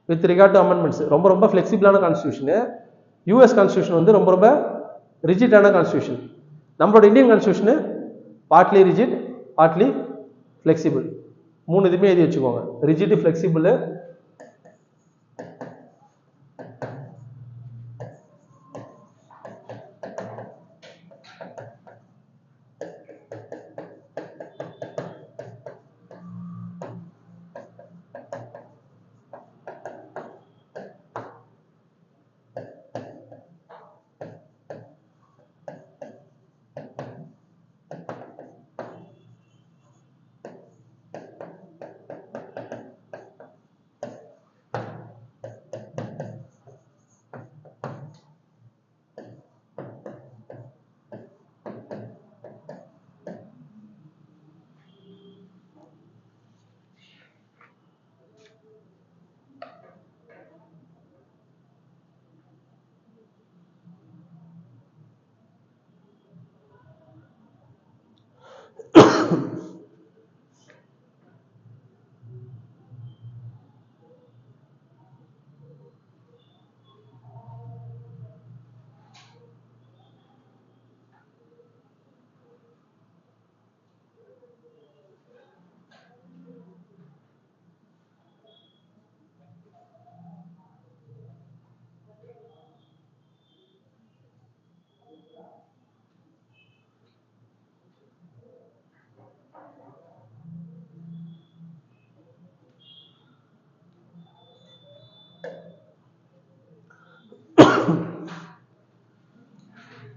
with regard to amendments. ரொம்ப ரொம்ப ஃப்ளெக்சிபிளான கான்ஸ்டியூஷனு. யூஎஸ் கான்ஸ்டியூஷன் வந்து ரொம்ப ரொம்ப ரிஜிட்டான கான்ஸ்டியூஷன். நம்மளோட Indian constitution partly rigid, partly flexible. 3 இதுமே எழுதி வச்சுக்கோங்க, ரிஜிட், ஃப்ளெக்சிபிள்.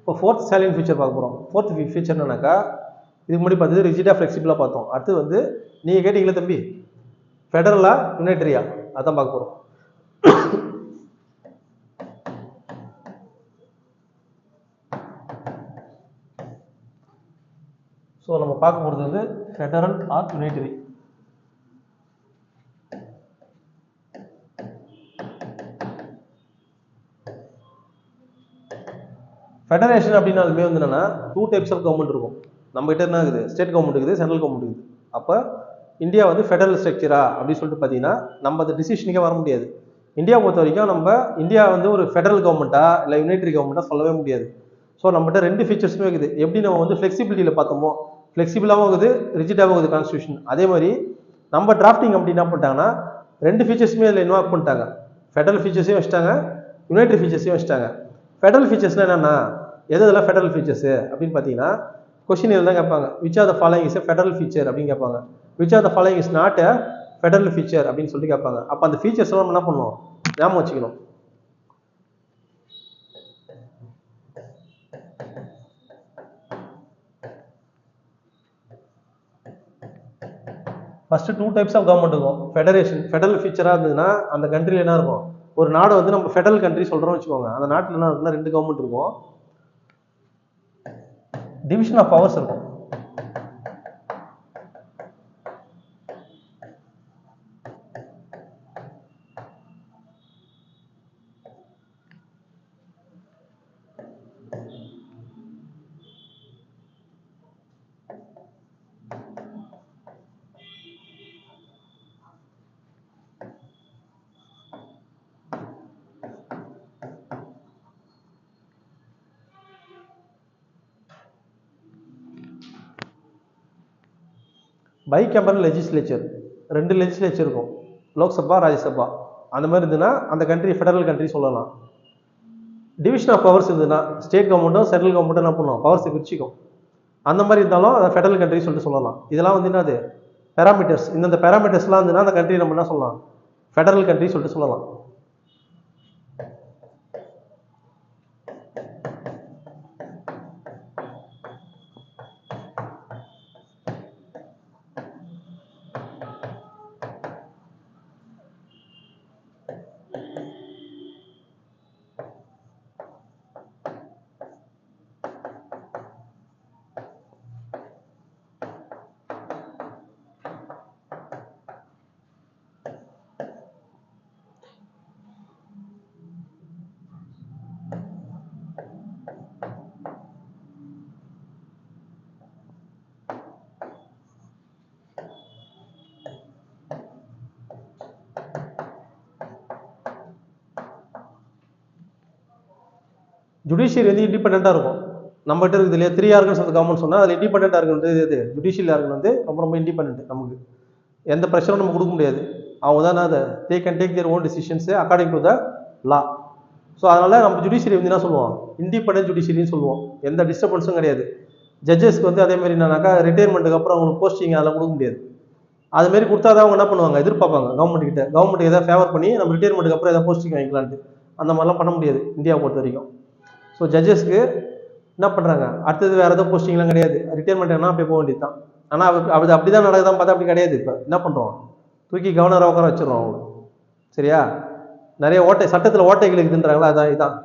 இப்போ 4th சேலியன்ட் ஃபீச்சர் பார்க்க போகிறோம். 4th ஃபீச்சர் என்னன்னாக்கா, இதுக்கு முன்னாடி பார்த்தது ரிஜிடாக ஃப்ளெக்சிபிளாக பார்த்தோம். அடுத்து வந்து நீங்கள் கேட்டிங்களே தம்பி, ஃபெடரலா யுனைட்டரியா, அதான் பார்க்க போகிறோம். ஸோ நம்ம பார்க்க போகிறது வந்து ஃபெடரல் ஆர் யுனைட்டரி. ஃபெடரேஷன் அப்படின்னாலுமே வந்து என்னன்னா 2 டைப்ஸ் ஆஃப் கவர்மெண்ட் இருக்கும். நம்ம கிட்ட என்ன இருக்குது, ஸ்டேட் கவர்மெண்ட் இருக்குது, சென்ட்ரல் கவர்மெண்ட் இருக்குது. அப்போ இந்தியா வந்து ஃபெடரல் ஸ்ட்ரக்சரா அப்படின்னு சொல்லிட்டு பார்த்தீங்கன்னா நம்ம அந்த டிசிஷனுக்கே வர முடியாது. இந்தியா பொறுத்த வரைக்கும் நம்ம இந்தியா வந்து ஒரு ஃபெடரல் கவர்மெண்ட்டா இல்லை யுனைட்டரி கவர்மெண்ட்டா சொல்லவே முடியாது. ஸோ நம்மகிட்ட 2 ஃபீச்சர்ஸுமே இருக்குது. எப்படி நம்ம வந்து ஃப்ளெக்சிபிலிட்டியில் பார்த்தோமோ, ஃப்ளெக்சிபிளாகவும் இருக்குது, ரிஜிடாகவும் இருக்குது கான்ஸ்டியூஷன். அதே மாதிரி நம்ம டிராஃப்டிங் அப்படி என்ன பண்ணிட்டாங்கன்னா 2 ஃபீச்சர்ஸுமே அதில் இன்வால்வ் பண்ணிட்டாங்க. ஃபெடரல் ஃபீச்சர்ஸையும் வச்சுட்டாங்க, யுனைட்டரி ஃபீச்சர்ஸையும் வச்சுட்டாங்க. ஃபெடரல் ஃபீச்சர்ஸ்னா என்னன்னா, எதெல்லாம் ஃபெடரல் ஃபீச்சர்ஸ் அப்படின்னு பார்த்தீங்கன்னா, கொஸ்டின் தான் கேட்பாங்க, which are the following is a federal feature அப்படின்னு கேட்பாங்க. Which are the following is not a federal feature அப்படின்னு சொல்லி கேட்பாங்க. அப்போ அந்த ஃபீச்சர்ஸ் எல்லாம் நம்ம என்ன பண்ணணும், ஞாபகம் வச்சுக்கணும். ஃபர்ஸ்ட் 2 டைப்ஸ் ஆஃப் கவர்மெண்ட் இருக்கும். ஃபெடரேஷன், ஃபெடரல் ஃபீச்சராக இருந்ததுன்னா அந்த கண்ட்ரியில் என்ன இருக்கும், ஒரு நாடு வந்து நம்ம ஃபெடரல் கண்ட்ரி சொல்கிறோம்னு வச்சுக்கோங்க, அந்த நாட்டில் என்ன இருக்குன்னா 2 கவர்மெண்ட் இருக்கும், டிவிஷன் ஆஃப் பவர்ஸ் இருக்கும். பை கேம்பரல் லெஜிஸ்லேச்சர், 2 லெஜிஸ்லேச்சர் இருக்கும், லோக்சபா ராஜ்யசபா. அந்த மாதிரி இருந்ததுன்னா அந்த கண்ட்ரி ஃபெடரல் கண்ட்ரி சொல்லலாம். டிவிஷன் ஆஃப் பவர்ஸ் இருந்ததுன்னா ஸ்டேட் கவர்மெண்ட்டும் சென்ட்ரல் கவர்மெண்ட்டும் என்ன பண்ணுவோம், பவர்ஸை பிரிச்சிக்கும். அந்த மாதிரி இருந்தாலும் அதை ஃபெடரல் கண்ட்ரி சொல்லிட்டு சொல்லலாம். இதெல்லாம் வந்து என்னது, பேராமீட்டர்ஸ். இந்த பேராமீட்டர்ஸ்லாம் இருந்ததுன்னா அந்த கண்ட்ரி நம்ம என்ன சொல்லலாம், ஃபெடரல் கண்ட்ரி சொல்லிட்டு சொல்லலாம். ஜுடிஷியரி வந்து இண்டிபெண்டாக இருக்கும். நம்மகிட்ட இருக்குது இல்லையா 3 ஆர்கன்ஸ் ஆஃப் கவர்மெண்ட் சொன்னால் அதில் இண்டிபெண்டாக இருக்கிறது இது ஜுடிஷியல் ஆர்கன் வந்து ரொம்ப ரொம்ப இண்டிபெண்ட். நமக்கு எந்த ப்ரெஷரும் நம்ம கொடுக்க முடியாது. அவங்க தான் அதை they can take their own decisions according to the law. So அதனால் நம்ம ஜுடிஷியரி வந்து என்ன சொல்லுவோம், இண்டிபெண்டன்ட் ஜுடிஷியரின்னு சொல்லுவோம். எந்த டிஸ்டர்பன்ஸும் கிடையாது. ஜட்ஜஸ்க்கு வந்து அதே மாதிரி என்னன்னாக்கா ரிட்டையர்மெண்ட்டுக்கு அப்புறம் அவங்களுக்கு போஸ்டிங் அதெல்லாம் கொடுக்க முடியாது. அதுமாரி கொடுத்தா தான் அவங்க என்ன பண்ணுவாங்க, எதிர்பார்ப்பாங்க கவர்மெண்ட் கிட்ட, கவர்மெண்ட் எதாவது ஃபேவர் பண்ணி நம்ம ரிட்டையர்மெண்ட்டுக்கு அப்புறம் எதாவது போஸ்டிங் வாங்கிக்கலான்ட்டு. அந்த மாதிரிலாம் பண்ண முடியாது இந்தியாவை பொறுத்த வரைக்கும். ஸோ ஜட்ஜஸ்க்கு என்ன பண்ணுறாங்க, அடுத்தது வேறு ஏதோ போஸ்டிங்லாம் கிடையாது, ரிட்டையர்மெண்ட் என்ன அப்படியே போக வேண்டியது தான். ஆனால் அது அப்படி தான் நடக்குதான் பார்த்தா அப்படி கிடையாது. இப்போ என்ன பண்ணுறோம், தூக்கி கவர்னராக உட்கார வச்சிடறோம் அவங்க. சரியா, நிறைய ஓட்டை சட்டத்தில் ஓட்டைகள் இருக்குன்றாங்களா, அதான் இதுதான்.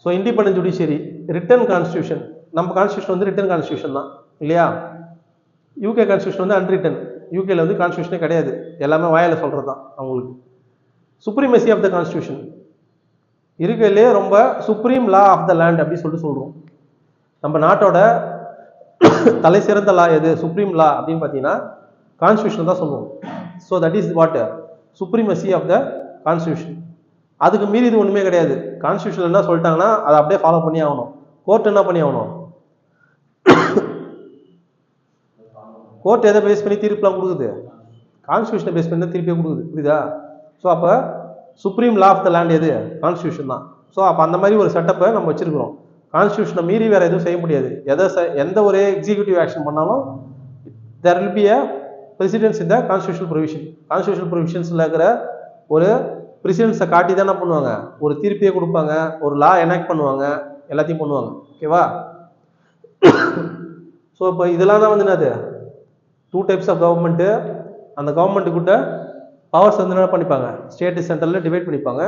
So independent judiciary, return constitution. நம்ம கான்ஸ்டியூஷன் வந்து ரிட்டன் கான்ஸ்டியூஷன் தான் இல்லையா. யூகே கான்ஸ்டியூஷன் வந்து அன்ரிட்டன். யூகேல வந்து கான்ஸ்டியூஷனே கிடையாது, எல்லாமே வாயால் சொல்கிறது தான் அவங்களுக்கு. சுப்ரீமசி ஆஃப் த கான்ஸ்டியூஷன், இருக்கிறதுலே ரொம்ப supreme law of the land அப்படி சொல்லிட்டு சொல்கிறோம். நம்ம நாட்டோட தலை சிறந்த லா எது, சுப்ரீம் லா அப்படின்னு பார்த்தீங்கன்னா கான்ஸ்டியூஷன் தான் சொல்லுவோம். So that is what supremacy of the constitution. அதுக்கு மீறி இது ஒன்றுமே கிடையாது. கான்ஸ்டியூஷன் என்ன சொல்லிட்டாங்கன்னா அதை அப்படியே ஃபாலோ பண்ணி ஆகணும். கோர்ட் என்ன பண்ணி ஆகணும், கோர்ட் எதை பேஸ் பண்ணி தீர்ப்புலாம் கொடுக்குது, கான்ஸ்டியூஷனை பேஸ் பண்ணி தான் தீர்ப்பே கொடுக்குது. புரியுதா. ஸோ அப்போ supreme law of the land எது, கான்ஸ்டியூஷன் தான். ஸோ அப்போ அந்த மாதிரி ஒரு செட்டப்பை நம்ம வச்சிருக்கிறோம். கான்ஸ்டியூஷனை மீறி வேற எதுவும் செய்ய முடியாது. எந்த ஒரு எக்ஸிக்யூட்டிவ் ஆக்ஷன் பண்ணாலும் there will be a precedence in the constitutional provision. Constitutional ப்ரொவிஷன்ஸில் இருக்கிற ஒரு பிரசிடென்ஸை காட்டி தான் என்ன பண்ணுவாங்க, ஒரு தீர்ப்பையே கொடுப்பாங்க, ஒரு லா எனாக்ட் பண்ணுவாங்க, எல்லாத்தையும் பண்ணுவாங்க. ஓகேவா. ஸோ இப்போ இதெல்லாம் தான் வந்து என்னது 2 டைப்ஸ் ஆஃப் கவர்மெண்ட்டு. அந்த கவர்மெண்ட்டுக்கிட்ட பவர்ஸ் வந்து என்ன பண்ணிப்பாங்க, ஸ்டேட் சென்ட்ரலில் டிவைட் பண்ணிப்பாங்க.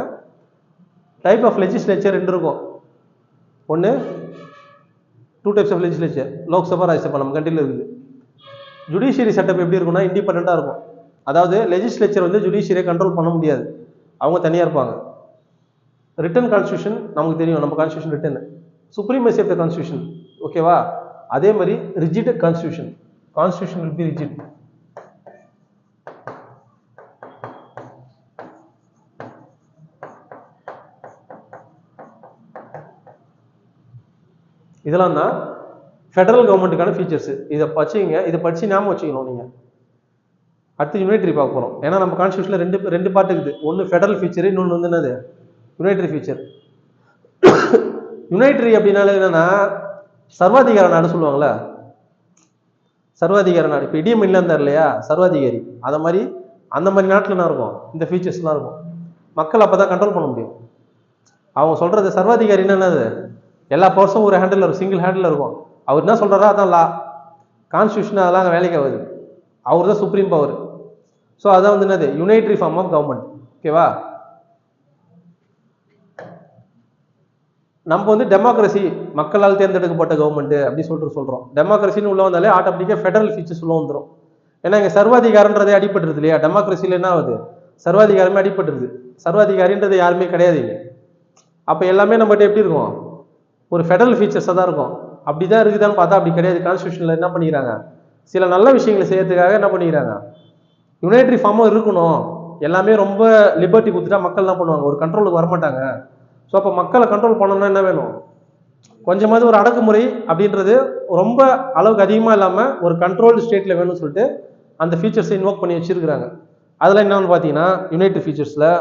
டைப் ஆஃப் லெஜிஸ்லேச்சர் 2 இருக்கும். ஒன்று 2 types of legislature, Lok Sabha Rajya Sabha நம்ம கண்ட்ரியில் இருக்குது. ஜுடிஷியரி செட்டப் எப்படி இருக்கும்னா இண்டிபெண்ட்டாக இருக்கும். அதாவது லெஜிஸ்லேச்சர் வந்து ஜுடிஷியரியை கண்ட்ரோல் பண்ண முடியாது, அவங்க தனியாக இருப்பாங்க. ரிட்டன் கான்ஸ்டியூஷன் நமக்கு தெரியும், நம்ம constitution written, supremacy of the constitution. ஓகேவா? அதே மாதிரி rigid constitution, constitution will be rigid. இதெல்லாம் தான் ஃபெடரல் கவர்மெண்ட்டுக்கான ஃபீச்சர்ஸ். இதை படிச்சிங்க, இதை படிச்சு ஞாபகம் வச்சுக்கணும் நீங்கள். அடுத்து யுனைட்ரி பார்க்க போகிறோம். ஏன்னா நம்ம கான்ஸ்டியூஷனில் ரெண்டு பார்ட் இருக்குது. ஒன்று ஃபெடரல் ஃபீச்சர், இன்னொன்று வந்து என்னது யுனைட்ரி ஃபீச்சர். யுனைட்ரி அப்படின்னால என்னன்னா சர்வாதிகார நாடு சொல்லுவாங்களே, சர்வாதிகார நாடு. இப்போ இடியம் இல்லை இருந்தார் இல்லையா சர்வாதிகாரி, அந்த மாதிரி நாட்டில் என்ன இருக்கும், இந்த ஃபீச்சர்ஸ்லாம் இருக்கும். மக்கள் அப்போ தான் கண்ட்ரோல் பண்ண முடியும். அவங்க சொல்கிறது சர்வாதிகாரின்னா என்னது, எல்லா பவர்ஸும் ஒரு ஹேண்டில் இருக்கும், சிங்கிள் ஹேண்டில் இருக்கும். அவர் என்ன சொல்கிறாரோ அதான் லா. கான்ஸ்டியூஷன் அதெல்லாம் வேலைக்கு ஆகுது, அவர் தான் சுப்ரீம் பவர். ஸோ அதான் வந்து என்னது யுனைட்ரி ஃபார்ம் ஆஃப் கவர்மெண்ட். ஓகேவா? நம்ம வந்து டெமோக்ரஸி, மக்களால் தேர்ந்தெடுக்கப்பட்ட கவர்மெண்ட் அப்படி சொல்றோம். டெமோக்ரஸின்னு உள்ள வந்தாலே ஆட்டோமேட்டிக்காக ஃபெடரல் ஃபீச்சர்ஸ் உள்ள வந்துடும். ஏன்னா இங்கே சர்வாதிகாரன்றதே அடிபட்டுருது இல்லையா, டெமோக்ரஸியில் என்ன ஆகுது, சர்வாதிகாரமே அடிபட்டுருது. சர்வாதிகாரின்றது யாருமே கிடையாது இங்கே. அப்போ எல்லாமே நம்மகிட்ட எப்படி இருக்கும், ஒரு ஃபெடரல் ஃபீச்சர்ஸாக தான் இருக்கும். அப்படி தான் இருக்குதான்னு பார்த்தா அப்படி கிடையாது. கான்ஸ்டியூஷனில் என்ன பண்ணிக்கிறாங்க, சில நல்ல விஷயங்களை செய்யறதுக்காக என்ன பண்ணிக்கிறாங்க, யுனைட்ரி ஃபார்மும் இருக்கணும். எல்லாமே ரொம்ப லிபர்ட்டி கொடுத்துட்டா மக்கள் என்ன பண்ணுவாங்க, ஒரு கண்ட்ரோலுக்கு வரமாட்டாங்க. ஸோ அப்போ மக்களை கண்ட்ரோல் பண்ணணும்னா என்ன வேணும், கொஞ்சமாவது ஒரு அடக்குமுறை அப்படின்றது ரொம்ப அளவுக்கு அதிகமாக இல்லாமல் ஒரு கண்ட்ரோல்டு ஸ்டேட்டில் வேணும்னு சொல்லிட்டு அந்த ஃபீச்சர்ஸை இன்வோக் பண்ணி வச்சிருக்கிறாங்க. அதெல்லாம் என்னன்னு பார்த்தீங்கன்னா யுனைட்ரி ஃபீச்சர்ஸில்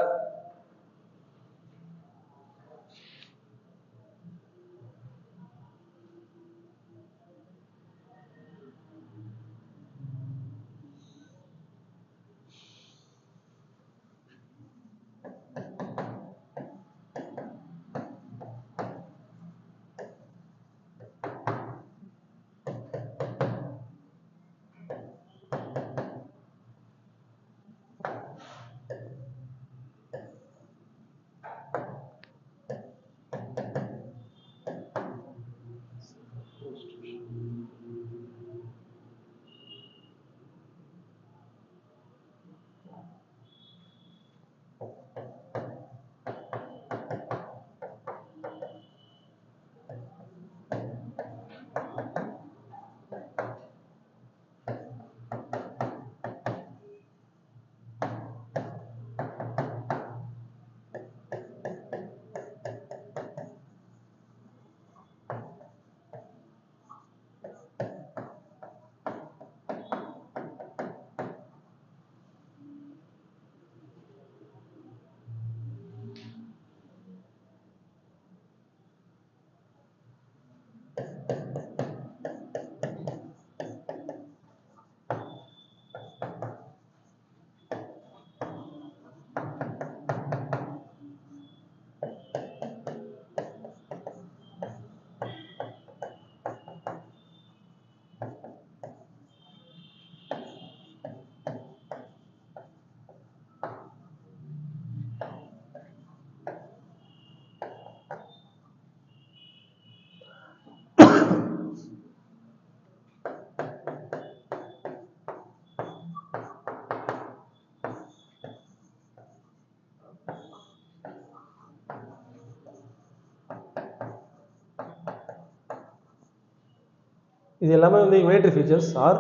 இது எல்லாமே வந்து யுனைட்ரி ஃபீச்சர்ஸ் ஆர்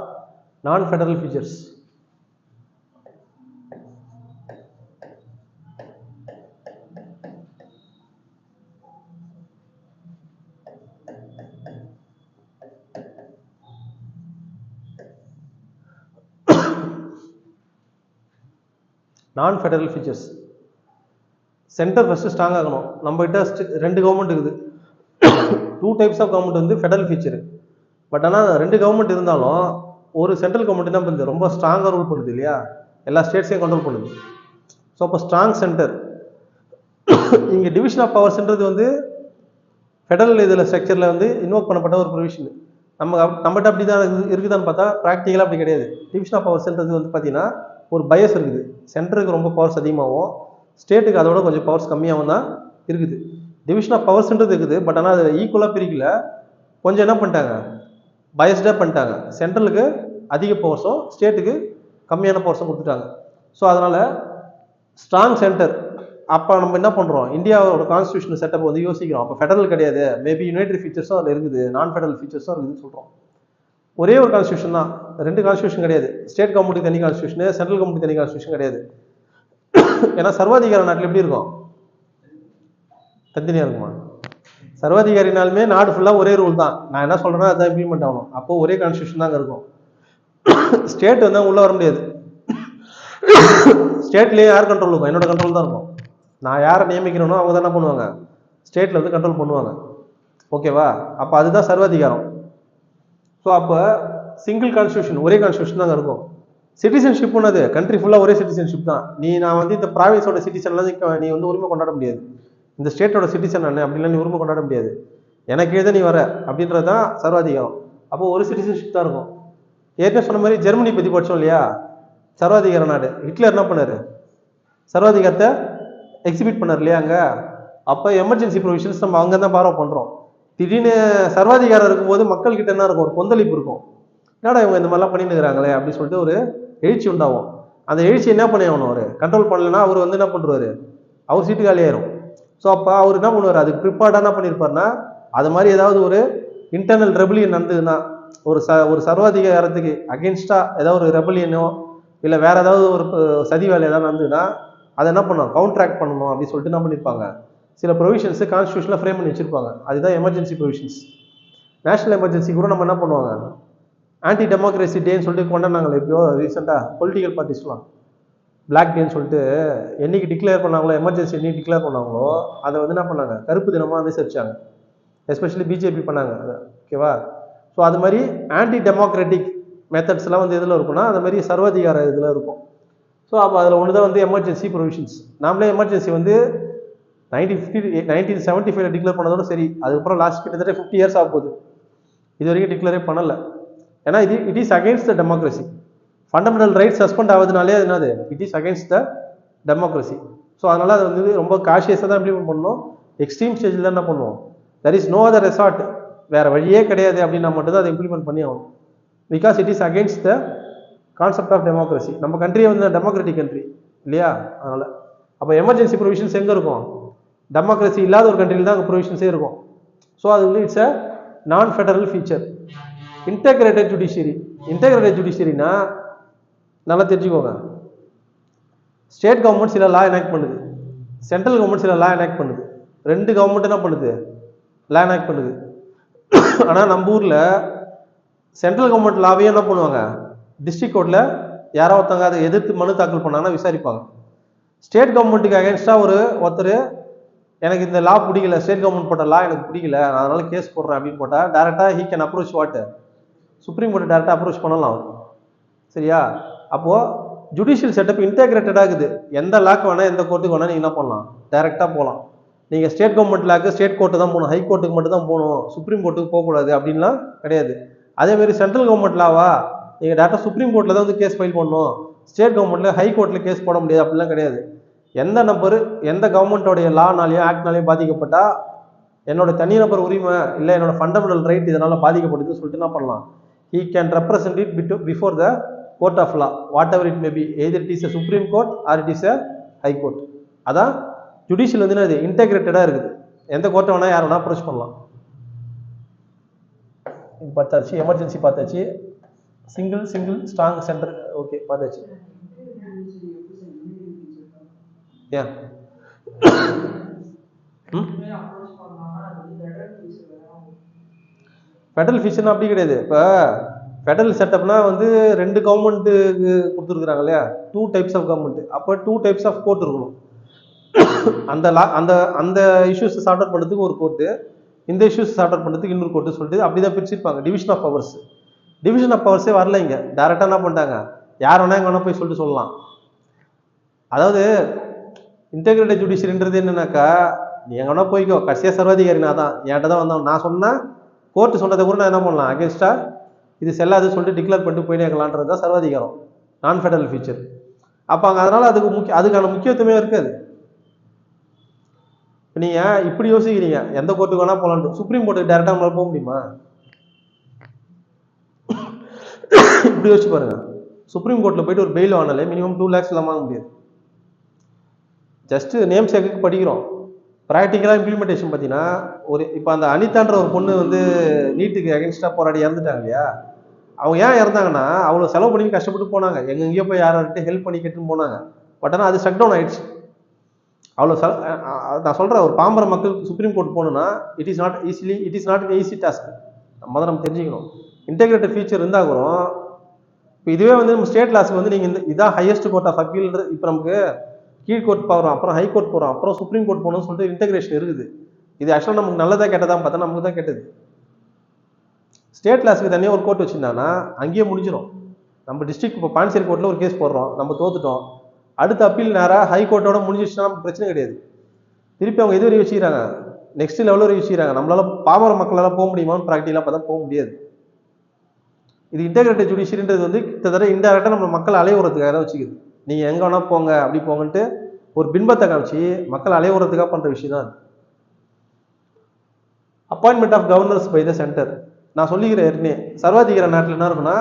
நான் ஃபெடரல் ஃபீச்சர்ஸ். நான் federal features, centre first strong ஆகணும். நம்மகிட்ட 2 கவர்மெண்ட் இருக்குது. 2 டைப்ஸ் ஆஃப் கவர்மெண்ட் வந்து ஃபெடரல் ஃபீச்சர். பட் ஆனால் 2 கவர்மெண்ட் இருந்தாலும் ஒரு சென்ட்ரல் கவர்மெண்ட் என்ன பண்ணுது, ரொம்ப ஸ்ட்ராங்காக ரூல் பண்ணுது இல்லையா, எல்லா ஸ்டேட்ஸையும் கண்ட்ரோல் பண்ணுது. ஸோ அப்போ ஸ்ட்ராங் சென்டர். இங்கே டிவிஷன் ஆஃப் பவர்ஸ்ன்றது வந்து ஃபெடரல் இதில் ஸ்ட்ரக்சரில் வந்து இன்வோக் பண்ணப்பட்ட ஒரு ப்ரொவிஷன். நம்மகிட்ட அப்படி தான் இருக்குதான்னு பார்த்தா ப்ராக்டிக்கலாக அப்படி கிடையாது. டிவிஷன் ஆஃப் பவர்ஸ்ன்றது வந்து பார்த்தீங்கன்னா ஒரு பயஸ் இருக்குது. சென்டருக்கு ரொம்ப பவர்ஸ் அதிகமாகவும் ஸ்டேட்டுக்கு அதோட கொஞ்சம் பவர்ஸ் கம்மியாகவும் தான் இருக்குது. டிவிஷன் ஆஃப் பவர்ஸ்ன்றது இருக்குது, பட் ஆனால் அதை ஈக்குவலாக பிரிக்கல. கொஞ்சம் என்ன பண்ணிட்டாங்க, பயஸ்டாக பண்ணிட்டாங்க. சென்ட்ரலுக்கு அதிக பவர்ஸும் ஸ்டேட்டுக்கு கம்மியான பவர்ஸும் கொடுத்துட்டாங்க. ஸோ அதனால் ஸ்ட்ராங் சென்டர். அப்போ நம்ம என்ன பண்ணுறோம், இந்தியாவோட கான்ஸ்டியூஷன் செட்டப் வந்து யோசிக்கிறோம். அப்போ ஃபெடரல் கிடையாது, மேபி யுனைடெட் ஃபீச்சர்ஸும் அதில் இருக்குது, நான் ஃபெடரல் ஃபீச்சர்ஸும் இருக்குதுன்னு சொல்கிறோம். ஒரே ஒரு கான்ஸ்டியூஷன் தான், 2 கான்ஸ்டியூஷன் கிடையாது. ஸ்டேட் கவர்மெண்ட்டுக்கு தனி கான்ஸ்டியூஷன், சென்ட்ரல் கவர்மெண்ட்டுக்கு தனி கான்ஸ்டியூஷன் கிடையாது. ஏன்னா சர்வாதிகார நாட்டில் எப்படி இருக்கும், தனித்தனியாக இருக்குமா? சர்வாதிகாரினாலுமே நாடு ஃபுல்லாக ஒரே ரூல் தான். நான் என்ன சொல்கிறேன்னா அதுதான் இம்ப்ளிமெண்ட் ஆகணும். அப்போது ஒரே கான்ஸ்டியூஷன் தான் அங்கே இருக்கும். ஸ்டேட் வந்து உள்ளே வர முடியாது. ஸ்டேட்லேயே யார் கண்ட்ரோல் இருக்கும், என்னோட கண்ட்ரோல் தான் இருக்கும். நான் யாரை நியமிக்கிறேனோ அவங்க தான் என்ன பண்ணுவாங்க, ஸ்டேட்டில் வந்து கண்ட்ரோல் பண்ணுவாங்க. ஓகேவா? அப்போ அதுதான் சர்வாதிகாரம். ஸோ அப்போ சிங்கிள் கான்ஸ்டியூஷன், ஒரே கான்ஸ்டியூஷன் தான் இருக்கும். சிட்டிசன்ஷிப்னு அது கண்ட்ரி ஃபுல்லாக ஒரே சிட்டிசன்ஷிப் தான். நான் வந்து இந்த ப்ராவின்ஸோட சிட்டிசன்லாம் நீ வந்து உரிமை கொண்டாட முடியாது. இந்த ஸ்டேட்டோட சிட்டிசன் நான் அப்படின்லாம் நீ உரிமை கொண்டாட முடியாது. எனக்கு எழுத நீ வர அப்படின்றது தான் சர்வாதிகாரம். அப்போ ஒரு சிட்டிசன்ஷிப் தான் இருக்கும். ஏற்கனவே சொன்ன மாதிரி ஜெர்மனி பற்றி படித்தோம் இல்லையா, சர்வாதிகார நாடு. ஹிட்லர் என்ன பண்ணார், சர்வாதிகாரத்தை எக்ஸிபிட் பண்ணார் இல்லையா அங்கே. அப்போ எமர்ஜென்சி ப்ரொவிஷன்ஸ் நம்ம அங்கே தான் பார்வை பண்ணுறோம். திடீர்னு சர்வாதிகாரம் இருக்கும்போது மக்கள்கிட்ட என்ன இருக்கும், ஒரு கொந்தளிப்பு இருக்கும். என்னடா இவங்க இந்த மாதிரிலாம் பண்ணிட்டு இருக்கிறாங்களே அப்படின்னு சொல்லிட்டு ஒரு எழுச்சி உண்டாகும். அந்த எழுச்சி என்ன பண்ணி ஆகணும், அவர் கண்ட்ரோல் பண்ணலன்னா அவர் வந்து என்ன பண்ணுவார், அவர் சீட்டு காலியாயிரும். ஸோ அப்போ அவர் என்ன பண்ணுவார், அதுக்கு ப்ரிப்பேர்டாக என்ன பண்ணியிருப்பாருன்னா, அது மாதிரி ஏதாவது ஒரு இன்டர்னல் ரெபலியன் நடந்ததுன்னா, ஒரு சர்வாதிகாரத்துக்கு அகென்ஸ்டாக ஏதாவது ஒரு ரெபலியனோ இல்லை வேற ஏதாவது ஒரு சதி வேலை ஏதாவது நடந்ததுன்னா அதை என்ன பண்ணணும், கவுண்ட்ராக்ட் பண்ணணும் அப்படின்னு சொல்லிட்டு என்ன பண்ணியிருப்பாங்க, சில ப்ரொவிஷன்ஸு கான்ஸ்டியூஷனில் ஃப்ரேம் பண்ணி வச்சிருப்பாங்க. அதுதான் எமர்ஜென்சி ப்ரொவிஷன்ஸ். நேஷனல் எமர்ஜென்சி கூட நம்ம என்ன பண்ணுவாங்க, ஆன்டி டெமோக்ரஸி டேன்னு சொல்லிட்டு கொண்டாடினாங்களே எப்பயோ ரீசெண்டாக பொலிட்டிக்கல் பார்ட்டிஸ்லாம். பிளாக் டேன்னு சொல்லிட்டு என்னைக்கு டிக்ளேர் பண்ணாங்களோ, எமர்ஜென்சி என்னைக்கு டிக்ளேர் பண்ணாங்களோ அதை வந்து என்ன பண்ணாங்க, கருப்பு தினமாக அனுசரிச்சாங்க. எஸ்பெஷலி பிஜேபி பண்ணாங்க அதை. ஓகேவா? ஸோ அது மாதிரி ஆன்டி டெமோக்ராட்டிக் மெத்தட்ஸ்லாம் வந்து எதில் இருக்குன்னா, அது மாதிரி சர்வாதிகார இதில் இருக்கும். ஸோ அப்போ அதில் ஒன்று தான் வந்து எமர்ஜென்சி ப்ரொவிஷன்ஸ். நாமளே எமர்ஜென்சி வந்து 1975 டிக்ளேர் பண்ணதோட சரி, அதுக்கப்புறம் லாஸ்ட் கிட்டத்தட்ட 50 இயர்ஸ் ஆக போகுது, இது வரைக்கும் டிக்ளரே பண்ணலை. ஏன்னா it is against the democracy. Fundamental rights suspend ஆகுதுனாலே அது என்னது, it is against the democracy. So அதனால் அது வந்து ரொம்ப காஷியஸாக தான் இம்ப்ளிமெண்ட் பண்ணணும். எக்ஸ்ட்ரீம் ஸ்டேஜில் என்ன பண்ணுவோம், there is no other resort, வேறு வழியே கிடையாது அப்படின்னா மட்டும்தான் அதை இம்ப்ளிமெண்ட் பண்ணி ஆகணும். Because it is against the concept of democracy. நம்ம கண்ட்ரியே வந்து டெமோக்ராட்டிக் கண்ட்ரி இல்லையா? அதனால் அப்போ எமர்ஜென்சி ப்ரொவிஷன்ஸ் எங்கே இருக்கும், டெமோக்ரஸி இல்லாத ஒரு கண்ட்ரியில் தான் அங்கே ப்ரொவிஷன்ஸே இருக்கும். ஸோ அது வந்து it's a non federal feature. Integrated judiciary. Integrated ஜுடிஷியரினா நல்லா தெரிஞ்சுக்கோங்க, ஸ்டேட் கவர்மெண்ட் சில லா எனாக்ட் பண்ணுது, சென்ட்ரல் கவர்மெண்ட் சில லா எனாக்ட் பண்ணுது, 2 கவர்மெண்ட் என்ன பண்ணுது, லா எனாக்ட் பண்ணுது. ஆனால் நம்ம ஊரில் சென்ட்ரல் கவர்மெண்ட் லாவே என்ன பண்ணுவாங்க, டிஸ்ட்ரிக்ட் கோர்ட்டில் யாரோ ஒருத்தவங்க அதை எதிர்த்து மனு தாக்கல் பண்ணாங்கன்னா விசாரிப்பாங்க. ஸ்டேட் கவர்மெண்ட்டுக்கு அகேன்ஸ்டாக ஒருத்தர் எனக்கு இந்த லா பிடிக்கல, ஸ்டேட் கவர்மெண்ட் போட்ட லா எனக்கு பிடிக்கல, நான் அதனால கேஸ் போடுறேன் அப்படின்னு போட்டால் டேரெக்டாக he can approach what, supreme கோர்ட்டை டேரெக்டாக அப்ரோச் பண்ணலாம். சரியா? அப்போது ஜுடிஷியல் செட்டப் இன்டெகிரேட்டடாக இருக்குது. எந்த லாக்கு வேணால் எந்த கோர்ட்டுக்கு வேணால் நீங்கள் என்ன பண்ணலாம், டேரெக்டாக போகலாம். நீங்கள் ஸ்டேட் கவர்மெண்ட் லாக்கு ஸ்டேட் கோர்ட்டு தான் போகணும், ஹை கோர்ட்டுக்கு மட்டும் தான் போகணும், சுப்ரீம் கோர்ட்டுக்கு போகக்கூடாது அப்படின்லாம் கிடையாது. அதேமாரி சென்ட்ரல் கவர்மெண்ட் லாவா நீங்கள் டேரெக்டாக சுப்ரீம் கோர்ட்டில் தான் வந்து கேஸ் ஃபைல் பண்ணணும், ஸ்டேட் கவர்மெண்ட்டில் ஹை கோர்ட்டில் கேஸ் போட முடியாது அப்படிலாம் கிடையாது. எந்த நபர் எந்த கவர்மெண்ட்டோடைய லானாலையும் ஆக்ட்னாலையும் பாதிக்கப்பட்டால் என்னோட தனிநபர் உரிமை இல்லை என்னோட ஃபண்டமெண்டல் ரைட் இதனால் பாதிக்கப்படுதுன்னு சொல்லிட்டு என்ன பண்ணலாம், he can represent it before the court of law, whatever it may be, either it is a supreme court or it is a high court. அதான் ஜுடிஷியல் வந்து அது இன்டெகிரேட்டடாக இருக்குது, எந்த கோர்ட்டை வேணால் யார் வேணால் அப்ரோச் பண்ணலாம். இது பார்த்தாச்சு, எமர்ஜென்சி பார்த்தாச்சு, சிங்கிள் ஸ்ட்ராங் சென்டர் ஓகே பார்த்தாச்சு. ஏன் ஃபெடரல் ஃபீச்சர்னா அப்படி கிடையாது. இப்போ ஃபெடரல் செட்டப்னா வந்து 2 கவர்மெண்ட்டுக்கு கொடுத்துருக்குறாங்க இல்லையா, 2 டைப்ஸ் ஆஃப் கவர்மெண்ட். அப்போ 2 டைப்ஸ் ஆஃப் கோர்ட் இருக்கணும். அந்த அந்த இஷ்யூஸ் சார்ட் அவுட் பண்ணுறதுக்கு ஒரு கோர்ட்டு, இந்த இஷ்யூஸ் சார்ட் அவுட் பண்ணுறதுக்கு இன்னொரு கோர்ட்டு சொல்லிட்டு அப்படி தான் பிரிச்சிருப்பாங்க. Division of powers. Division of பவர்ஸே வரல இங்கே. டேரெக்டாக என்ன பண்ணிட்டாங்க, யார் வேணா எங்கே வேணா போய் சொல்லிட்டு சொல்லலாம். அதாவது இன்டெகிரேட்டட் ஜுடிஷியரின்றது என்னன்னாக்கா, நீ எங்கன்னா போய்க்கோ, கடைசியாக சர்வாதிகாரி நான் தான், என்கிட்ட தான் வந்தோம், நான் சொன்னால் கோர்ட்டு சொன்னதை கூட நான் என்ன பண்ணலாம், அகேன்ஸ்டாக இது செல்லாது சொல்லிட்டு டிக்ளேர் பண்ணிட்டு போயினே இருக்கலான்றது தான் சர்வாதிகாரம், நான் ஃபெடரல் ஃபீச்சர். அப்போ அங்கே அதனால் அதுக்கான முக்கியத்துவமே இருக்காது. இப்போ நீங்கள் இப்படி யோசிக்கிறீங்க, எந்த கோர்ட்டுக்கு வேணால் போகலான்ட்டு, சுப்ரீம் கோர்ட்டுக்கு டேரெக்டாக நம்மளால் போக முடியுமா? இப்படி யோசிச்சு பாருங்க, சுப்ரீம் கோர்ட்டில் போயிட்டு ஒரு பெயில் வாங்கினாலே மினிமம் 2 lakhs இல்லாமல் வாங்க முடியாது. ஜஸ்ட்டு நேம் சேக்குக்கு படிக்கிறோம், ப்ராக்டிக்கலாக இம்ப்ளிமெண்டேஷன் பார்த்தீங்கன்னா இப்போ அந்த அனிதான்ற ஒரு பொண்ணு வந்து நீட்டுக்கு அகேன்ஸ்டாக போராடி இறந்துட்டாங்க இல்லையா? அவங்க ஏன் இறந்தாங்கன்னா அவ்வளோ செலவு பண்ணி கஷ்டப்பட்டு போனாங்க, எங்கெங்கேயோ போய் யார்கிட்ட ஹெல்ப் பண்ணி கேட்டுன்னு போனாங்க. பட் ஆனால் அது ஷட் டவுன் ஆயிடுச்சு. அவ்வளோ நான் சொல்கிறேன், ஒரு பாம்பர மக்கள் சுப்ரீம் கோர்ட் போகணுன்னா it is not easy task. நம்ம தெரிஞ்சுக்கணும். இன்டெகிரேட்டட் ஃபீச்சர் இருந்தால் கூட இப்போ இதுவே வந்து நம்ம ஸ்டேட் லாஸ்க்கு வந்து நீங்கள் இதான் ஹையஸ்ட் கோர்ட் ஆஃப் அப்பீல்ன்றது. இப்போ நமக்கு கீழ் கோர்ட் போகிறோம், அப்புறம் ஹை கோர்ட் போகிறோம், அப்புறம் சுப்ரீம் கோர்ட் போகணும்னு சொல்லிட்டு இன்டெகிரேஷன் இருக்குது. இது ஆக்சுவலாக நமக்கு நல்லதாக கேட்டதான் பார்த்தா நமக்கு தான் கேட்டது. ஸ்டேட் லாஸ்க்கு தனியாக ஒரு கோர்ட் வச்சுருந்தாங்கன்னா அங்கேயே முடிஞ்சிடும். நம்ம டிஸ்ட்ரிக்ட் இப்போ பாண்டிச்சேரி கோர்ட்டில் ஒரு கேஸ் போடுறோம், நம்ம தோத்துட்டோம், அடுத்த அப்பீல் நேராக ஹை கோர்ட்டோட முடிஞ்சிச்சுன்னா நமக்கு பிரச்சனை கிடையாது. திருப்பி அவங்க இது வரை வச்சுக்கிறாங்க, நெக்ஸ்ட் லெவலில் வரை வச்சுக்கிறாங்க. நம்மளால பாமர மக்களால் போக முடியுமான்னு ப்ராக்டிக்கலாக பார்த்தா போக முடியாது. இது இன்டெகிரேட்டட் ஜுடிஷியரின்றது வந்து கிட்டத்தட்ட இன்டெரக்டாக நம்ம மக்கள் அலைவுறதுக்காக தான் வச்சுக்குது. நீங்கள் எங்கே வேணால் போங்க அப்படி போங்கன்ட்டு ஒரு பின்பத்தை காமிச்சு மக்கள் அலைவுறதுக்காக பண்ணுற விஷயம் தான். Appointment of governors by the centre. நான் சொல்லிக்கிறேன் ஏற்கனவே, சர்வாதிகார நாட்டில் என்ன இருக்குன்னா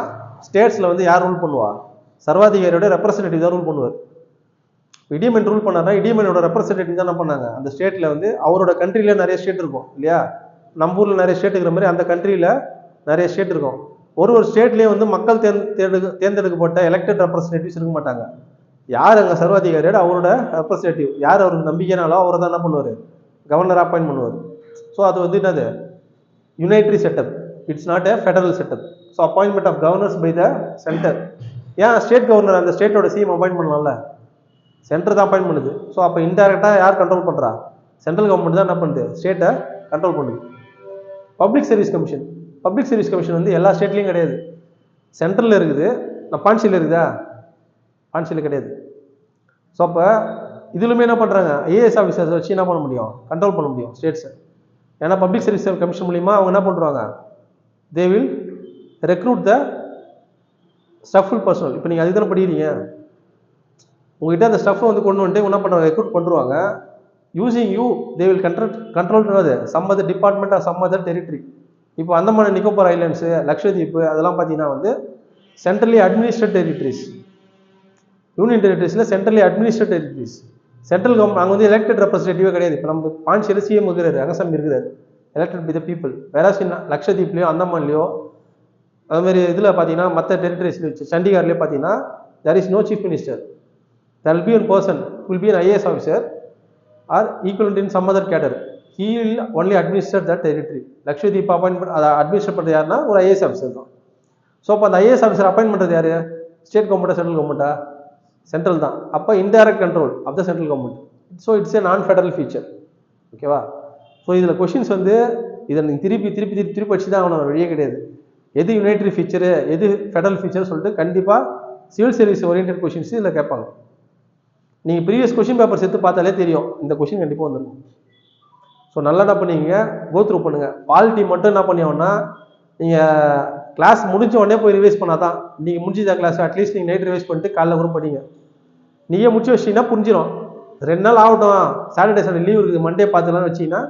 ஸ்டேட்ஸில் வந்து யார் ரூல் பண்ணுவா, சர்வாதிகாரியோட ரெப்ரஸன்டேட்டிவ் தான் ரூல் பண்ணுவார். இடியமன் ரூல் பண்ணார்னா இடியமனோட ரெப்ரஸன்டேட்டிவ் தான் என்ன பண்ணாங்க, அந்த ஸ்டேட்டில் வந்து அவரோட கண்ட்ரியில் நிறைய ஸ்டேட் இருக்கும் இல்லையா? நம்ம ஊரில் நிறைய ஸ்டேட் இருக்கிற மாதிரி அந்த கண்ட்ரியில் நிறைய ஸ்டேட் இருக்கும். ஒரு ஸ்டேட்லேயும் வந்து மக்கள் தேர்ந்தெடுக்கப்பட்ட எலெக்டட் ரெப்ரஸன்டேட்டிவ்ஸ் இருக்க மாட்டாங்க. யார் அங்கே சர்வாதிகாரியோட அவரோட ரெப்ரஸன்டேட்டிவ் யார் அவருக்கு நம்பிக்கைனாலும் அவரை தான் என்ன பண்ணுவார், கவர்னர் அப்பாயின்ட் பண்ணுவார். ஸோ அது வந்து என்னது, unitary setup, it's not a federal setup. So appointment of governors by the centre. ஏன் ஸ்டேட் கவர்னர் அந்த ஸ்டேட்டோட சிஎம் அப்பாயின்ட் பண்ணலாம்ல, சென்டர் தான் அப்பாயின்ட் பண்ணுது. ஸோ அப்போ இன்டெரக்டாக யார் கண்ட்ரோல் பண்ணுறா, சென்ட்ரல் கவர்மெண்ட் தான் என்ன பண்ணுது, ஸ்டேட்டை கண்ட்ரோல் பண்ணுது. Public service commission. Public service commission வந்து எல்லா ஸ்டேட்லேயும் கிடையாது, சென்ட்ரலில் இருக்குது. நான் பாண்டிச்சேரியில் இருக்குதா, பாண்டிச்சேரியில் கிடையாது. ஸோ அப்போ இதுலுமே என்ன பண்ணுறாங்க, ஐஏஎஸ் ஆஃபீஸர்ஸ் வச்சு என்ன பண்ண முடியும், கண்ட்ரோல் பண்ண முடியும் ஸ்டேட்ஸை. ஏன்னா பப்ளிக் சர்வீஸ் கமிஷன் மூலிமா அவங்க என்ன பண்ணுறாங்க, தே வில் ரெக்ரூட் த ஸ்டஃபுல் பர்சனல். இப்போ நீங்கள் அதுக்கு தானே படிக்கிறீங்க, உங்ககிட்ட அந்த ஸ்டஃப்பை வந்து கொண்டு வந்துட்டு என்ன பண்ணுறாங்க, ரெக்ரூட் பண்ணுறாங்க. Using you they will control some other department or some other territory. இப்போ அந்தமான் நிக்கோபார் ஐலாண்ட்ஸு, லக்ஷதீப் அதெல்லாம் பார்த்தீங்கன்னா வந்து சென்ட்ரலி அட்மினிஸ்ட்ரேட் டெரிட்டரிஸ். யூனியன் டெரிட்டரிஸில் centrally administrate territories. Central government அங்கே வந்து எலெக்டட் ரெப்ரஸன்டேட்டிவே கிடையாது. இப்போ நம்ம பாண்டிச்சேரி சிஎம் இருக்கிறாரு, ரங்கசாமி இருக்கிறார், எலெக்டட் பை த பீப்புள். வேற லக்ஷதீப்லையோ அந்தமான்லையோ அதுமாதிரி இதில் பார்த்தீங்கன்னா மற்ற டெரிட்டரிஸ்ல சண்டிகார்லேயே பார்த்தீங்கன்னா there is no chief minister. There will be a person who will be an IAS officer or equivalent in some other cadre. He will only administer that territory. Lakshadweep appointment அதை administer பண்ணுறது யாருன்னா ஒரு ஐஏஎஸ் ஆஃபீஸர் தான். So அப்போ அந்த IAS officer appoint பண்ணுறது யார், state கவர்மெண்ட்டா சென்ட்ரல் கவர்மெண்ட்டா, சென்ட்ரல் தான். அப்போ indirect control of the central government. So it's a non federal feature. ஓகேவா? ஸோ இதில் கொஷின்ஸ் வந்து இதை நீங்கள் திருப்பி வச்சு தான் அவனோட வழியே கிடையாது. எது யுனைட்ரி ஃபீச்சரு எது ஃபெடரல் ஃபீச்சர் சொல்லிட்டு கண்டிப்பாக சிவில் சர்வீஸ் ஓரியன்ட் கொஷின்ஸ் இதில் கேட்பாங்க. நீங்கள் ப்ரீவியஸ் கொஷின் பேப்பர்ஸ் எடுத்து பார்த்தாலே தெரியும், இந்த கொஷின் கண்டிப்பாக வந்துருக்கும். ஸோ நல்லா என்ன பண்ணிங்க, கோத்ரூ பண்ணுங்கள். பாலிட்டி மட்டும் என்ன பண்ணியோன்னா நீங்கள் கிளாஸ் முடிஞ்ச உடனே போய் ரிவைஸ் பண்ணால் தான். நீங்கள் முடிஞ்சுதா கிளாஸ், அட்லீஸ்ட் நீங்கள் நைட் ரிவைஸ் பண்ணிட்டு காலைல கூட படிங்க. நீங்கள் முடிச்சு வச்சிங்கன்னா புரிஞ்சிடும். 2 நாள் ஆகட்டும், சாட்டர்டே சண்டே லீவ் இருக்குது, மண்டே பார்த்துலான்னு வச்சிங்கன்னா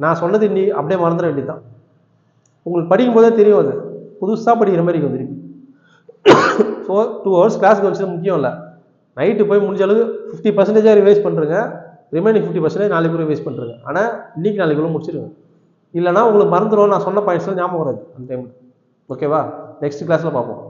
நான் சொன்னது இன்னி அப்படியே மறந்துட வேண்டியது தான். உங்களுக்கு படிக்கும் போதே தெரியும், அது புதுசாக படிக்கிற மாதிரி இருக்கும் திருப்பி. ஸோ 2 hours கிளாஸுக்கு வச்சது முக்கியம் இல்லை. நைட்டு போய் முடிஞ்ச அளவு 50% ரிவைஸ் பண்ணுறங்க, ரிமைனிங் 50% நாளைக்கு ரிவைஸ் பண்ணுறங்க. ஆனால் இன்றைக்கி நாளைக்குள்ளே முடிச்சிருங்க. இல்லைனா உங்களுக்கு மறந்துடும், நான் சொன்ன பாயிண்ட்ஸ்லாம் ஞாபகம் வராது அந்த டைம். ஓகேவா? நெக்ஸ்ட் கிளாஸில் பார்ப்போம்.